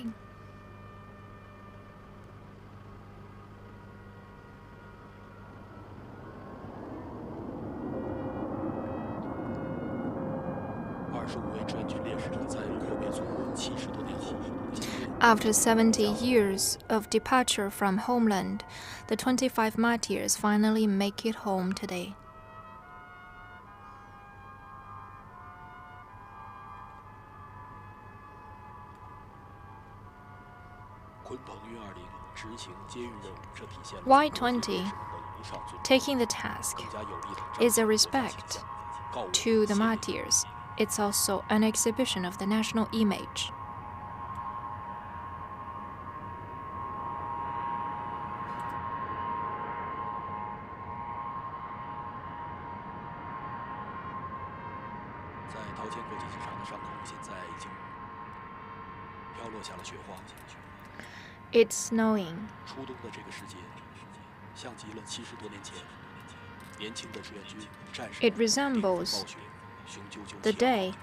25位志愿军烈士在阔别祖国70多年后。 After 70 years of departure from homeland, the 25 martyrs finally make it home today. 鲲鹏运20执行接运任务，这体现了 Y-20 taking the task is a respect to the martyrs. It's also an exhibition of the national image. 在桃仙国际机场的上空，现在已经飘落下了雪花。 It's snowing. 初冬的这个世界，像极了70多年前，年轻的志愿军战士 It resembles the day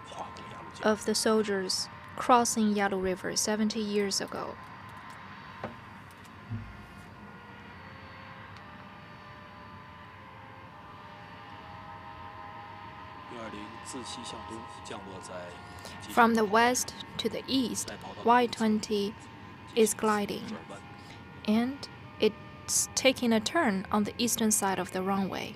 of the soldiers crossing Yalu River 70 years ago. 运20自西向东降落在。 From the west to the east, Y-20 is gliding, and it's taking a turn on the eastern side of the runway.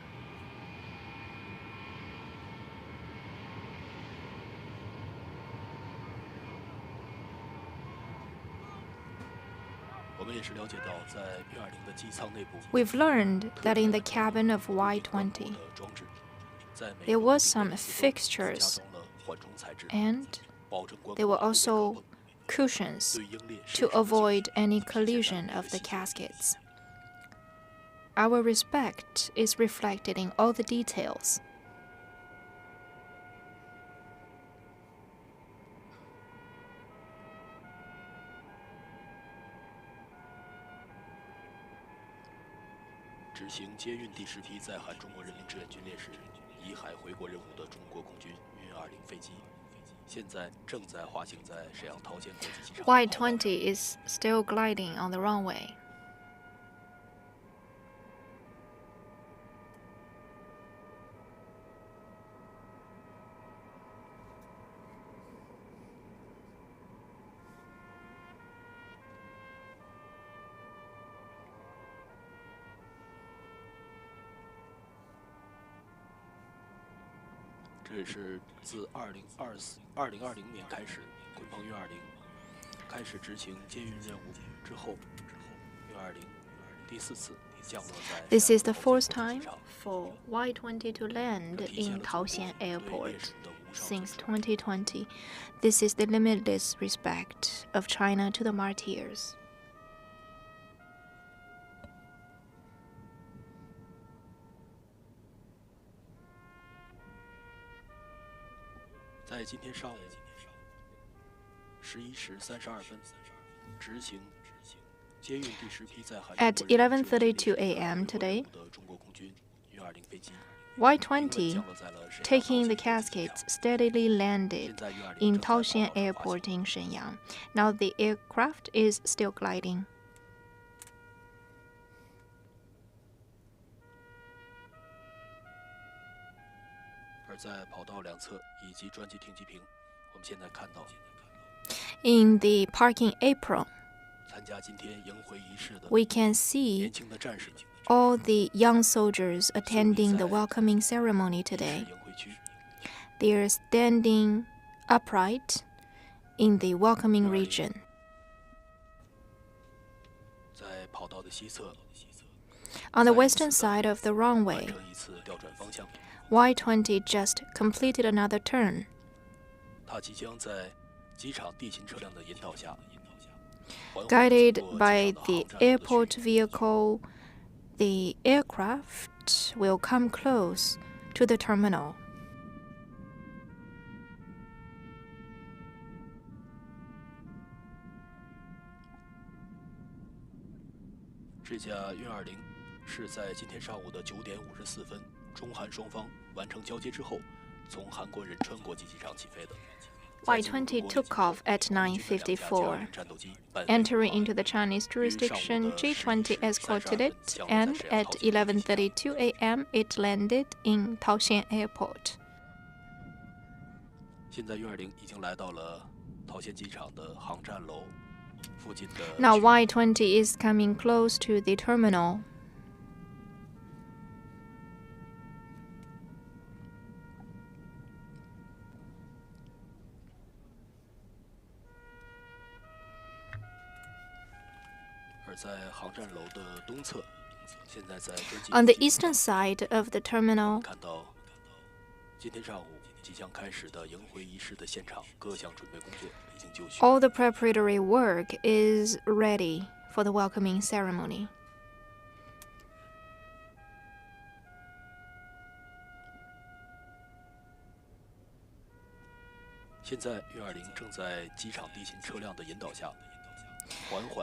我们也是了解到，在运20的机舱内部 We've learned that in the cabin of Y-20, there were some fixtures, and there were also cushions to avoid any collision of the caskets. Our respect is reflected in all the details. 这执行接运第10批在韩中国人民志愿军烈士遗骸回国任务的中国空军运20飞机，现在正在滑行在沈阳桃县国际机场。Y-20 is still gliding on the runway. 这是自2020年开始，鲲鹏运20开始执行接运任务之后，运20第4次降落在。This is the fourth time for Y-20 to land in Taoxian Airport since 2020. This is the limitless respect of China to the martyrs. 在今天上午11时32分，执行接运第10批在韩 At 11:32 a.m. today, Y-20, taking the caskets, steadily landed in Taoxian Airport in Shenyang. Now the aircraft is still gliding. 而在跑道两侧以及专机停机坪，我们现在看到 in the parking apron, 参加今天迎回仪式的 we can see 年轻的战士 all the young soldiers attending the welcoming ceremony today. They are standing upright in the welcoming region. 在跑道的西侧 On the western side of the runway, 完成一次调转方向。 Y-20 just completed another turn. 它即将在机场地勤车辆的引导下， Guided by the airport vehicle, the aircraft will come close to the terminal. 这架运20是在今天上午的9点54分。 中韩双方完成交接之后，从韩国仁川国际机场起飞的。Y-20 took off at 9:54, entering into the Chinese jurisdiction. G-20 escorted it, and at 11:32 a.m. it landed in Taoxian Airport. 现在运20已经来到了桃县机场的航站楼附近的。Now Y-20 is coming close to the terminal. 在航站楼的东侧，现在在专机 On the eastern side of the terminal, 看到今天上午即将开始的迎回仪式的现场，各项准备工作已经就绪。all the preparatory work is ready for the welcoming ceremony. 现在运20正在机场地勤车辆的引导下。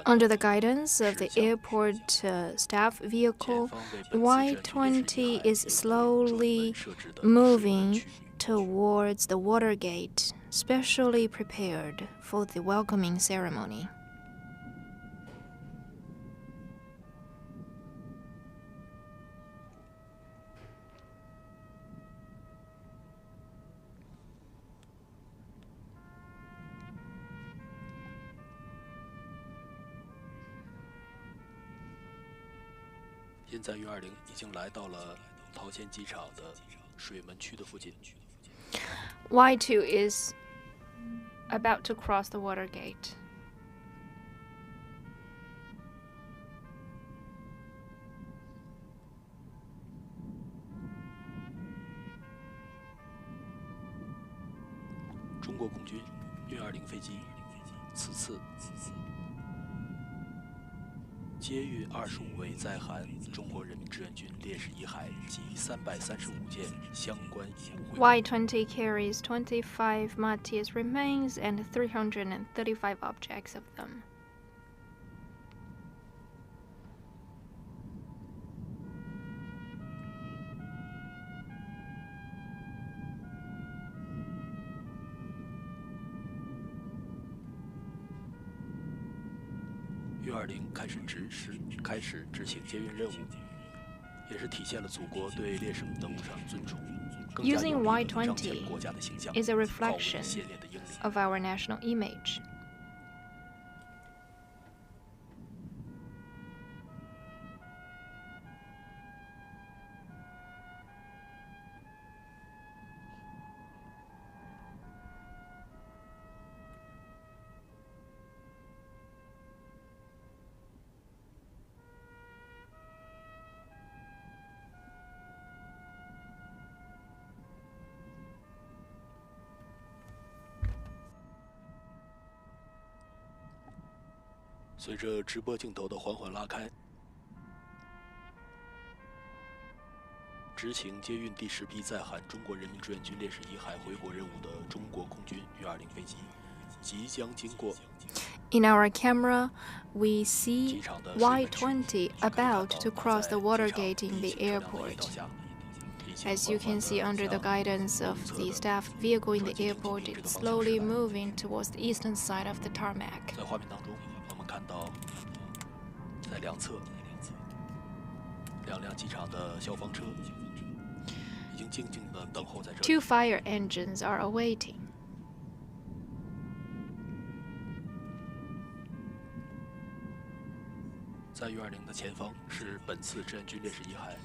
Under the guidance of the airport staff vehicle, Y-20 is slowly moving towards the water gate, specially prepared for the welcoming ceremony. 现在运20已经来到了桃县机场的水门区的附近。Y-2 is about to cross the water gate. 中国空军运20飞机此次接运25位在韩中国人民志愿军烈士遗骸及335件相关遗物。Y-20 carries 25 martyrs' remains and 335 objects of them. U-20开始执行接运任务，也是体现了祖国对烈士们的无上尊重，更加有力地彰显国家的形象，is a 号为 reflection 先烈的英灵。 of our national image. 随着直播镜头的缓缓拉开，执行接运第10批载含中国人民志愿军烈士遗骸回国任务的中国空军U-20飞机即将经过。 In our camera, we see Y-20 about to cross the water gate in the airport. As you can see, under the guidance of the staff vehicle in the airport, it's slowly moving towards the eastern side of the tarmac. 在画面当中，我们看到在两侧2辆机场的消防车已经静静地等候在这里。 2 fire engines are awaiting. 在U-20的前方是本次志愿军烈士遗骸。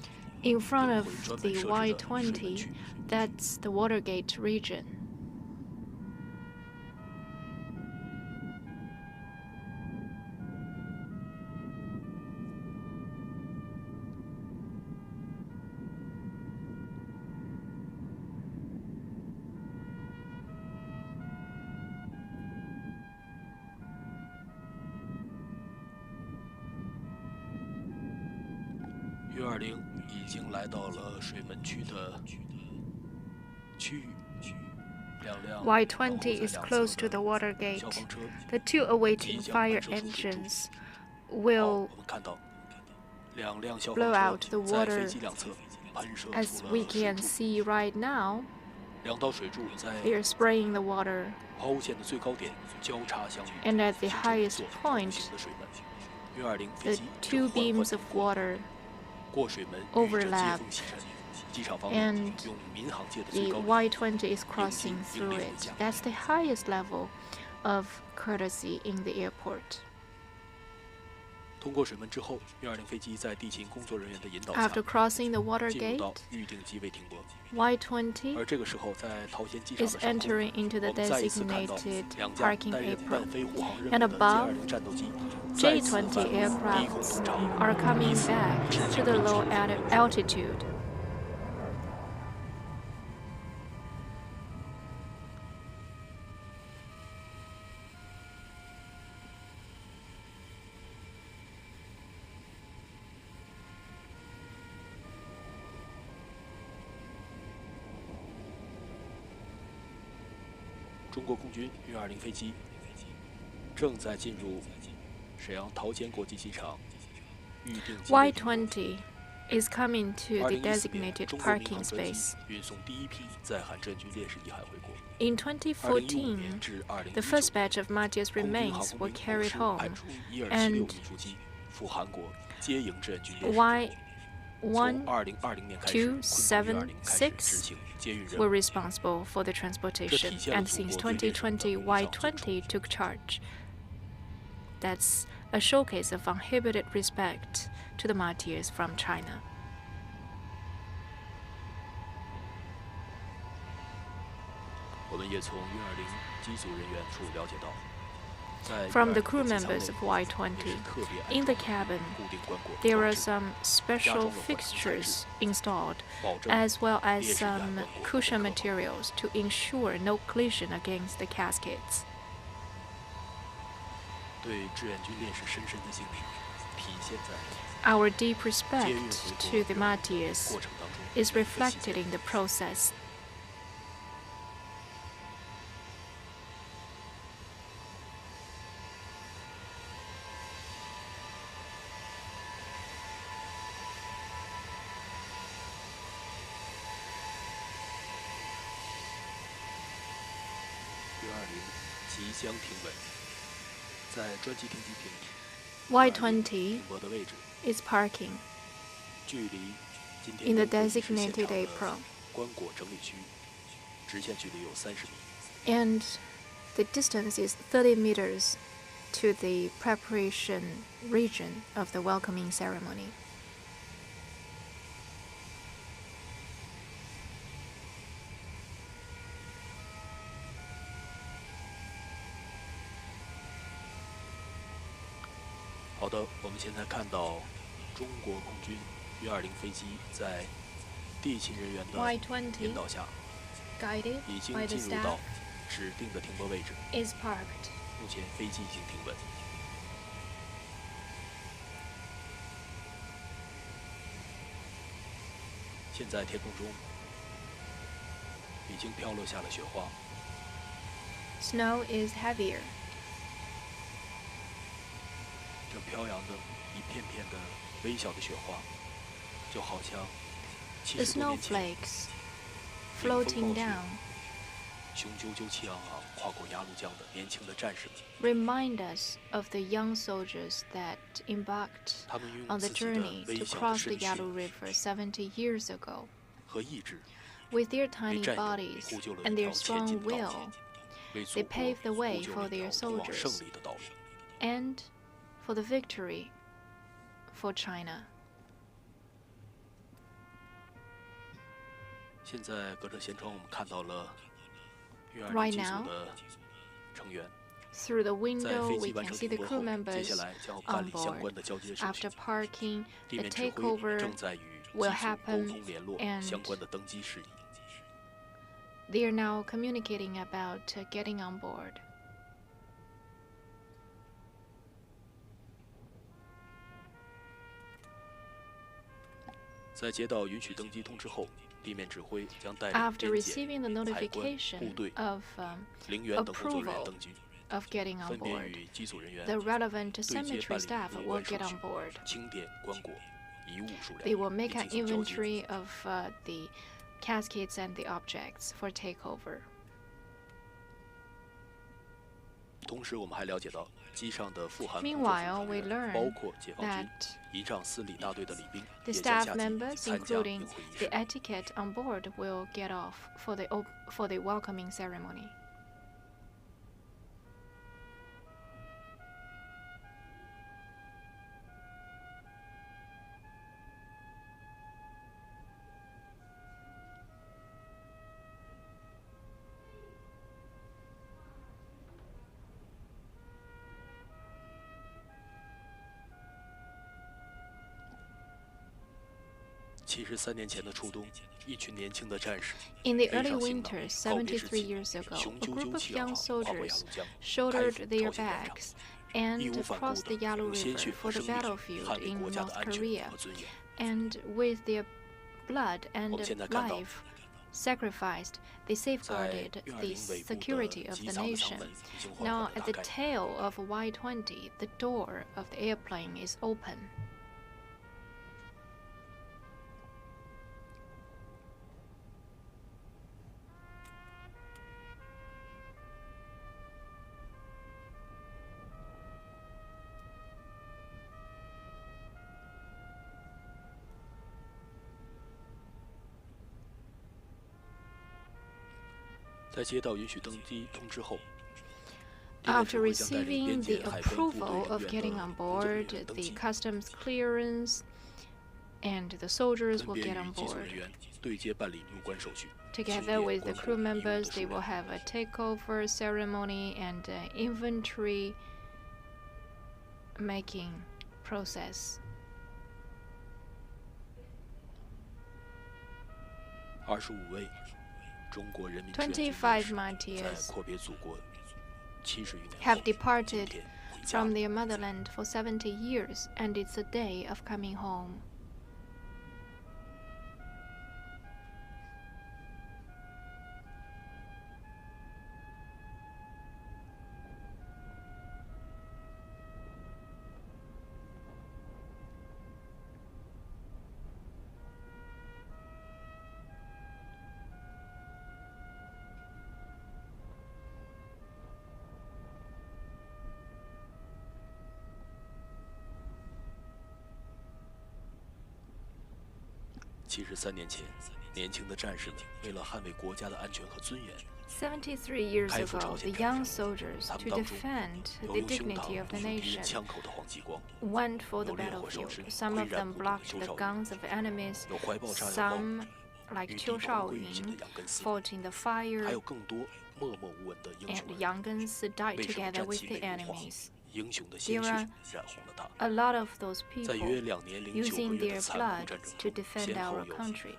In front of the Y-20, that's the Watergate region. U-20已经来到了水门区的区域。Y-20 is close to the water gate. The 2 awaiting fire engines will blow out the water. As we can see right now, they are spraying the water. And at the highest point, the 2 beams of water overlap, and the Y-20 is crossing through it. That's the highest level of courtesy in the airport. 通过水门之后，U-20飞机在地勤工作人员的引导下， After crossing the water 进入 gate, 到预定机位停泊。 Y-20而这个时候，在桃仙机场 is 的上空， entering into the 我们再一次看到 designated 2架 parking 担任 apron, 伴飞护航任 and 务的 above, J-20战斗机再次返 J-20 回低空 aircrafts 巡航， are coming back to the low altitude. 中国空军U-20飞机正在进入沈阳桃仙国际机场预定机位停泊。 Y-20 is coming to the designated 中国民 parking 航专机 space. 运送第1批载含志愿军烈士遗骸回国。 In 2014, the first batch of martyrs' 空军航 remains 空 were 兵同 carried 时 home, 派出伊尔76 and 运输机赴韩国接应志愿军烈士。 Y-1, 从2020年开始， 2, 空军 7, U-20开始执 6行接运任 were 务。 responsible for the transportation, and since 2020, Y-20 took charge. That's a showcase of uninhibited respect to the martyrs from China. 我们也从U-20机组人员处了解到，在 From the U-20 crew 飞机舱 members 内 of Y-20, 也是特别安 in the 装 cabin, 固定棺椁 there 装 are 置， some special fixtures installed, 保证 as well as 烈士遗骸 some 棺椁 cushion 不可靠。 materials to ensure no collision against the caskets. 对志愿军烈士深深的敬意体现在 Our deep 接运 respect 回 to 国 the 的 martyrs 过程当中 is 每个细节 reflected in the process. U-20即将停稳，在专机停机坪， Y20 is parking in the designated apron. And the distance is 30 meters to the preparation region of the welcoming ceremony.好的，我们现在看到中国空军约20飞机在地勤人员的引导下，已经进入到指定的停泊位置。目前飞机已经停稳。现在天空中已经飘落下了雪花。Snow is heavier. 这飘扬的一片片的微小的雪花，就好像70多年前 floating down 雄赳赳气昂昂跨过鸭绿江的年轻的战士们 remind us of the young soldiers that embarked on the journey to cross the Yalu River 70 years ago. 和意志 With their tiny bodies and their strong will, they paved the way for their soldiers and for the victory for China. 现在隔着舷窗，我们看到了运二 Right 机组 now, 的成员。 through the 在 window, 飞 we 机完 can 成 see 停 the 泊 crew 后，接 members 下来将要办 on 理相关 board. 的交接手 After 续。 parking, 地 the 面指挥 takeover 正在与机 will 组沟 happen 通联络 and 相关的登机事宜。 they are now communicating about getting on board. 在接到允许登机通知后，地面指挥将带领 After 边检、 receiving the 海关、部 notification 队、 of 陵园等工作人员 approval 登机， of getting on 分别 board, 与机组人员 the relevant 对接 cemetery 办理 staff 入 will 关手 get 续 on board. 清点棺椁、遗物数量， They will make 并 an 进行交接。 inventory of the caskets and the objects for takeover. 同时，我们还了解到，机上的富含工作 Meanwhile, 组 we 成员， learn 包括解放军 that 仪仗司礼大队的礼兵， the 也将 staff 下机 members, 参加 including 迎会仪 the 式。 etiquette on board, will get off for the welcoming ceremony. 73年前的初冬，一群年轻的战士 In the 背 early 上行囊， winter, 告别之 73 际， years ago, 雄 a 赳 group 赳 of 气昂 young 昂跨过鸭 soldiers 绿江，开 shouldered 赴 their 朝鲜战场， bags 义 and 无反顾 crossed the 地 Yalu 用鲜 River 血 for 和 the 生命 battlefield 捍卫 in 国家 North 的安全 Korea. 和尊严。 And with their blood and 我们现在看到， life sacrificed, they 在 safeguarded 运 the 20尾部 security 的 of 机 the 舱的舱 nation. 门已经缓 Now, 缓 at 地 the 打开。 tail of Y20, the door of the airplane is open. 在接到允许登机通知后，地面 After 指挥将带领 receiving 边 the 检、海关部 approval 队 of 人 getting 员的 on 工作人 board, 员登 the 机， customs clearance and the soldiers 分 will 别 get 与 on 机组人 board. 员对接办理入关手续，清 Together 点 with the 棺 crew 椁、遗物 members, 的 they 数 will 量。 have a takeover ceremony and inventory making process. 25位中国人民志愿军25烈士 martyrs 在阔别祖国70余年 have 后，今 departed 天回家 from 了。 their motherland for 70 years, and it's a day of coming home. 73年前，年轻的战士们为了捍卫国家的安全和尊严。 73 years ago, the young soldiers, to defend the dignity of the nation, went for the battlefield. Some of them blocked the guns of enemies. Some, like Qiu Shaoyun, fought in the fire, and young guns died together with the enemies. There are a lot of those people using their blood to defend our country.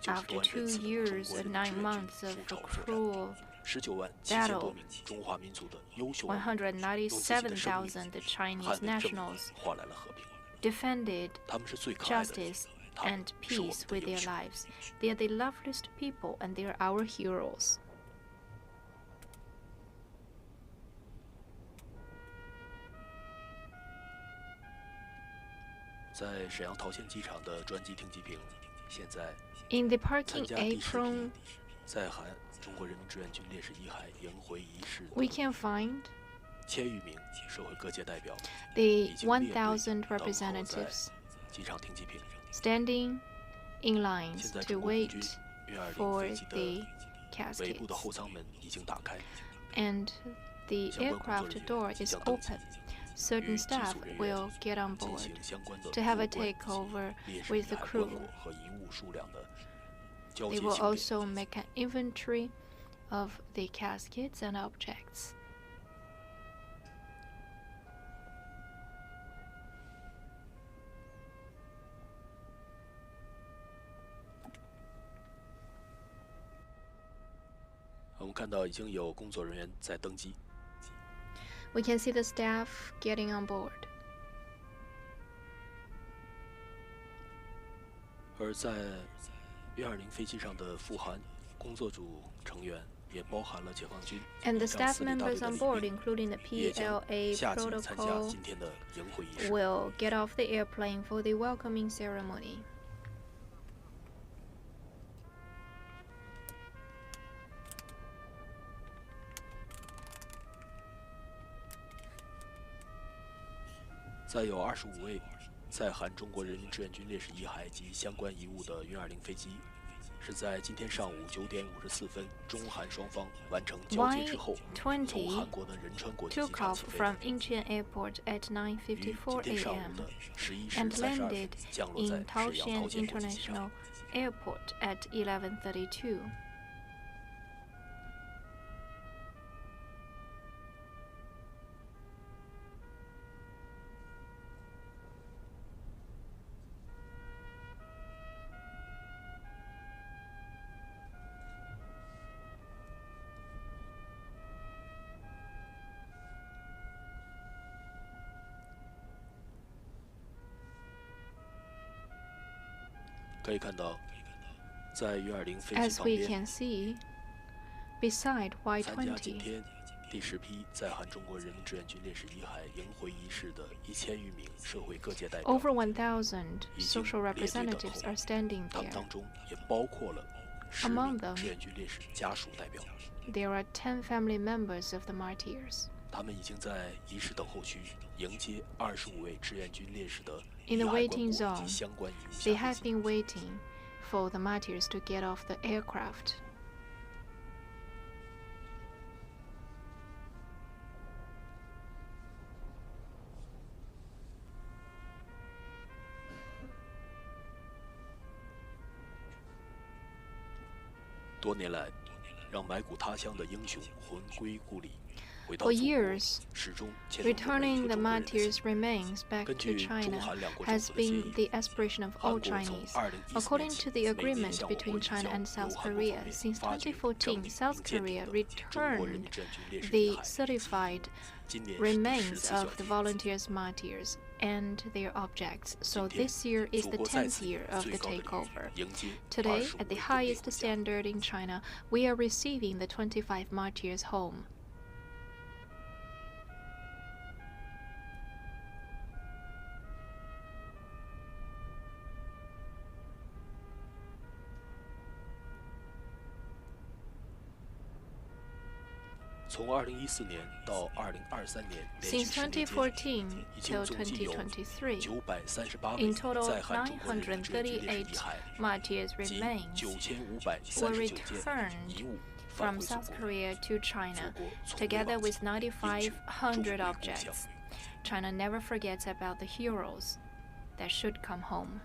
After 2 years and 9 months of a cruel battle, 197,000 Chinese nationals defended justice and peace with their lives. They are the loveliest people, and they are our heroes. 在沈阳桃县机场的专机停机坪，现在 In the parking apron, 在韩中国人民志愿军烈士遗骸迎回仪式 we can find 1000余名社会各界代表 the 1,000 representatives 机场停机坪 standing in lines to wait for the 尾部的 caskets. 后舱门已经打开， And the aircraft door is open. Certain staff will get on board to have a takeover with the crew. 和遗物数量的交 They 接 will 清点。 also make an inventory of the caskets and objects. 我们看到已经有工作人员在登机。 We can see the staff getting on board. 而在120飞机上的副韩工作组成员也包含了解放军 And the staff 4旅大队 members 的 on 礼 board, 宾 including the 也将 PLA 下机参加 protocol, 今天的迎会仪式。 will get off the airplane for the welcoming ceremony. 再有25位在韩中国人民志愿军烈士遗骸及相关遗物的运20飞机，是在今天上午9点54分，中韩双方完成交接之后，从韩国的仁川国际机 took 场 off 起飞， from Incheon Airport at 于今9:54 天上午 a.m. 的11时 and 32分 landed 降落在 in 沈阳 Taoxian 桃县国际机场。 International Airport at 11:32. 可以看到，在运20飞机 As 旁 we 边， can see, beside 参加今 Y20, 天第10批在韩中国人民志愿军烈士遗骸迎回仪式的1000余名社会各界代表， over 1,000已经 social 列队等 representatives 候 are standing 他们 there. 当中也包括了10 Among 名 them, 志愿军烈士家属代表。 There are 10 family members of the martyrs. 他们已经在仪式等候区迎接25位志愿军烈士的 In 遗 the 骸棺 waiting 椁 zone, 及相关遗物 they 下 have 飞机。 been waiting for the martyrs to get off the aircraft. 多年来，让埋骨他乡的英雄魂归故里，回到 For 祖国， years, 始终牵动着每一 returning 个 the 中国人的心。 martyrs' remains back 根 to 据中 China 韩两国政 has 府的协 been 议， the aspiration of 韩 all 国从 Chinese. 2014 According 年 to 起 the 每年 agreement 向我 between 国移 China 交 and 由 South 韩国 Korea, 方面 since 发给证 2014, 明 South 并鉴定 Korea 的中国人民 returned 志愿军烈士遗 the 骸。 certified 今年是第10 remains 次交 of the 接。 volunteers' martyrs and their objects. So 今天， this year is 祖 the 国再 10th 次 year of 最 the 高的礼遇 takeover. 迎接 Today, 25 at the 位 highest 登陆家。 standard in China, we are receiving the 25 martyrs home. 从从2014年到2023年， Since 2014 till 2023, in total 938 martyrs remains were returned from South Korea to China, together with 9,500 objects. China never forgets about the heroes that should come home.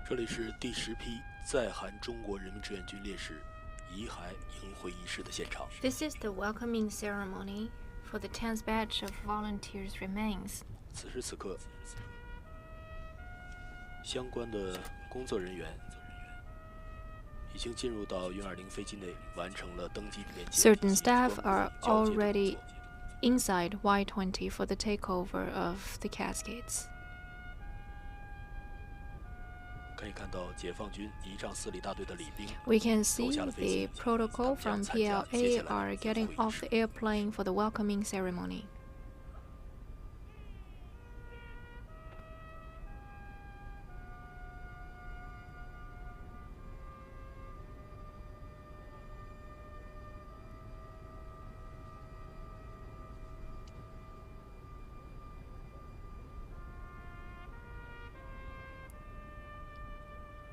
这里是第10批在韩中国人民志愿军烈士遗骸迎回仪式的现场。 This is the welcoming ceremony for the 10th batch of volunteers' remains. 此时此刻，相关的工作人员已经进入到运20飞机内，完成了登机连接。 Certain staff are already inside Y-20 for the takeover of the cascades. 可以看到解放军仪仗4里大队的礼兵 We can see the protocol from PLA are getting off the airplane for the welcoming ceremony.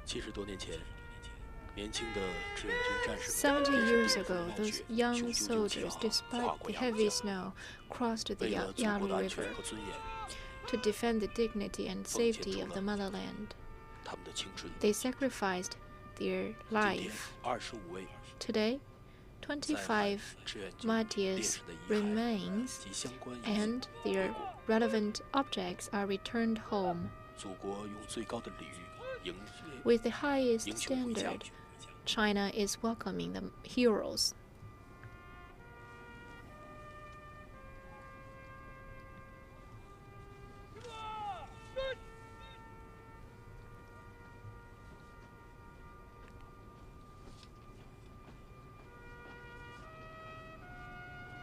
...70多年前，年轻的志愿军战士70 years ago, those young soldiers, despite the heavy snow, crossed the Yalu River to defend the dignity and safety of the motherland. They sacrificed their life. Today, 25 martyrs remains, and their relevant objects are returned home. With the highest standard, China is welcoming the heroes. "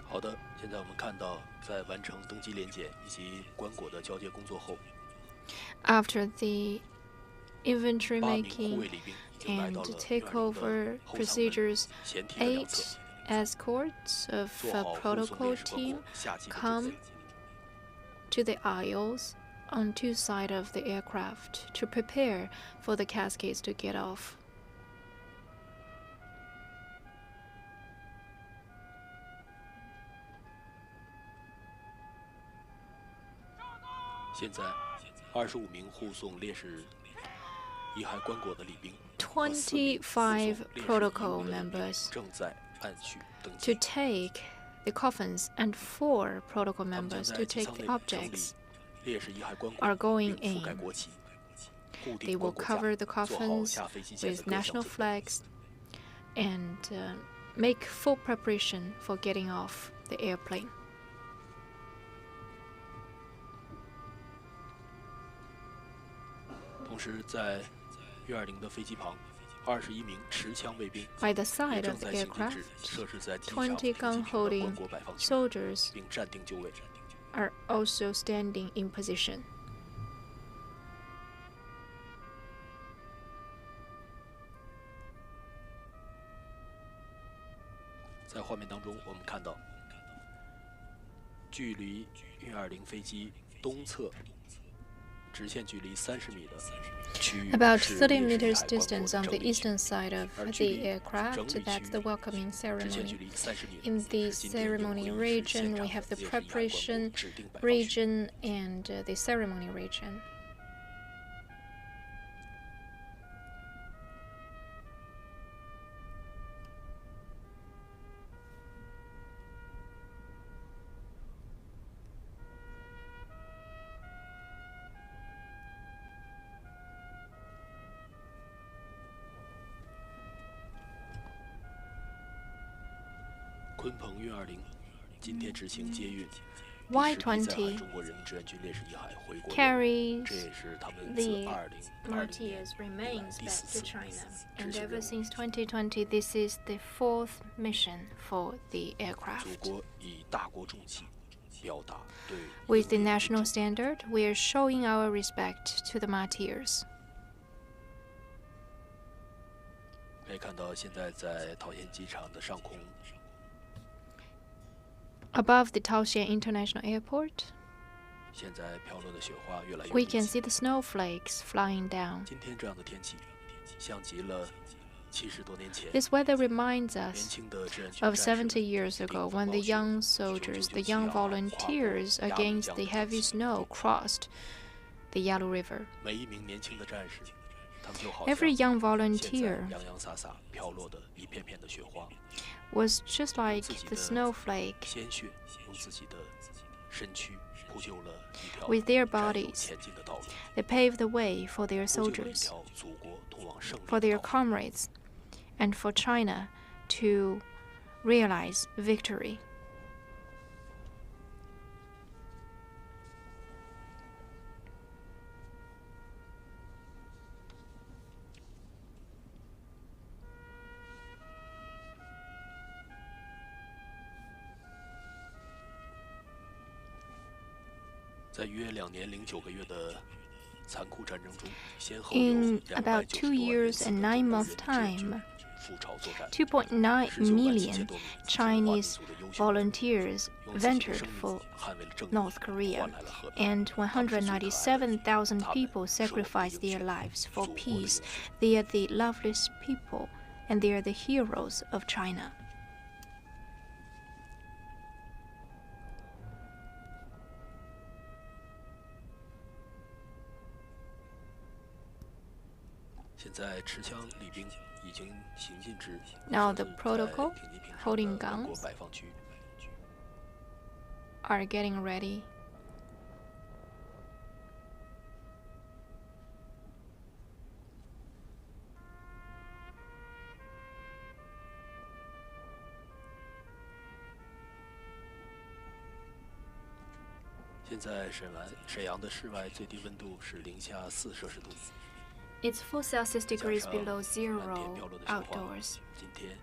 好的，现在我们看到，在完成登机联检以及关果的交接工作后， After the inventory making and takeover procedures, 8 escorts of a protocol team come to the aisles on 2 sides of the aircraft to prepare for the cascades to get off. 现在，25名护送烈士遗骸棺椁的礼兵 25 protocol members 正在按序登 to 机。 take the coffins and 4 protocol members to take the objects 烈士遗骸棺椁 are going 并覆盖 in. 国旗，固 They 定 will 棺椁架， cover the 做好 coffins 下飞机前的 with 各项 national 准备。 flags and make full preparation for getting off the airplane. 同时，在运20的飞机旁，21名持枪卫兵 By the 也 side 正 of the 在行进 aircraft, 至设置在机场 20 飞机 gun 坪的 holding 棺椁摆放区， soldiers 并站定就位。 are also standing in position. 在在画面当中，我们看到，距离运220飞机东侧直线距离30米的区域 About 30 meters distance on the eastern side of the aircraft, that's the welcoming ceremony. In the ceremony region, we have the preparation region and the ceremony region. Y-20 carries the martyrs' remains back to China, and ever since 2020, this is the 4th mission for the aircraft. With the national standard, we are showing our respect to the martyrs. 可以看到，现在在桃园机场的上空。 Above the Taoxian International Airport, 现在飘落的雪花越来越 we can see the snowflakes flying down. 今天这样的天气，像极了70多年前。 This weather reminds us of 70 years ago when the young soldiers, the young volunteers against the heavy snow crossed the Yellow River. 每一名年轻的战士，他们就好像 Every young volunteer 洋洋洒洒飘落的一片片的雪花。 was just like the snowflake. With their bodies, they paved the way for their soldiers, for their comrades, and for China to realize victory. 在约2年零9个月的残酷战争中，先后 In about 2 years and 9 months' time, 2.9 million Chinese volunteers ventured for North Korea, and 197,000 people sacrificed their lives for peace. They are the loveliest people, and they are the heroes of China. 现在持枪礼兵已经行进至 Now the protocol holding guns 摆放区 are getting ready. 现在沈阳的室外最低温度是-4摄氏度。 It's 4 Celsius degrees below zero outdoors. 今天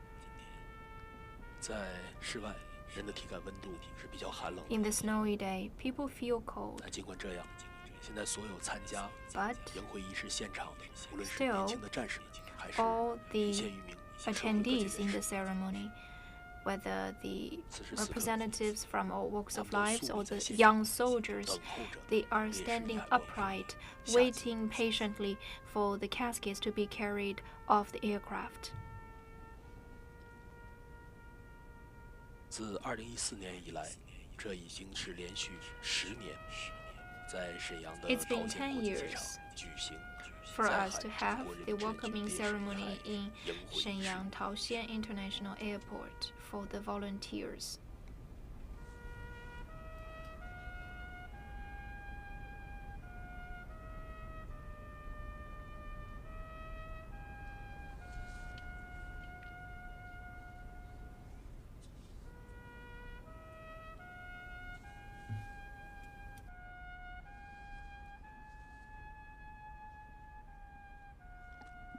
在室外，人的体感温度是比较寒冷的。 In the snowy day, people feel cold. 但尽管这样，现在所有参加 But 迎会仪式现场的，无论是 still, 年轻的战士们，还是 all 一 the 线渔民、社会各界 attendees in 人 the 士， ceremony, whether the representatives from all walks of life or the young soldiers, they are standing upright, waiting patiently for the caskets to be carried off the aircraft. 自2014年以来，这已经是连续10年，在沈阳的 It's 朝 been 鲜 10国际机 years 场举行 for 在 us to 韩 have 中国人 the 民志愿军 welcoming 烈士 ceremony 海 in 迎会仪式 Shenyang Taoxian International Airport for the volunteers.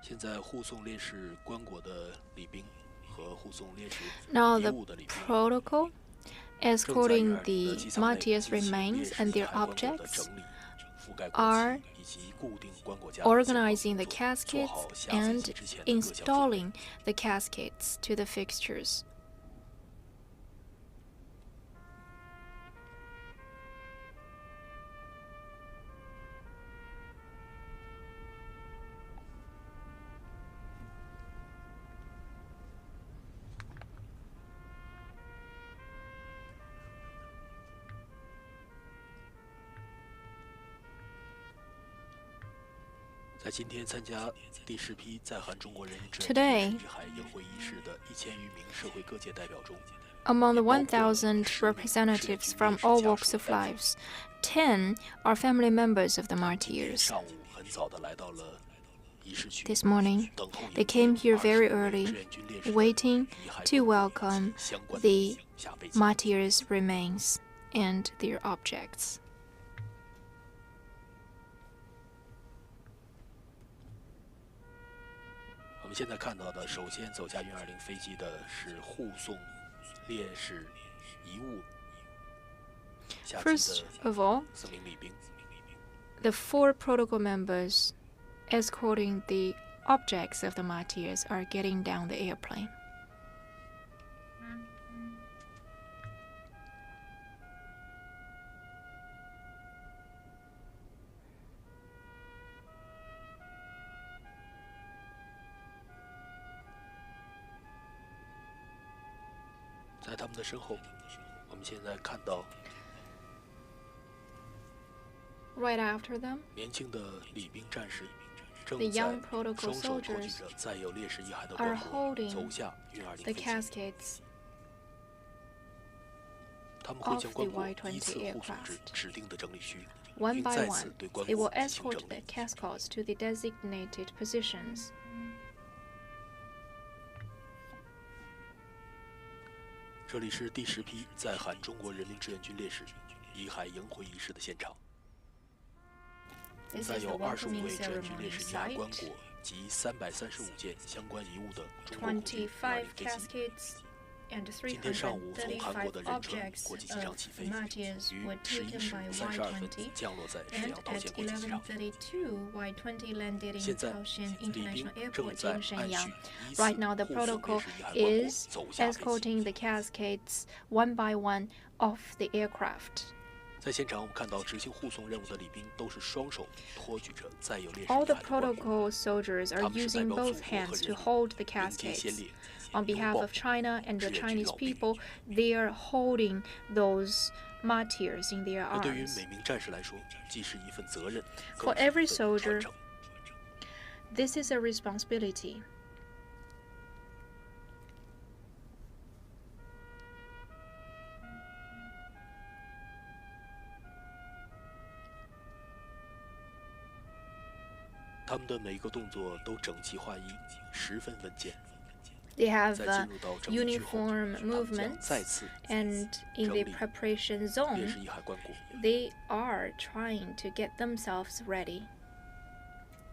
现在护送烈士棺椁的礼兵和护送烈士 Now 遗 the 物的礼兵 protocol escorting the martyrs' remains and their objects are organizing the caskets and installing the caskets to the fixtures. 在今天参加第10批在韩中国人民志愿军烈士遗骸迎回仪式的1000余名社会各界代表中， Among the 1,000 representatives from all walks of lives, 10 are family members of the martyrs. This morning, they came here very early, waiting to welcome the martyrs' remains and their objects. 我们现在看到的，首先走下运20飞机的是护送烈士遗物下机的4名礼兵。 The 4 protocol members escorting the objects of the martyrs are getting down the airplane. 在他们的身后，我们现在看到 Right after them, 年轻的礼兵战士 the young protocol soldiers are holding the caskets of the Y-20 aircraft. One by one, they will escort the caskets to the designated positions. 这里是第10批在韩中国人民志愿军烈士遗骸迎回仪式的现场。载有25位志愿军烈士遗骸棺椁及335件相关遗物的中国空军2飞机，今天上午从韩国的仁川国际机场起飞，于11时32分降落在沈阳道县国际机场。现在，礼兵正在按序依次 Right now, the protocol is escorting the caskets one by one off the aircraft. 在现场，我们看到执行护送任务的礼兵都是双手托举着载有烈士遗 All 骸 the 的棺椁， protocol soldiers are using both hands to hold the caskets. On behalf of China and the Chinese people, they are holding those martyrs in their 这对于 arms. 每名战士来说，既是一份责任， For 更是一 every 份传 soldier, 承。 this is a responsibility. 他们的每一个动作都整齐划一，十分稳健。 They have 在进入到整理区后， uniform 他们将 movements, 再次 and in 整 the 理 preparation 烈 zone, 士遗骸棺椁， they are trying to get themselves ready.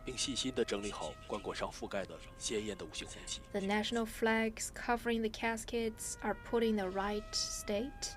并细心地整理好棺椁上覆盖的鲜艳的五星红旗。 The national flags covering the caskets are put in the right state.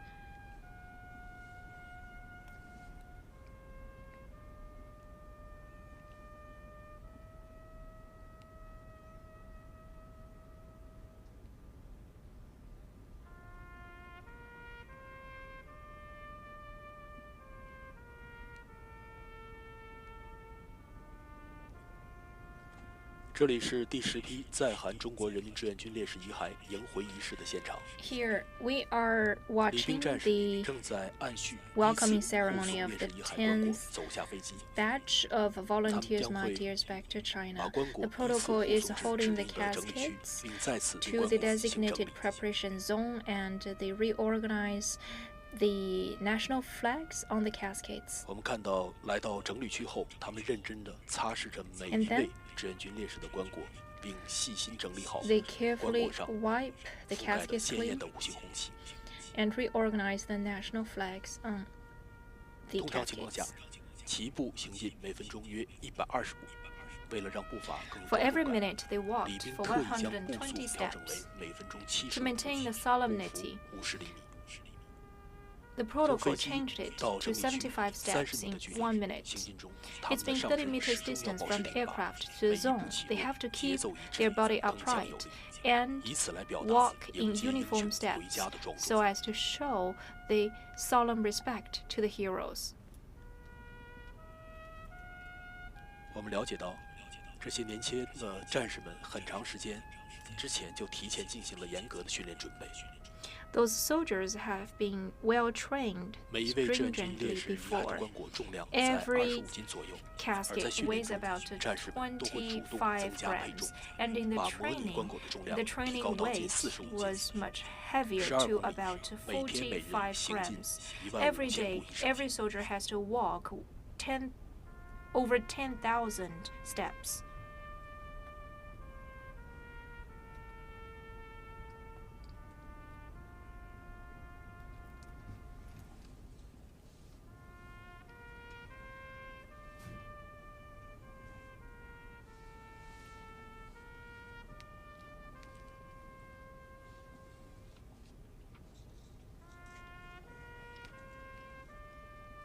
这里是第10批在韩中国人民志愿军烈士遗骸迎回仪式的现场。 Here we are 礼 watching 兵战士 the 正在按序依 welcoming 次护 ceremony 送 of 烈 the 士遗骸棺椁 10th 走下飞机。 batch of volunteers 他们将会 martyrs back to China. 把棺椁 The 依次 protocol 护 is 送至 holding 指 the 定的整理区， caskets 并再次对 to 棺 the 椁进行整 designated 理。 preparation zone, and they reorganize the national flags on the caskets. 我们看到，来到整理区后，他们认真地擦拭着每 And 一 then 位志愿军烈士的棺椁，并细心整理好 They 棺 carefully 椁上 wipe the 覆盖的 caskets 鲜艳 clean 的五星红旗。 and reorganize the national flags on the 通常情况下 caskets. 齐步行进每分钟约120步。为了让步伐更 For 加 every 动感， minute, they 礼 walked 兵 for 特意将步120速调整为 steps. 每分钟 To 75 maintain the 步， solemnity, 步幅50厘米。 the 从 protocol 飞机 changed it 到 to 整理区75 steps 30米 in 的距 1离， minute. 行进中，他 It's 们的 been 上 30 身 meters 始终要 distance 保 from 持 the 挺拔， aircraft to 每 the 一步 zone. 起 They 落 have to 节 keep 奏一致， their body 更加有 upright 力， and 以此来表达 walk 迎 in 接英雄 uniform 回 steps 家的庄 so 重。 as to show the solemn respect to the heroes. 我们了解到，这些年轻的战士们很长时间之前就提前进行了严格的训练准备。Those soldiers have been well trained stringently before. Every casket weighs about 25 grams, and in the training weight was much heavier to about 45 grams. Every day, every soldier has to walk over 10,000 steps.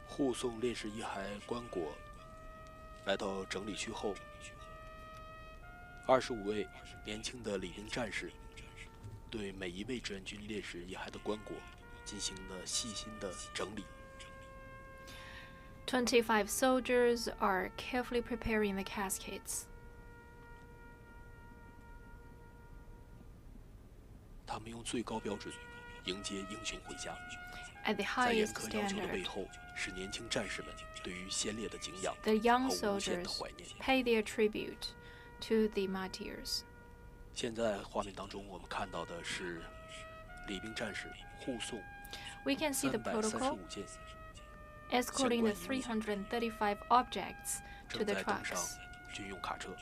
护送烈士遗骸棺椁来到整理区后，25位年轻的礼兵战士对每一位志愿军烈士遗骸的棺椁进行了细心的整理。25 soldiers are carefully preparing the caskets. 他们用最高标准迎接英雄回家。At the 在严 highest 苛要求的背 standard, 后，是年轻战士们对于先烈的敬仰 the 和 young 无限的 soldiers 怀念。 pay their tribute to the martyrs. 现在画面当中，我们看到的是礼兵战士护送 We can see the protocol 335件 escorting the 335 objects to 正 the 在登上 trucks. 军用卡车。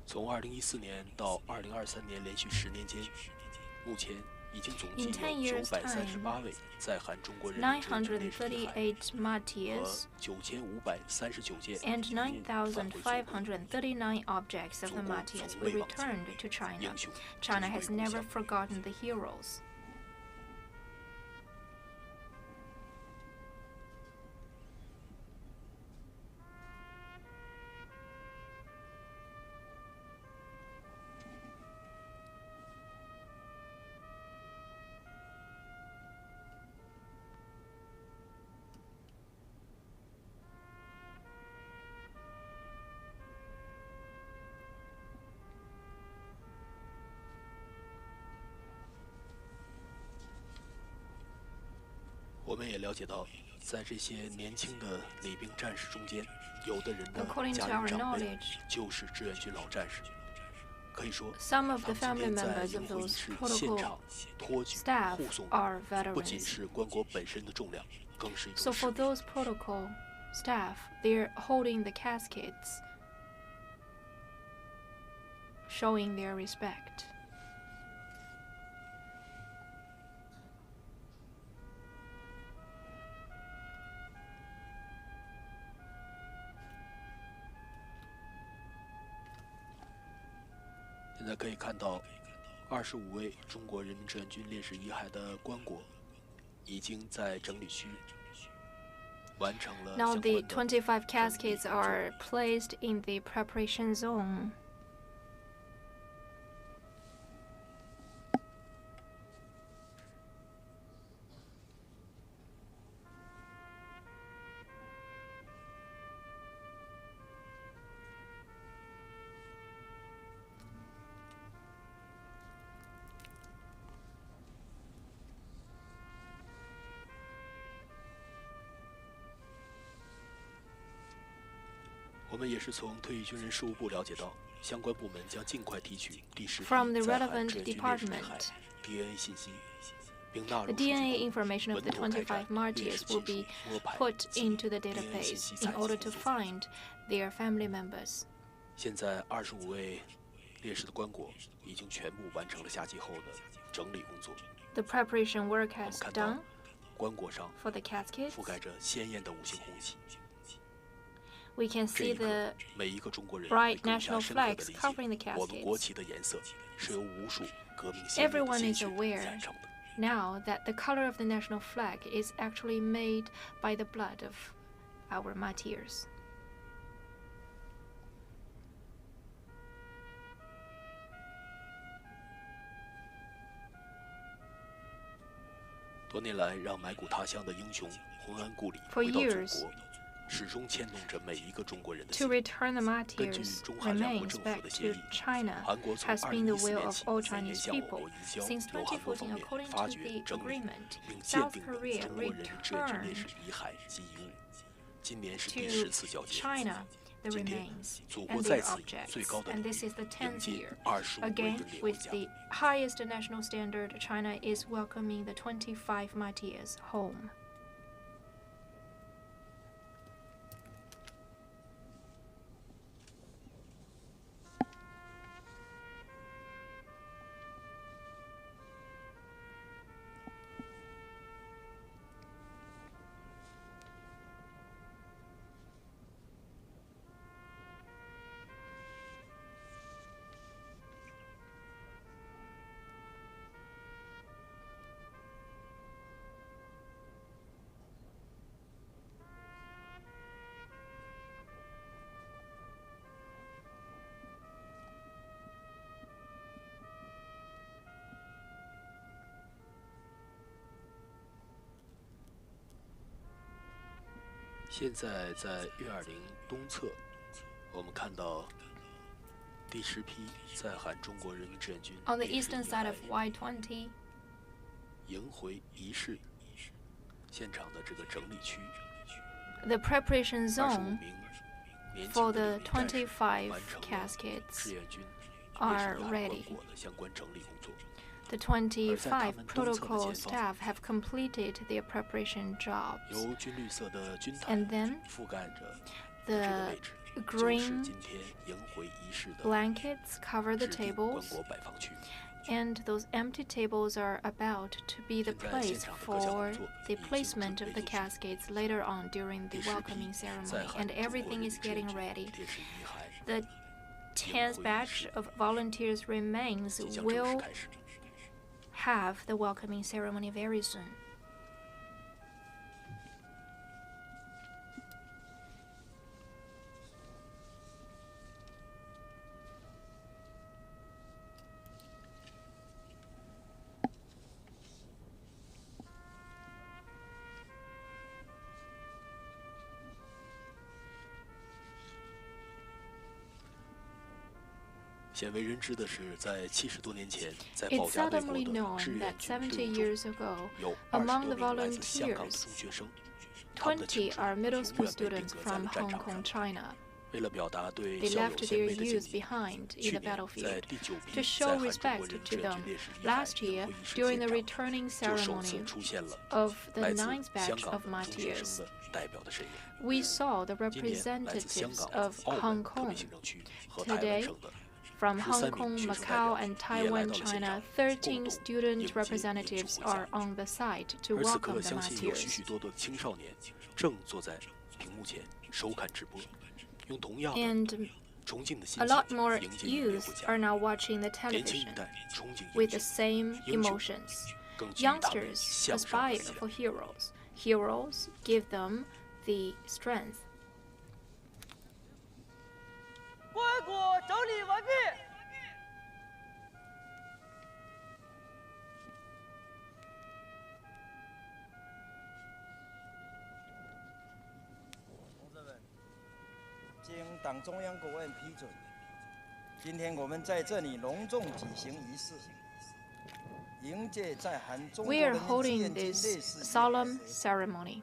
从2014年到2023年连续10年间，目前已经总计有938位在韩中国人民志愿军烈士遗骸938 martyrs 和9539件 and 返回祖国。 9,539 objects of the martyrs were returned to China. China has never forgotten the heroes. 我们也了解到，在这些年轻的礼兵战士中间，有的人的 According 家 to 人 our 长辈 knowledge, 就是志愿军老战士。可以说， some of the 他们 family 今天在 members 营 of 护仪 those 式 protocol 现场托举 staff 护送 are 的，不仅 veterans. 是棺椁本身的重量，更是一 So 种使 for 命。 those protocol staff, they're holding the caskets, showing their respect. 现在可以看到，25位中国人民志愿军烈士遗骸的棺椁已经在整理区完成了 Now 相 the 关的 25 caskets are placed in the preparation zone. 我们也是从退役军人事务部了解到，相关部门将尽快提取第10批 From the 在韩 relevant 志愿军烈士遗骸 department, DNA 信息，并纳 the 入数据 DNA 库， information of 稳 the 妥开展 25 martyrs 烈士 will 亲 be 属摸排 put 及 into the DNA 信息 database 采 in 集 order 工 to 作。 find their family members. 现在25位烈士的棺椁已经全部完成了下祭后的整理工作。 The preparation work 我们 has 看到 done 棺椁上 for the caskets. 覆盖着鲜艳的5星红旗。We can see the 每一个中国人 bright 会更加 national 深刻地 flags 理解 covering the 我们国 cascades. 旗的颜色是由无数革命先烈的 Everyone 鲜 is 血 aware 染成的。 now that the color of the national flag is actually made by the blood of our martyrs. 多年来，让埋骨他乡的英雄昏安故里， For 回到祖 years, 国，始终牵动着每一个中国人的 to 心。 return the 根据 martyrs 中韩两国 remains 政府 back 的协 to 议， China 韩国从 has been the 2014 will 年 of 起 all 每年 Chinese 向我 people. 国移交 Since 由韩国方 2014, 面 according 发 to 掘、 the 整理 agreement, 并鉴 South 定的 Korea 中国人民志愿军烈 returned 士遗骸及遗物。今年是第 to 10次交接。 China the 今天， remains 祖 and 国 their 再次以最 objects, 高的 and 礼 this is the 迎 10th 接 year. 25位 Again, 分裂国 with 家。 the highest national standard, China is welcoming the 25 martyrs home. 现在在粤20东侧，我们看到第10批在韩中国人民志愿军 On the eastern side of Y20, 迎回仪式现场的这个整理区， the preparation 25 zone 名年 for 轻的 the 旅兵战士 25完成了 caskets 志愿军烈 are 士海 ready. 棺椁的相关整理工作。 The 25 protocol staff have completed their preparation jobs. 由军绿色的军毯 And then 覆盖着 the 这个位置，就是 green 今天迎回仪式的 blankets cover the 指定棺 tables, 椁摆放区。 and those empty tables are about to be the 现在现 place 场的各项 for 工作 the 已经 placement 准 of 备 the 就绪。 cascades later on during the 第10 welcoming 批在 ceremony, 韩 and 中国 everything 人 is 民志愿 getting 军 ready. 烈士遗骸 The 10th batch of volunteers' remains 即将正式 will 开始。 have the welcoming ceremony very soon. 鲜为人知的是，在70多年前，在 It's 保家卫国 seldomly 的 known 志愿 that 军 70队伍 years 中， ago, 有 among 20 the 多名来自香港的 volunteers, 中学生，他们的 20青 are 春 middle 永 school 远被定 students 格在 from 了战 Hong 场 Kong, 上。 China. 为了表达对 They 校友 left 贤 their 妹的敬 youth 意， behind in 去 the 年在 battlefield. 第9批 To 在 show 韩中国 respect 人民 to 志愿 them, 军烈士遗骸 last 迎 year, 回仪式 during 现 the 场， returning 就首次 ceremony 出现了 of the 来自 9th 香 batch 港 of 的中学 martyrs, 生的代表的身影。 we saw the 今年来自香 representatives 港、 of 澳 Hong 门特别 Kong. 行政区和台湾 Today, 省的 From Hong 13 Kong, 名学生代 Macau, 表 and 也来 Taiwan, 到了现 China, 场，共 13 同迎 student 接民族 representatives 回家 are。on the site to 而此 welcome 刻， the 相信有许 martyrs. 许多多的青少年正坐在屏幕前收看直播，用同样的 And 崇敬的心 a 情 lot more 迎接音乐回 youth 家。 are now watching the 年轻一 television 代憧憬 with 英 the 雄， same 英雄 emotions. 更给予他们 Youngsters 向上的 aspire 力量。 for heroes. Heroes give them the strength. 棺椁整理完毕。同志们，经党中央国务院批准，今天我们在这里隆重举行仪式，迎接在韩中国 We 人 are 民志 holding 愿军烈 this 士遗骸 solemn ceremony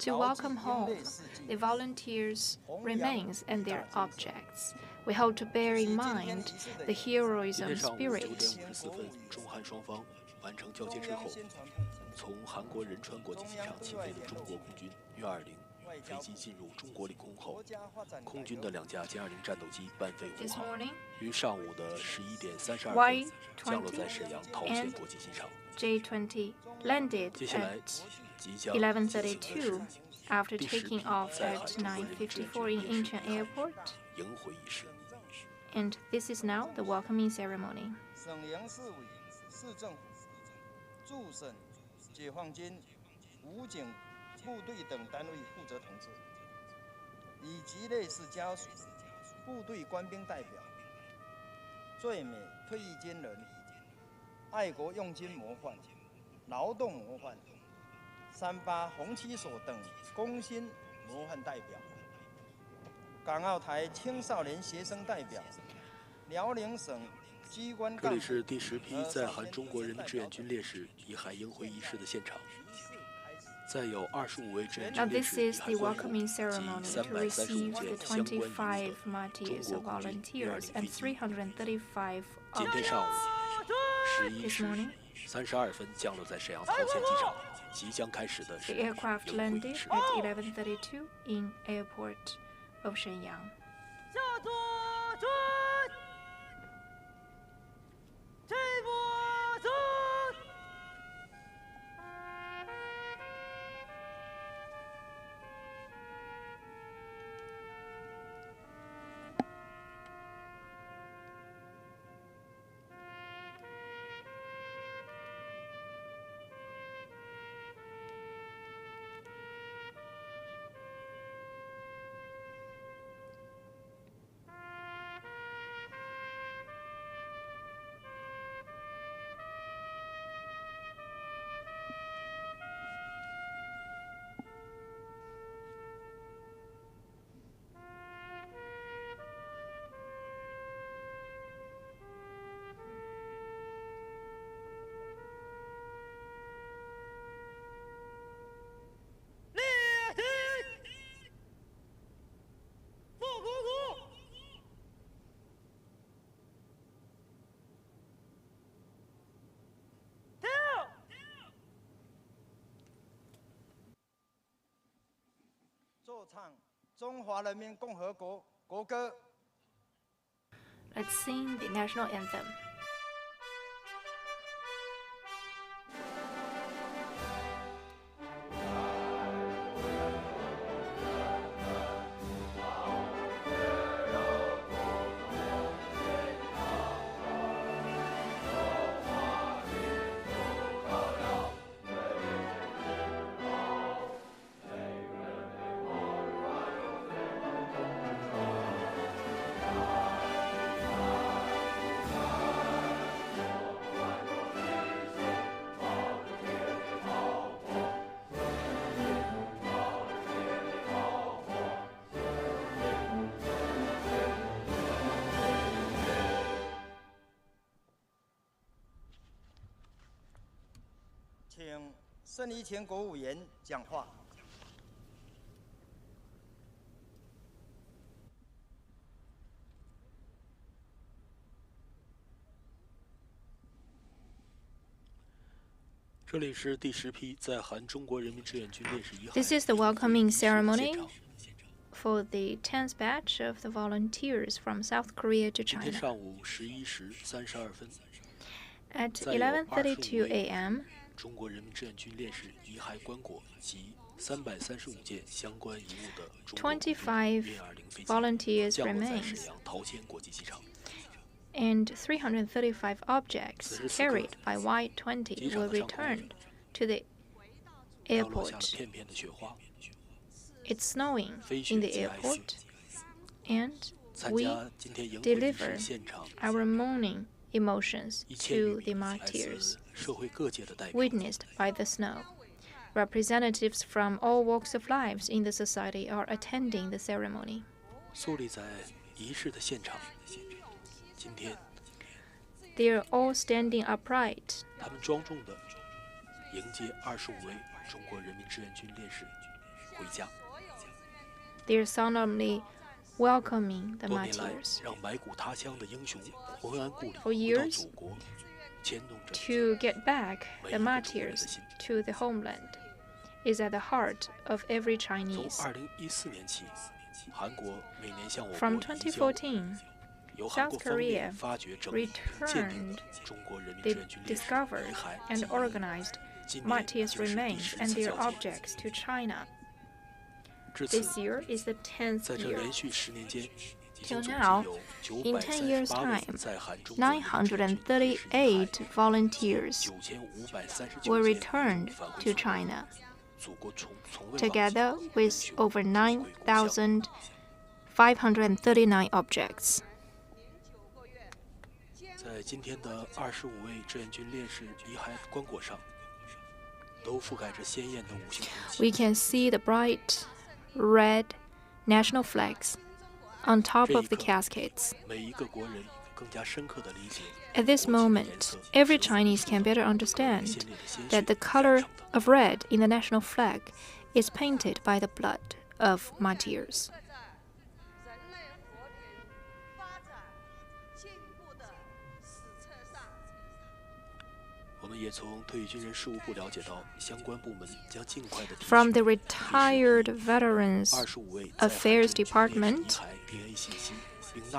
to 牢记 welcome 英 home 烈事迹 the volunteers' 弘扬 remains and 伟 their 大精神。 objects. We hope to bear in 以今天 mind 仪式的 the 意义，今 heroism 天上午9 spirit 点54分，中韩双方完成交接之后，从韩国仁川国际机场起飞的中国空军粤20飞机进入中国领空后，空军的2架歼20战斗机伴飞护 This 哦航， morning, 于上午的11点32 Y 分降落在 20沈阳桃县 and 国际机场。 J20 landed 接下来 at 即将 11:32 after taking off at 9:54 in Incheon Airport. And this is now the welcoming ceremony. 省营市委、市政府、驻省解放军武警部队等单位负责同志，以及烈士家属、部队官兵代表、最美退役军人、爱国用军模范、劳动模范、38红旗手等工薪模范代表，港澳台青少年学生代表，辽宁省机关干部。这里是第10批在韩中国人民志愿军烈士遗骸迎回仪式的现场。再有25位志愿军烈士遗骸观护及335件相关义务的中国国籍202。今天上午11时32分降落在沈阳桃县机场，即将开始的是 The aircraft landed at 11:32 in airport of Shenyang. 奏唱中华人民共和国国歌。Let's sing the national anthem.请盛一前国务委员讲话。这里是第10批在韩中国人民志愿军烈士遗骸。 This is the welcoming ceremony for the 10th batch of the volunteers from South Korea to 今天 China. 上午11时32分。 At 11:32 a.m. 中国人民志愿军烈士遗骸棺椁及335件相关遗物的中国25 volunteers 降落在 remains 沈阳桃县国际机场。 and 335 objects carried by Y-20 were returned to the 要落下了 airport. 片片的雪花。 It's snowing 飞雪 in the 节哀 airport, and 参 we 加今天迎回仪 deliver 式现场 our mourning emotions 1000余 to the 名来 martyrs 自社会各界的代表。 witnessed by the snow. Representatives from all walks of lives in the society are attending the ceremony. 肃立在仪式的现场。今天， They are all standing upright. 他们庄重地迎接25位中国人民志愿军烈士回家。 They are solemnly welcoming the 多年来， martyrs. 让埋骨他乡的英雄魂安故里， For 回到 years, 祖国，牵动着 To get back 每 the 一个中国人的 martyrs 心。 to the homeland is at the heart of every 从 Chinese. 2014年起，韩国每年向我 From 国移交2014, 由韩国 South 方面 Korea 发掘整理并鉴定 returned 的中国人民 they 志愿军烈士 discovered 遗骸 and 及 organized 今年 martyrs' 就是第 remains 10 and 次 their 交接。 objects to China. This year is the 10th 在这 year. 连续10年间，已 Till 经 now, 总计 in 有 10 years' 938位 time, 在韩中国人民志愿军烈士遗骸 938 volunteers 9539 were 件 returned 返回 to 祖国 China, 祖国从未忘记 together with over 9,539 objects. 在今天的25位志愿军烈士遗骸棺椁上，都覆盖着鲜艳的五星红旗。 We can see the bright red national flags on top of the caskets. 每一个国人更加深刻地理解 At this moment, every Chinese can better understand that the color of red in the national flag is painted by the blood of martyrs. 我们也从退役军人事务部了解到，相关部门将尽快地 From the retired Veterans Affairs Department,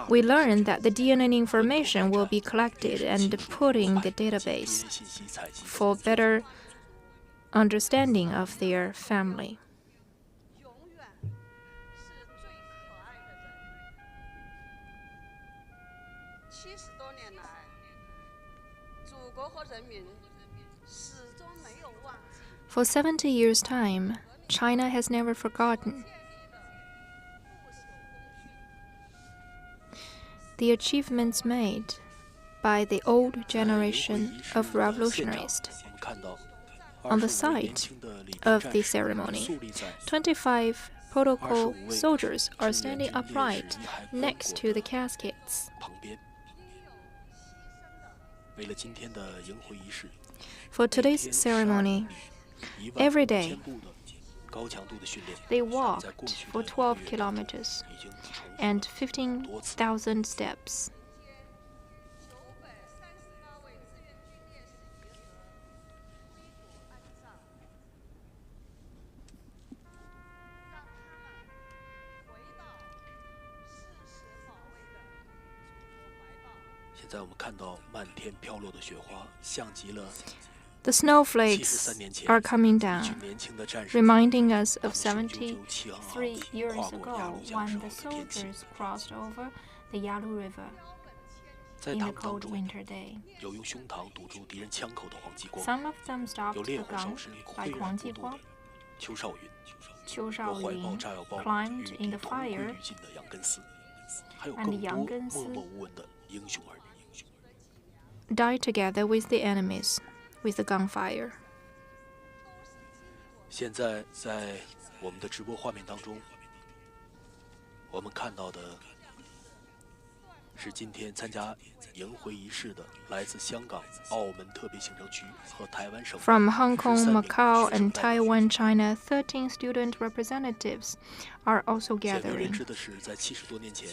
we learned that the DNA information will be collected and put in the database for better understanding of their family. 70多年来，祖国和人民始终没有忘记。 For 70 years' time, China has never forgotten the achievements made by the old generation of revolutionaries. On the site of the ceremony, 25 protocol soldiers are standing upright next to the caskets. 为了今天的迎回仪式 For today's ceremony, every day, 高强度的训练 they walked for 12 kilometers and 15,000 steps. 现在我们看到漫天飘落的雪花，像极了 The snowflakes are coming down, reminding us of 73 years ago when the soldiers crossed over the Yalu River in the cold winter day. 有用胸膛堵住敌人枪口的黄继光， Some of them stopped 有 the 烈火烧 gun 身 by 挥然 Huang 不动的 Jiguang. 邱少云， Qiu 有怀抱 Shaolin 炸药包 climbed 与 in the 敌同归 fire, 于尽的杨根思，还有 and 更多杨根思默默无闻的英雄儿女。 died together with the enemies with the gunfire. 现在在我们的直播画面当中，我们看到的是今天参加迎回仪式的来自香港、澳门特别行政区和台湾省 From Hong Kong, 13名 Macau, 学生 and 代表。 Taiwan, China, 13 student representatives are also 鲜为人 gathering. 知的是，在70多年前，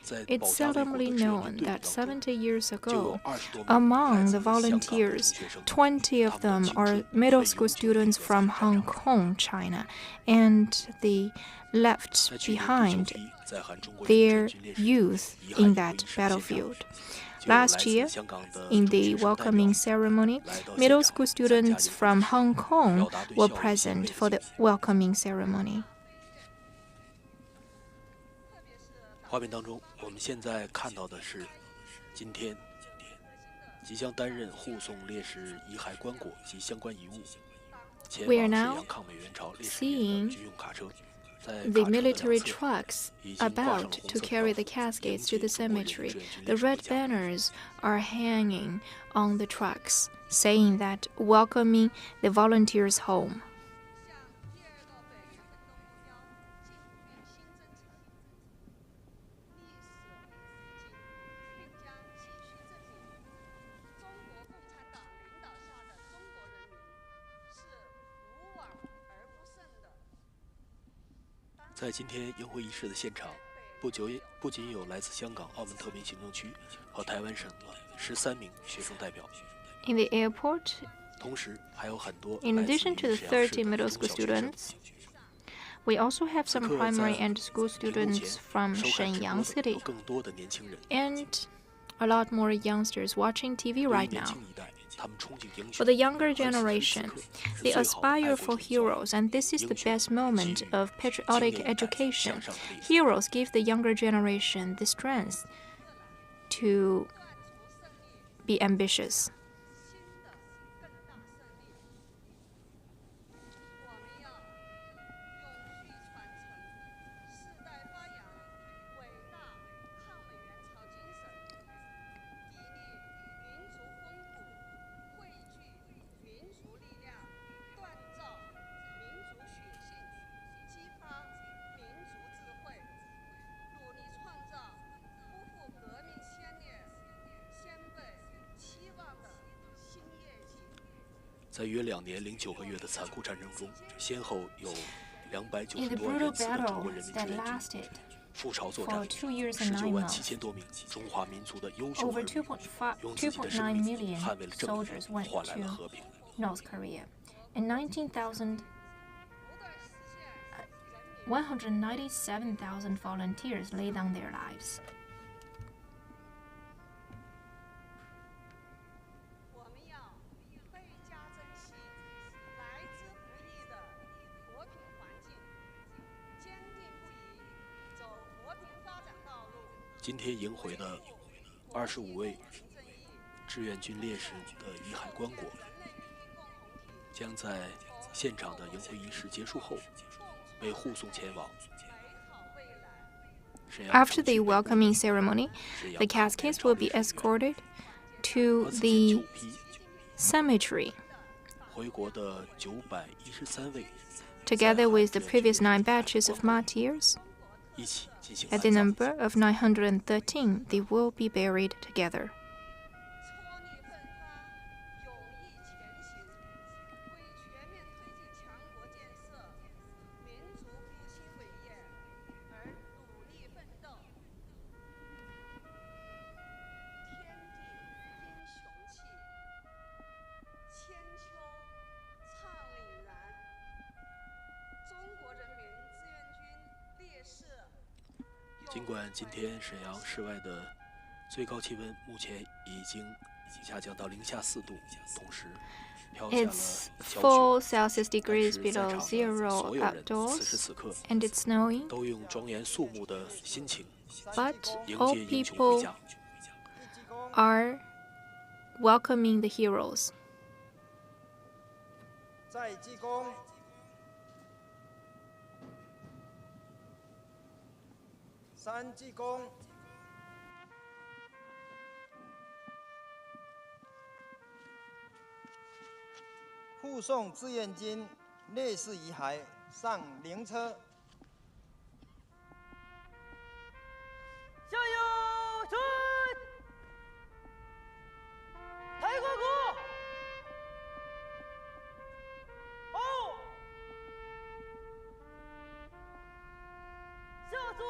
在 It's 保家卫国 seldomly 的志愿 known 军队伍 that 当中， 70 years 就 ago, 有20多名 among 来 the 自香港的中 volunteers, 学生， 20 of them are middle school students from Hong Kong, China, and they left 在去年第9 behind 批在韩中国人民 their 志愿军烈士 youth 遗骸 in 迎 that 回仪式现场， battlefield. 就有来 Last 自 year, 香港的 in 中学 the 生代表 welcoming ceremony, 来到现 middle 场 school 参加 students 迎回 from 仪式， Hong Kong 表达对 were 校友献 present 媚的 for the 敬意。 welcoming ceremony. 画面当中，我们现在看到的是今天即将担任护送烈士遗骸棺椁及相关遗物前 We are 往沈 now 阳抗美援朝烈士营的军用卡车，在 The 卡车的 military 两侧 trucks 已经挂上 about 了红 to 色的 carry 标 the 志， caskets to 迎 the 接中国人民志 cemetery. 愿军 The 烈士回 red 家。 banners are hanging on the trucks, saying that welcoming the volunteers home. 在今天迎回仪式的现场，不仅有来自香港、澳门特别行政区和台湾省的13名学生代表， In the airport, 同时还有很多 in 来自 addition to 于 the 沈阳市 30 middle 的 school 中小学生。 students, we also have 此 some 刻 primary 在 and school 屏幕前 students from 收看直播 Shenyang 的 City 有更多的年轻人， and a lot more youngsters watching TV 对于 right 年 now. 轻一代 For the younger generation, they aspire for heroes, and this is the best moment of patriotic education. Heroes give the younger generation the strength to be ambitious.在约2年零9个月的残酷战争中，先后有290多万人次的中国人民志愿军赴朝作战，19万7000多名中华民族的优秀儿女用自己的生命捍卫了正义，换来了和平。North Korea, and 197,000 volunteers laid down their lives. "今天迎回的25位志愿军烈士的遗骸棺椁，将在现场的迎回仪式结束后，被护送前往。After the welcoming ceremony, the caskets will be escorted to the cemetery, 回国的913位 together with the previous 9 batches of martyrs. 一起进行 At the number of 913, they will be buried together. "尽管今天沈阳市外的最高气温目前已经下降到-4度，同时飘下了 It's 小4雪， Celsius degrees below 所有 zero 人此 outdoors, 嗯时此刻 and it's snowing, 都用庄严肃穆的心情 but 迎 all 接英雄回 people 家。 are welcoming the heroes. 在济公。 3济公，护送志愿军烈士遗骸上灵车。向右转，抬高歌，好，向左。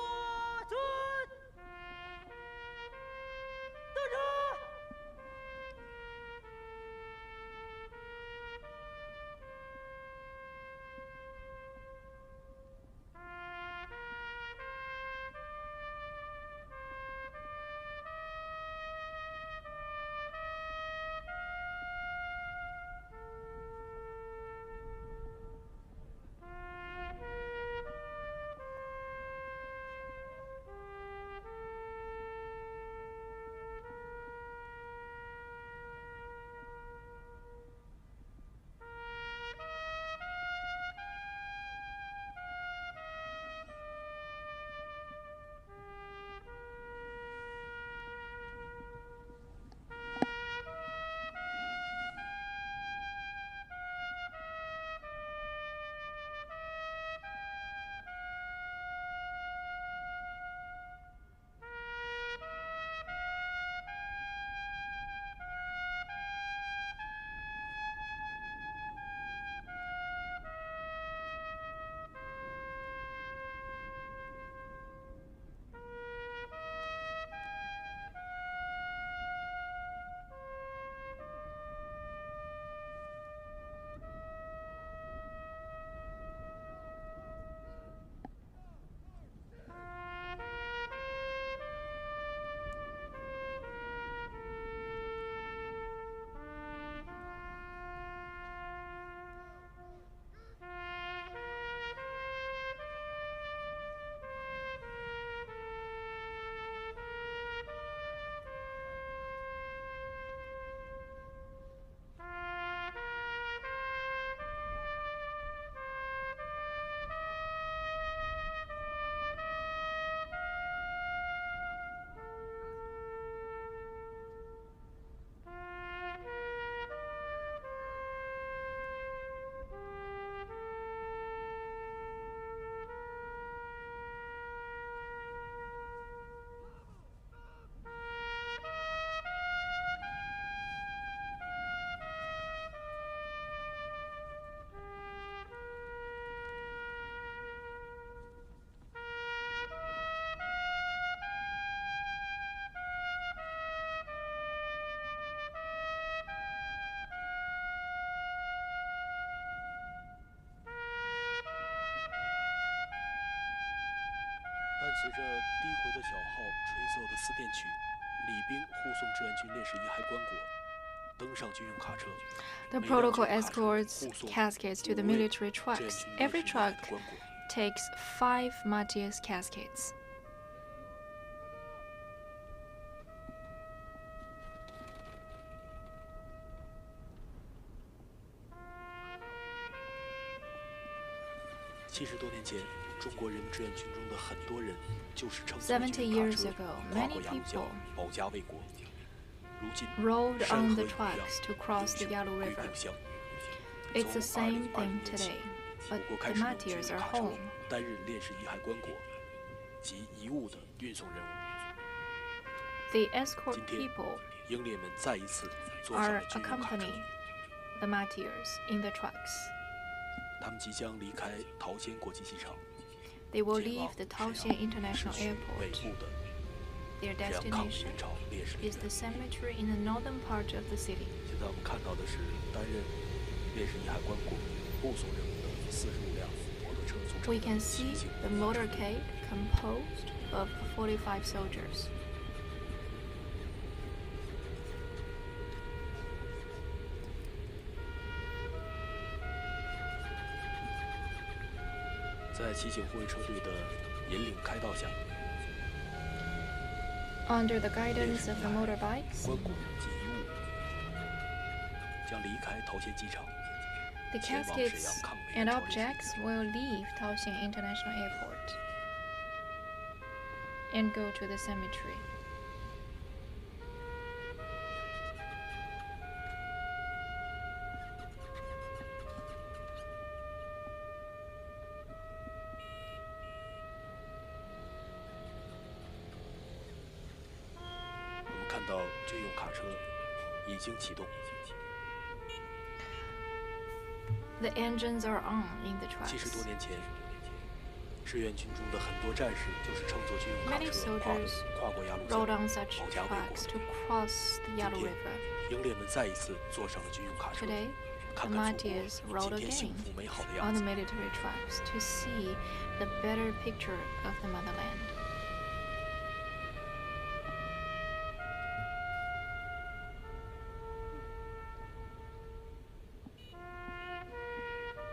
随着低回的小号吹奏的四电曲，礼兵护送志愿军烈士遗骸棺椁登上军用卡车。The protocol escorts caskets to the military trucks. Every truck takes 5 martyrs caskets.70多年前，中国人民志愿军中的很多人就是乘坐70 years ago, 跨 many 过鸭绿江 people 保家卫国。如今， rode 山 on 河 the 一样， trucks to cross the 英雄 Yalu 归 River. 故乡。 It's the 从 same 2020 thing 年起， today, 我 but 国 the 开始用军 martyrs 用 are 卡车 home. 担任烈士遗骸棺椁及遗物的运送任务。 The escort 今天， people 英烈们再一次坐上 are 了军用卡车， accompanying the martyrs in the trucks. 他们即将离开桃仙国际机场， They will 前往 leave the 沈 Taoxian 阳 International 逝去伟 Airport. 部的 Their 沈阳抗美 destination 援朝烈士陵 is 园 the。cemetery in the northern part of the city. 现在我们看到的是担任烈士遗骸棺椁护送任务的45辆摩托车组成 We 的 can 骑 see 行 the motorcade composed of 45 soldiers. 在骑警护卫车队的引领开道下， Under the guidance of the motorbikes, 棺椁及遗物将离开桃仙机场， the 前往沈 caskets 阳抗美 and 援朝烈士陵 objects will leave Taoxian International Airport and go to the cemetery. 我们看到军用卡车已经启动。 The engines are on in the 70 多 trucks. 年前，志愿军中的很多战士就是乘坐军用卡 Many 车 soldiers 跨过鸭绿 rode 江 on such 保家卫 trucks 国。 to cross the 今 Yalu 天， River. 英烈们再一次坐上了军用卡车， Today, 看 the 看祖 martyrs 国 rode 今天 again 幸福美好的 on 样 the 子。 military trucks to see the better picture of the motherland.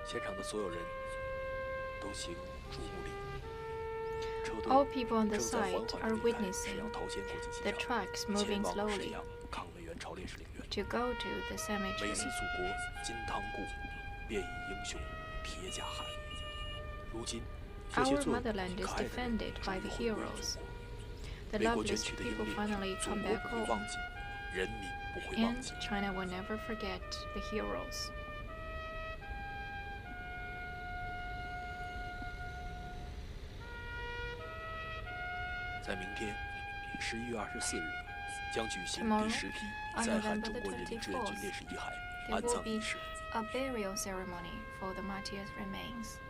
现场的所有人都行注目礼。车 All 队 people on the 正在缓 site 缓 are 地离开 witnessing 沈阳桃仙国际机 the 场， trucks 前 moving 往沈 slowly 阳抗美援朝烈士陵园。 to go to the 为 cemetery. 死祖国金汤固，便以英雄铁甲汗。如今，这些 Our 作为 motherland 可 is 爱的人 defended 终 by 于 the 回归了 heroes. 祖国。 The 为国捐 loveless 躯的 people 英烈， finally 祖 come 国 back 不会 home, 忘记，人民不会忘 and 记。 China will never forget the heroes. 在明天，11月24日，将举行 Tomorrow, 第10批 on 在韩 November 中 the 国人民志愿军烈士遗骸 There 安 will 葬仪 be 式。 a burial ceremony for the martyrs' remains.